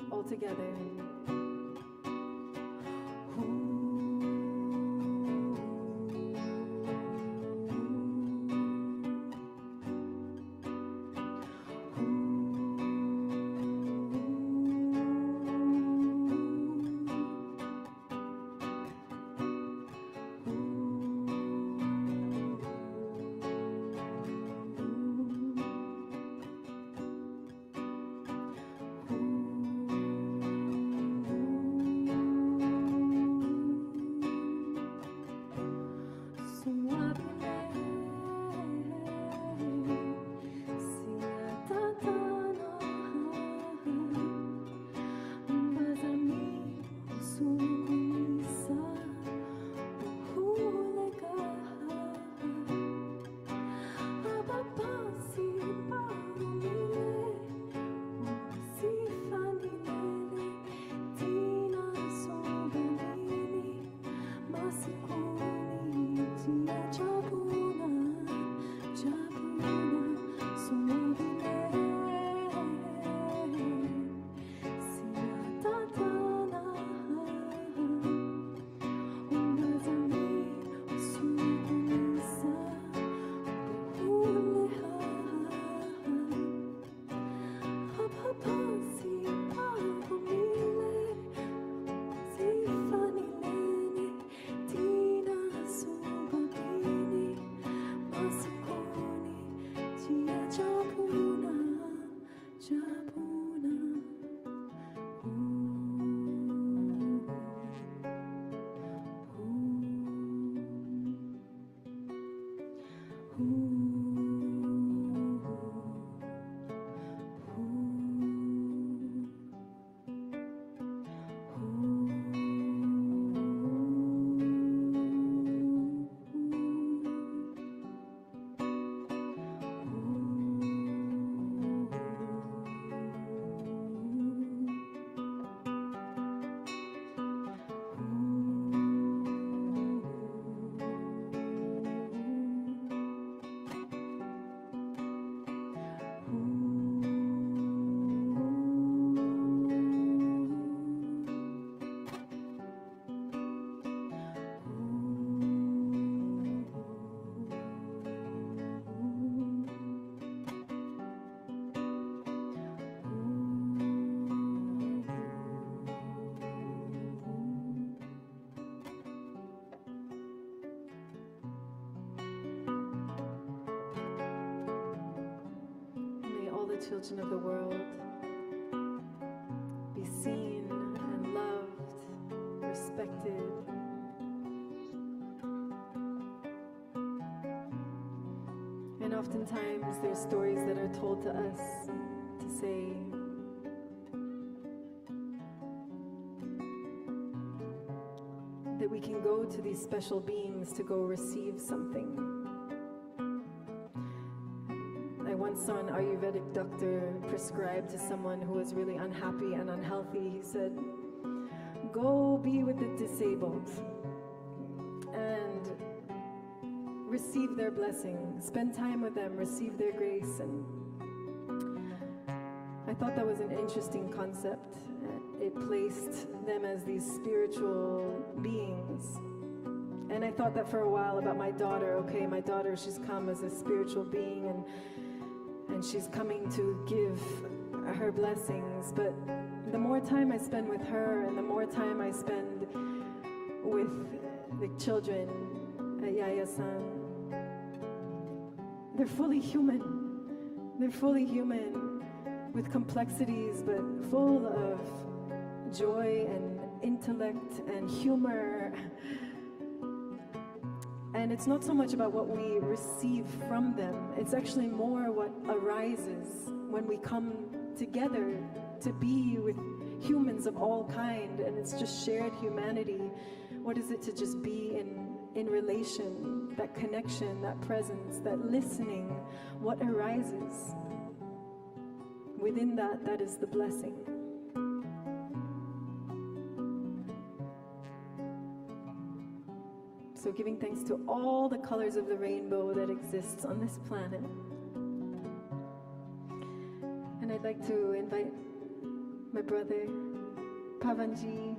All together. children of the world be seen and loved, respected. And oftentimes there's stories that are told to us to say, that we can go to these special beings to go receive something. I once saw an Ayurvedic doctor prescribe to someone who was really unhappy and unhealthy. He said, go be with the disabled and receive their blessing. Spend time with them, receive their grace. And I thought that was an interesting concept. It placed them as these spiritual beings. And I thought that for a while about my daughter. Okay, my daughter, she's come as a spiritual being and she's coming to give her blessings. But the more time I spend with her and the more time I spend with the children at Yayasan, they're fully human. They're fully human with complexities, but full of joy and intellect and humor. And it's not so much about what we receive from them, it's actually more what arises when we come together to be with humans of all kind, and it's just shared humanity. What is it to just be in relation, that connection, that presence, that listening? What arises? Within that, that is the blessing. So giving thanks to all the colors of the rainbow that exists on this planet. And I'd like to invite my brother, Pavanji.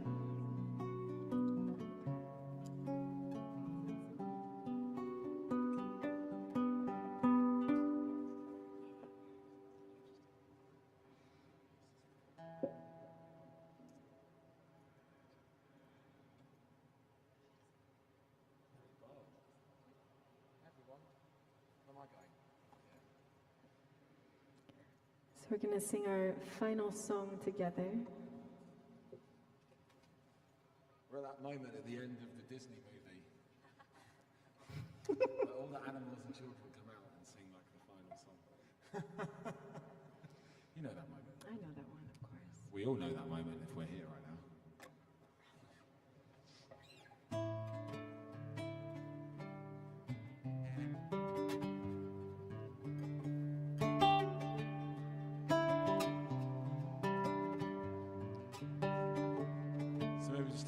So we're going to sing our final song together. We're at that moment at the end of the Disney movie where all the animals and children come out and sing like the final song. You know that moment. I know that one, of course. We all know that moment if we're here right now.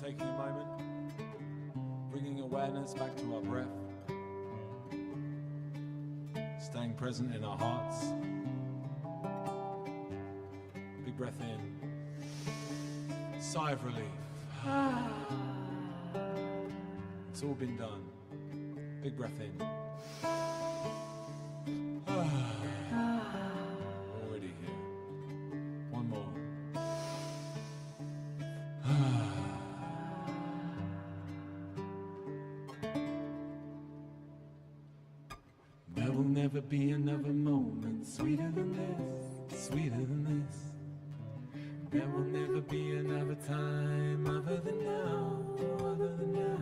Taking a moment, bringing awareness back to our breath, staying present in our hearts. Big breath in, sigh of relief. It's all been done. Big breath in. Already here. One more. There will never be another moment sweeter than this, sweeter than this. There will never be another time other than now, other than now.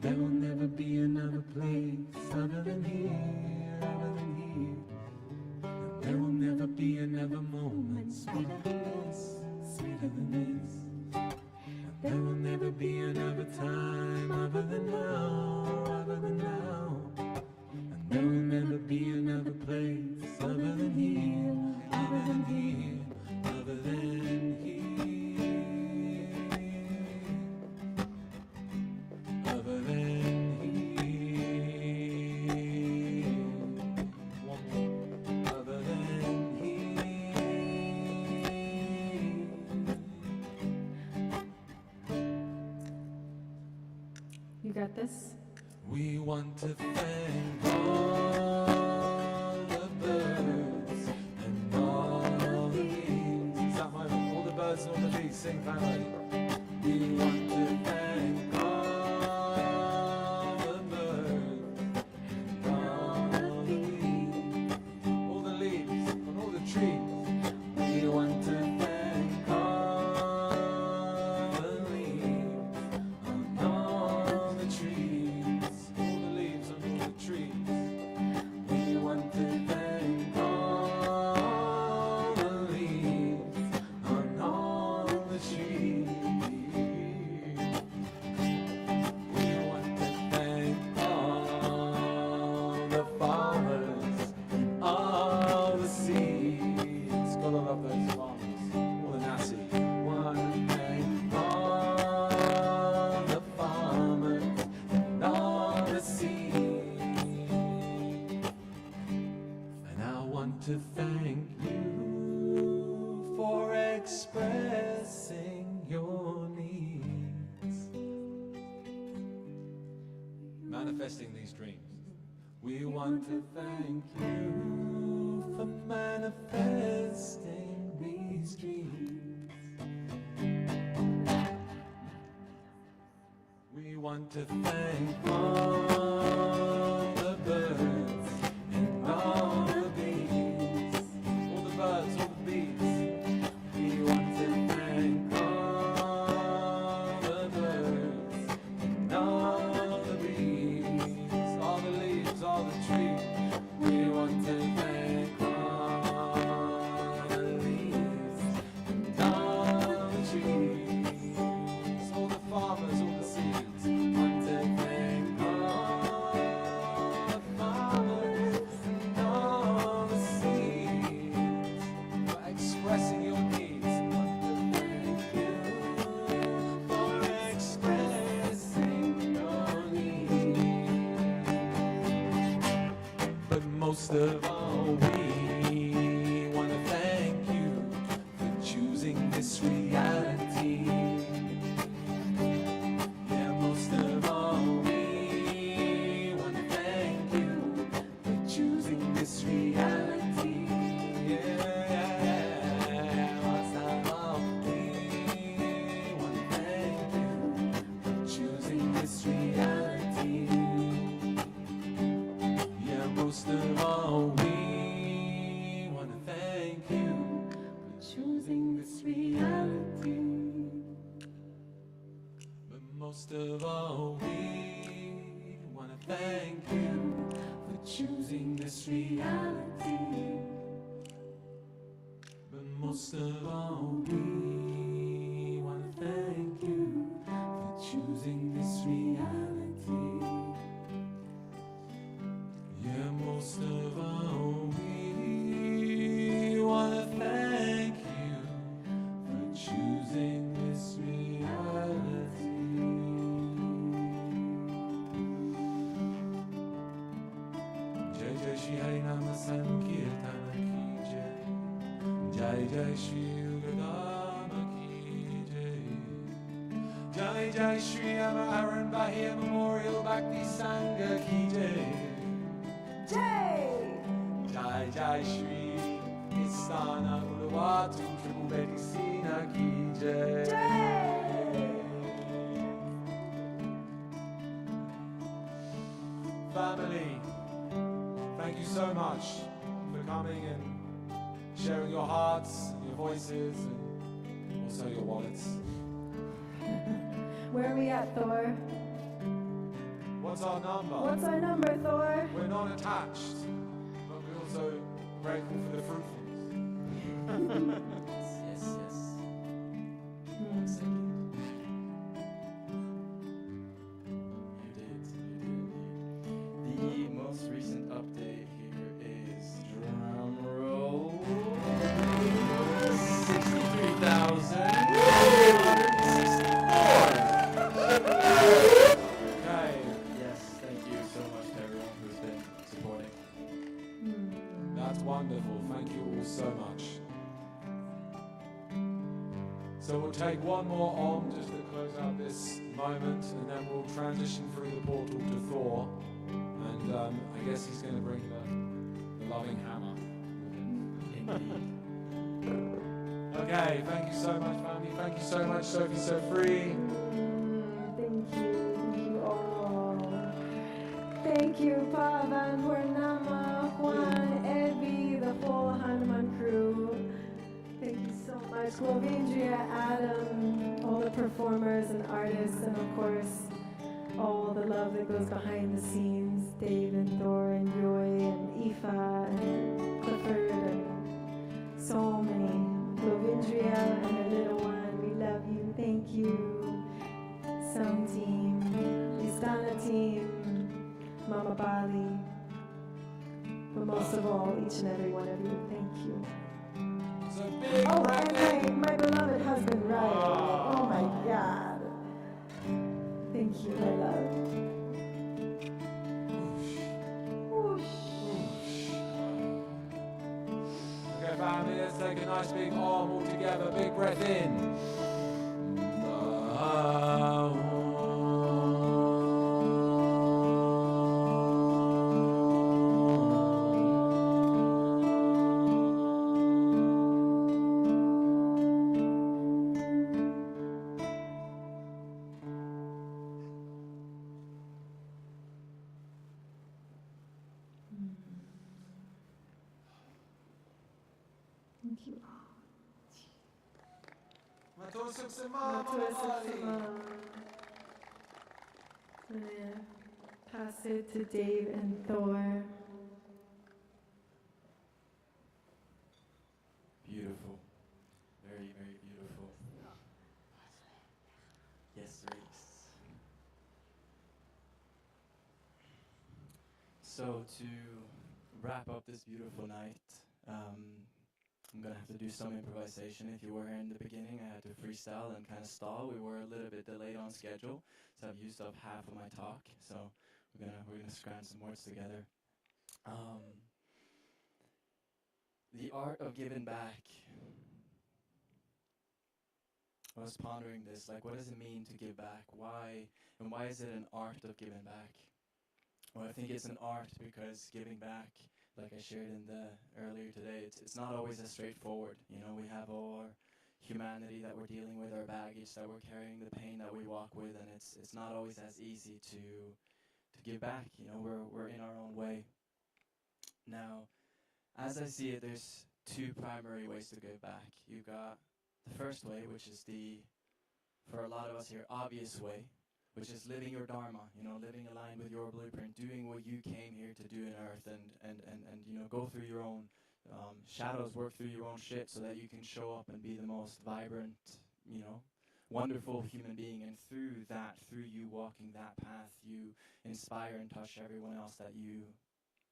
There will never be another place other than here, other than here. And there will never be another moment sweeter than this, sweeter than this. And there will never be another time other than now, other than now. There will never be another place other than here, other than here, other than here, other than here. One more. Other than here. You got this? We want to thank all the birds and all the bees. Is that my all the birds and all the bees? Sing family. We want to thank all the birds and all the bees. All the leaves on to thank you for expressing your needs. Manifesting these dreams. We want to thank you for manifesting these dreams. We want to thank all the birds and all the bees. All the birds, all the bees. We want to thank all the birds and all the bees. All the leaves, all the trees. We want to thank all the leaves and all the trees. All the farmers, all the seeds. Want to thank all the farmers and all the seeds for expressing your needs. Want to thank you for expressing your needs. But most of all, we want to thank you for choosing this reality. Yeah, most of all, we want to thank you for choosing this reality. Yeah, most of all, we want to thank you for choosing this reality. Yeah, most of all, we want to thank you for choosing this reality. But most of all, we want to thank you for choosing this reality. But most of all, we want to thank you for choosing this reality. Yeah, most of all, we want to thank you for choosing this reality. Jai Jai Shri Harinama Sankirtana Ki Jai. Jai Jai Shri Yugadama Ki Jai. Jai Jai Shri Aren Bahia Memorial Bhakti Sangha Ki Jai. Jai! Jai Jai Shri Istana Ulawatu Triple Medicina Ki Jai. Family, thank you so much for coming and sharing your hearts, your voices, and also your wallets. Where are we at, Thor? What's our number? What's our number, Thor? We're not attached, but we're also grateful for the fruitfulness. Yes, yes. 1 second. You did. The most recent update here is drum roll. 63,864. Okay. Yes, thank you so much to everyone who's been supporting. That's wonderful. Thank you all so much. So we'll take one more Om just to close out this moment, and then we'll transition through the portal to Thor. And I guess he's going to bring the loving hammer with him. Okay, thank you so much, family. Thank you so much, Sophie Sôfrēē. Thank you all. Thank you, Pavan, Purnama, Juan, Evie, the whole Hanuman crew. Thank you so much, Govindria, Adam, all the performers and artists, and of course, all the love that goes behind the scenes, Dave and Thor and Roy and Aoife and Clifford and so many. Govindria and her little one, we love you, thank you. Sound team, Istana team, Mama Bali, but most of all, each and every one of you, thank you. Oh, and my beloved husband, Ryan. Oh my God. Thank you, my love. take a nice big arm all together, big breath in. Thank you. Matur suksema, Matur Mama Bali. suksema. So yeah, pass it to Dave and Thor. Beautiful. Very, very beautiful. Yes, Reese. So to wrap up this beautiful night, I'm gonna have to do some improvisation. If you were here in the beginning, I had to freestyle and kind of stall. We were a little bit delayed on schedule, so I've used up half of my talk. So we're gonna scram some words together. The art of giving back. I was pondering this, like, what does it mean to give back? Why, and why is it an art of giving back? Well, I think it's an art because giving back, like I shared in the earlier today, it's not always as straightforward. You know, we have our humanity that we're dealing with, our baggage that we're carrying, the pain that we walk with, and it's not always as easy to give back. You know, we're in our own way. Now, as I see it, there's two primary ways to give back. You've got the first way, which is for a lot of us here, obvious way, which is living your dharma, you know, living aligned with your blueprint, doing what you came here to do in earth, and you know, go through your own shadows, work through your own shit so that you can show up and be the most vibrant, you know, wonderful human being. And through you walking that path, you inspire and touch everyone else that you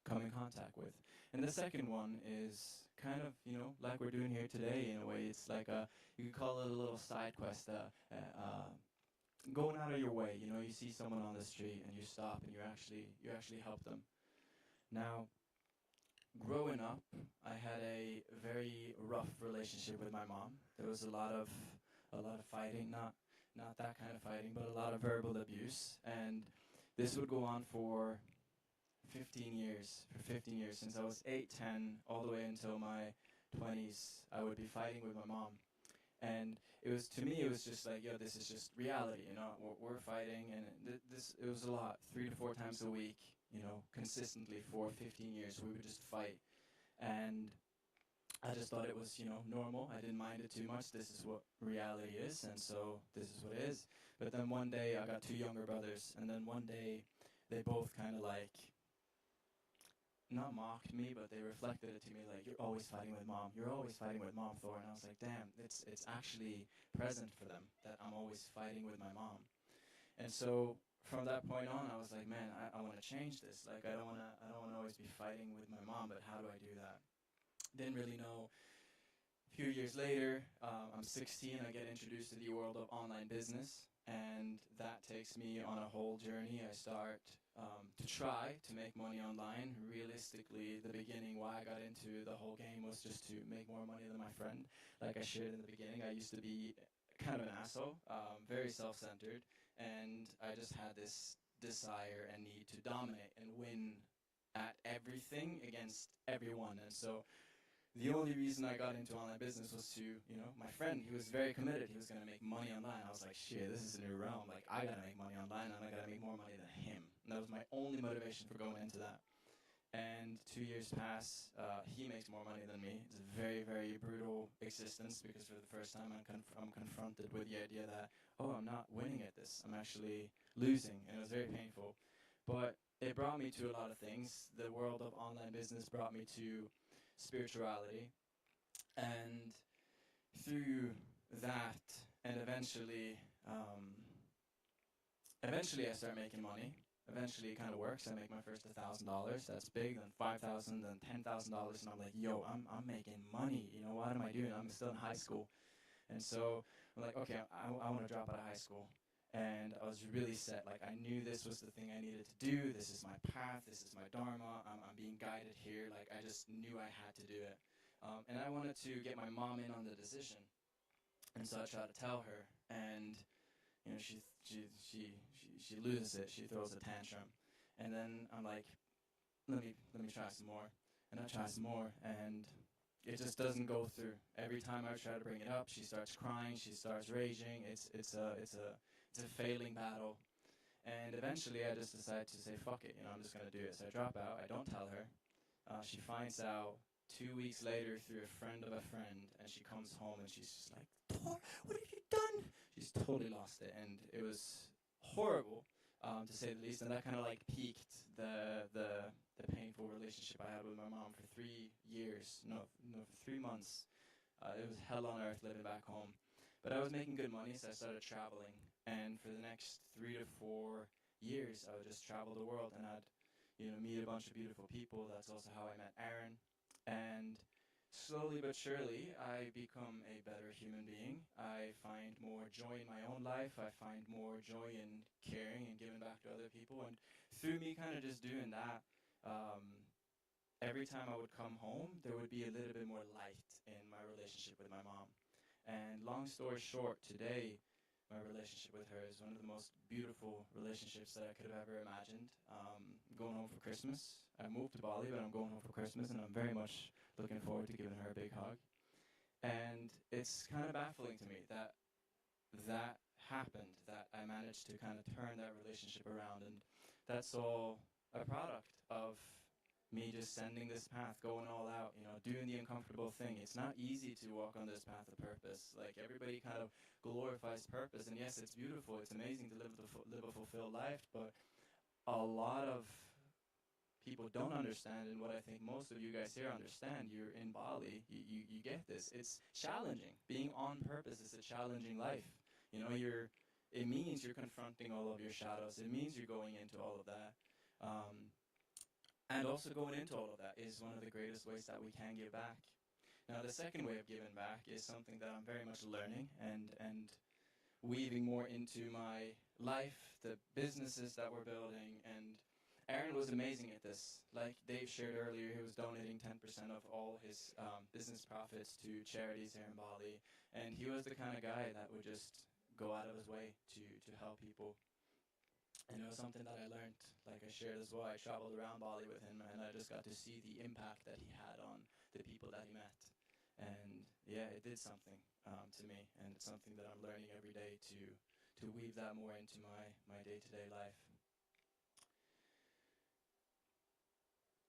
come in contact with. And the second one is kind of, you know, like we're doing here today in a way. It's like you could call it a little side quest, going out of your way. You know, you see someone on the street and you stop and you actually help them. Now, growing up, I had a very rough relationship with my mom. There was a lot of fighting, not that kind of fighting, but a lot of verbal abuse, and this would go on for 15 years, since I was 8, 10, all the way until my 20s, I would be fighting with my mom. And it was just like, yo, this is just reality, you know, we're fighting, and it was a lot, 3 to 4 times a week, you know, consistently for 15 years, we would just fight. And I just thought it was, you know, normal. I didn't mind it too much. This is what reality is, and so this is what it is. But then one day, I got 2 younger brothers, and then one day, they both kind of like, not mocked me, but they reflected it to me like, you're always fighting with mom. You're always fighting with mom, Thor. And I was like, damn, it's actually present for them that I'm always fighting with my mom. And so from that point on, I was like, man, I want to change this. Like, I don't want to always be fighting with my mom, but how do I do that? Didn't really know. A few years later, I'm 16, I get introduced to the world of online business, and that takes me on a whole journey. I start to try to make money online. Realistically, the beginning, why I got into the whole game was just to make more money than my friend. Like I shared in the beginning, I used to be kind of an asshole, very self-centered, and I just had this desire and need to dominate and win at everything against everyone. And so the only reason I got into online business was to, you know, my friend, he was very committed. He was going to make money online. I was like, shit, this is a new realm. Like, I got to make money online, and I got to make more money than him. And that was my only motivation for going into that. And 2 years pass, he makes more money than me. It's a very, very brutal existence, because for the first time I'm confronted with the idea that, oh, I'm not winning at this. I'm actually losing, and it was very painful. But it brought me to a lot of things. The world of online business brought me to spirituality, and through that, and eventually I start making money. Eventually it kind of works. I make my first $1,000. That's big. Then $5,000, then $10,000, and I'm like, yo, I'm making money. You know, what am I doing? I'm still in high school, and so I'm like, okay, I want to drop out of high school. And I was really set. Like, I knew this was the thing I needed to do. This is my path. This is my dharma. I'm being guided here. Like, I just knew I had to do it. And I wanted to get my mom in on the decision. And so I tried to tell her, and you know, she loses it. She throws a tantrum, and then I'm like, let me try some more, and I try some more, and it just doesn't go through. Every time I try to bring it up, she starts crying, she starts raging. It's a failing battle, and eventually I just decide to say, fuck it, you know, I'm just gonna do it. So I drop out. I don't tell her. She finds out 2 weeks later through a friend of a friend, and she comes home and she's just like, Thor, what have you done? She's totally lost it, and it was horrible, to say the least. And that kind of like piqued the painful relationship I had with my mom for 3 years. No, for 3 months. It was hell on earth living back home. But I was making good money, so I started traveling. And for the next 3 to 4 years, I would just travel the world, and I'd, you know, meet a bunch of beautiful people. That's also how I met Aren. And slowly but surely, I become a better human being. I find more joy in my own life. I find more joy in caring and giving back to other people. And through me kind of just doing that, every time I would come home, there would be a little bit more light in my relationship with my mom. And long story short, today, my relationship with her is one of the most beautiful relationships that I could have ever imagined. I'm going home for Christmas. I moved to Bali, but I'm going home for Christmas, and I'm very much looking forward to giving her a big hug. And it's kind of baffling to me that that happened, that I managed to kind of turn that relationship around, and that's all a product of me just sending this path, going all out, you know, doing the uncomfortable thing. It's not easy to walk on this path of purpose. Like, everybody kind of glorifies purpose, and yes, it's beautiful, it's amazing to live a fulfilled life, but a lot of people don't understand, and what I think most of you guys here understand. You're in Bali, you get this. It's challenging. Being on purpose is a challenging life. You know, it means you're confronting all of your shadows. It means you're going into all of that. And also going into all of that is one of the greatest ways that we can give back. Now, the second way of giving back is something that I'm very much learning and weaving more into my life, the businesses that we're building. And Aren was amazing at this. Like Dave shared earlier, he was donating 10% of all his business profits to charities here in Bali. And he was the kind of guy that would just go out of his way to help people. And it was something that I learned, like I shared as well. I traveled around Bali with him, and I just got to see the impact that he had on the people that he met. And yeah, it did something to me, and it's something that I'm learning every day to weave that more into my day-to-day life.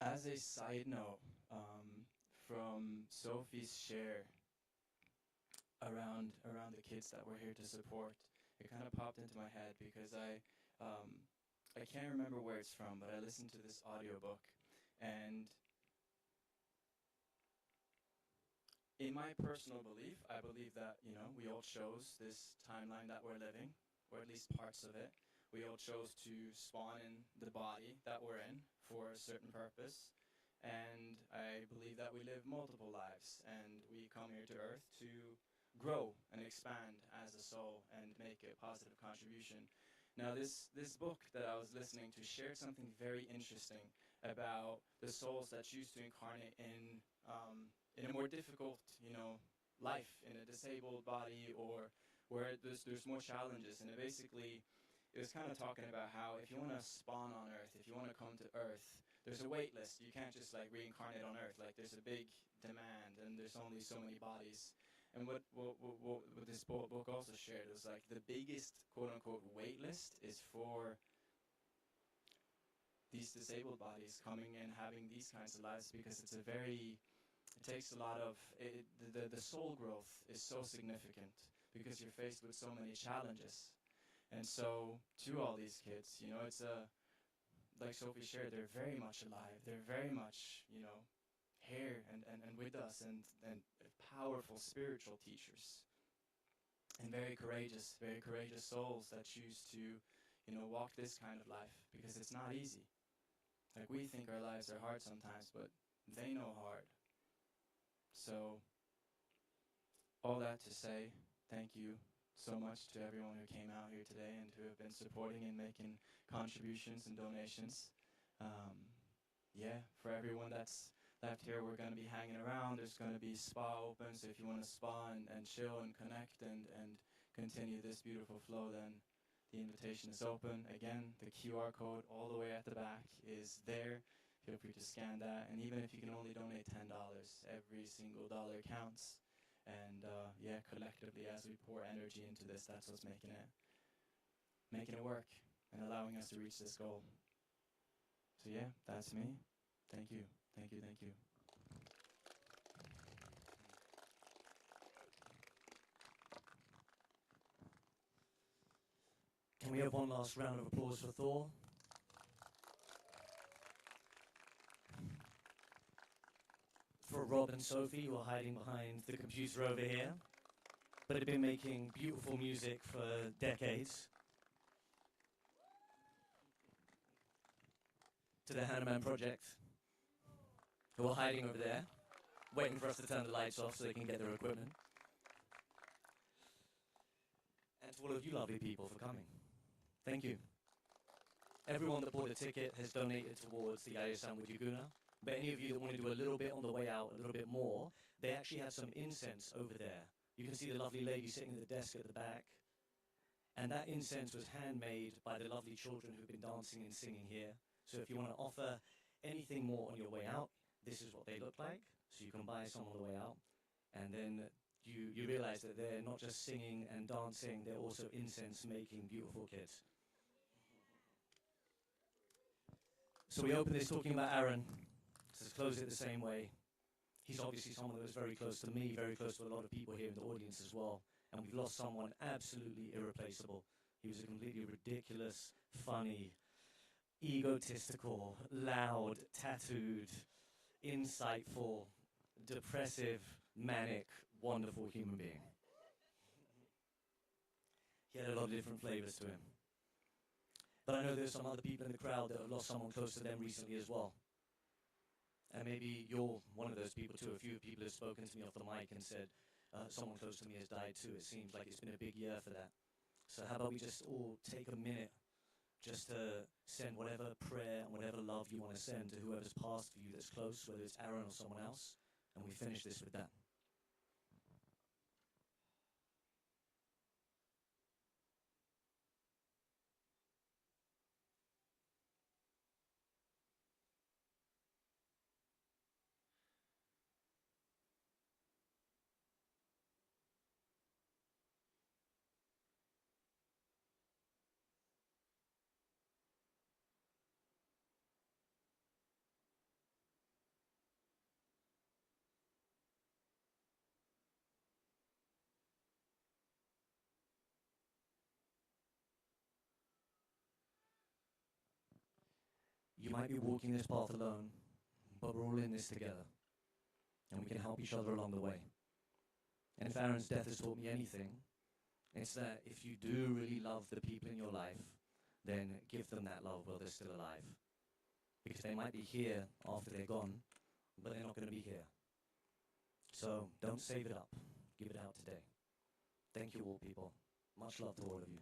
As a side note, from Sophie's share around the kids that we're here to support, it kind of popped into my head because I can't remember where it's from, but I listened to this audiobook, and in my personal belief, I believe that, you know, we all chose this timeline that we're living, or at least parts of it. We all chose to spawn in the body that we're in for a certain purpose, and I believe that we live multiple lives, and we come here to Earth to grow and expand as a soul and make a positive contribution. Now, this book that I was listening to shared something very interesting about the souls that choose to incarnate in a more difficult, you know, life, in a disabled body, or where there's more challenges. And it was kind of talking about how if you want to spawn on Earth, if you want to come to Earth, there's a wait list. You can't just like reincarnate on Earth. Like, there's a big demand, and there's only so many bodies. And what this book also shared was like the biggest quote-unquote wait list is for these disabled bodies coming and having these kinds of lives, because it takes a lot of, the soul growth is so significant because you're faced with so many challenges. And so to all these kids, you know, it's like Sophie shared, they're very much alive. They're very much, you know, here and with us, and powerful spiritual teachers, and very courageous souls that choose to, you know, walk this kind of life, because it's not easy. Like, we think our lives are hard sometimes, but they know hard. So all that to say, thank you so much to everyone who came out here today and who have been supporting and making contributions and donations. Yeah, for everyone that's left here, we're going to be hanging around. There's going to be spa open, so if you want to spa and chill and connect and continue this beautiful flow, then the invitation is open. Again, the QR code all the way at the back is there. Feel free to scan that. And even if you can only donate $10, every single dollar counts. And yeah, collectively, as we pour energy into this, that's what's making it work and allowing us to reach this goal. So yeah, that's me. Thank you, thank you, thank you. Can we have one last round of applause for Thor? For Rob and Sophie, who are hiding behind the computer over here, but have been making beautiful music for decades. To the Hanuman Project, who are hiding over there, waiting for us to turn the lights off so they can get their equipment. And to all of you lovely people for coming. Thank you. Everyone that bought a ticket has donated towards the Yayasan Widya Guna. But any of you that want to do a little bit on the way out, a little bit more, they actually have some incense over there. You can see the lovely lady sitting at the desk at the back. And that incense was handmade by the lovely children who've been dancing and singing here. So if you want to offer anything more on your way out, this is what they look like. So you can buy some on the way out. And then you realize that they're not just singing and dancing, they're also incense-making beautiful kids. So we open this talking about Aren. Let's close it the same way. He's obviously someone that was very close to me, very close to a lot of people here in the audience as well. And we've lost someone absolutely irreplaceable. He was a completely ridiculous, funny, egotistical, loud, tattooed, insightful, depressive, manic, wonderful human being. He had a lot of different flavors to him. But I know there's some other people in the crowd that have lost someone close to them recently as well. And maybe you're one of those people too. A few people have spoken to me off the mic and said, someone close to me has died too. It seems like it's been a big year for that. So how about we just all take a minute just to send whatever prayer and whatever love you want to send to whoever's passed for you that's close, whether it's Aren or someone else, and we finish this with that. You might be walking this path alone, but we're all in this together, and we can help each other along the way. And if Aren's death has taught me anything, it's that if you do really love the people in your life, then give them that love while they're still alive. Because they might be here after they're gone, but they're not going to be here. So don't save it up. Give it out today. Thank you all, people. Much love to all of you.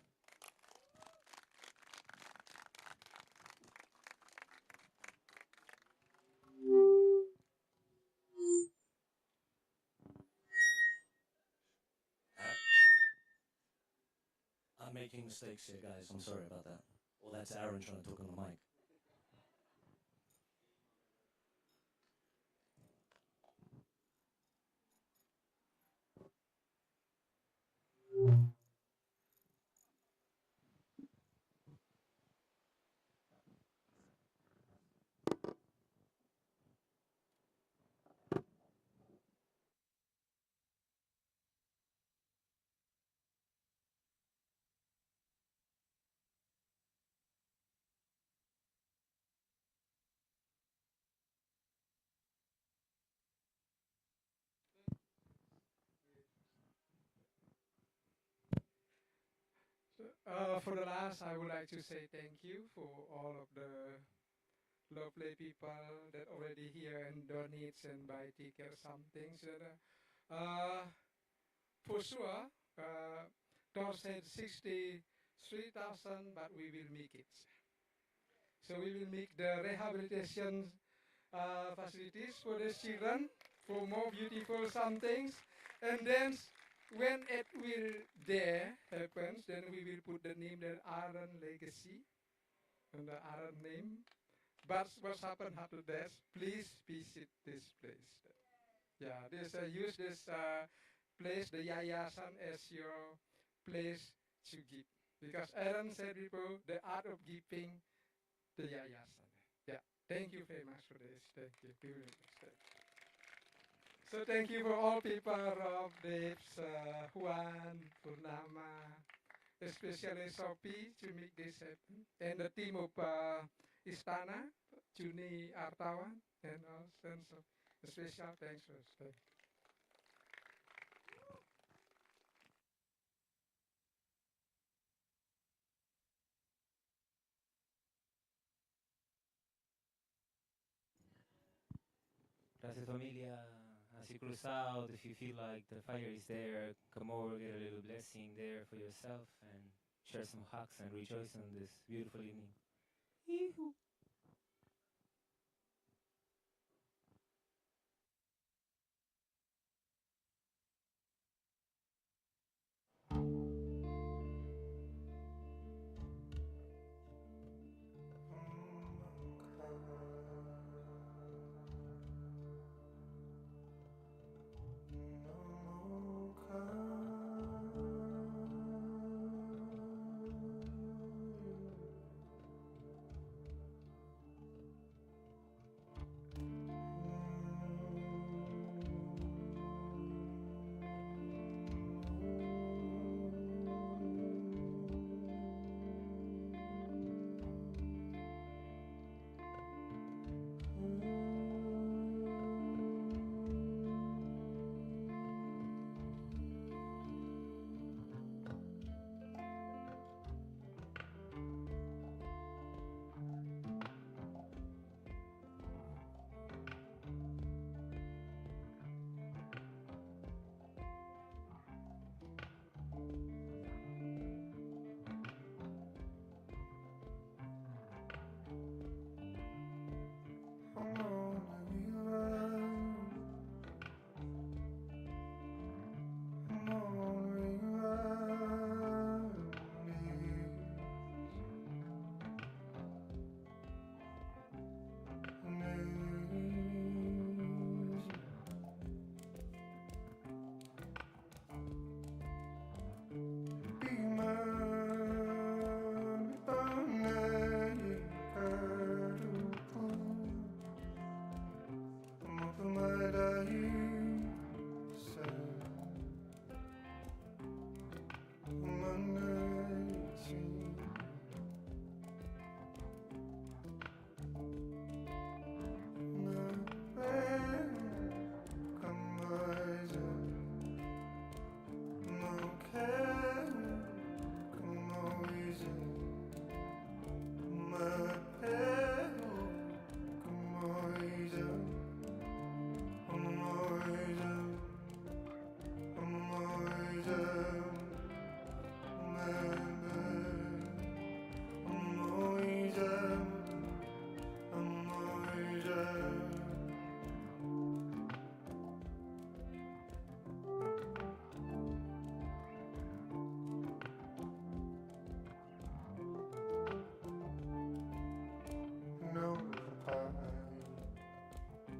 I'm making mistakes here, guys. I'm sorry about that. Well, that's Aren trying to talk on the mic. For the last, I would like to say thank you for all of the lovely people that already here and donate and buy tickets, some things. For sure, Thor said 63,000, but we will make it. So we will make the rehabilitation facilities for the children, for more beautiful some things. And then when it will there happens, then we will put the name there, Aren Legacy, and the Aren name. But what's happened after that, please visit this place. Yeah, use this place, the Yayasan, as your place to give. Because Aren said before, the art of giving, the Yayasan. Yeah, thank you very much for this. Thank you very much. So thank you for all people of Devs, Juan, Purnama, especially Sophie to make this happen. And the team of Istana, Juni Artawan, and also a special thanks for us. Gracias familia, así cruzado, if you feel like the fire is there, come over, get a little blessing there for yourself and share some hugs and rejoice on this beautiful evening. Yee-hoo.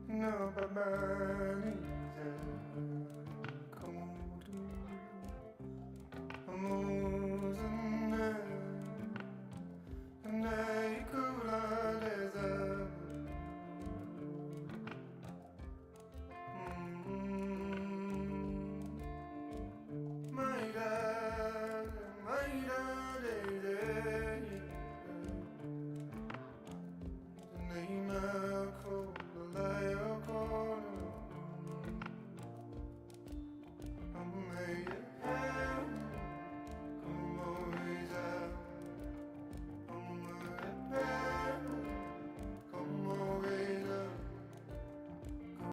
No, bye-bye.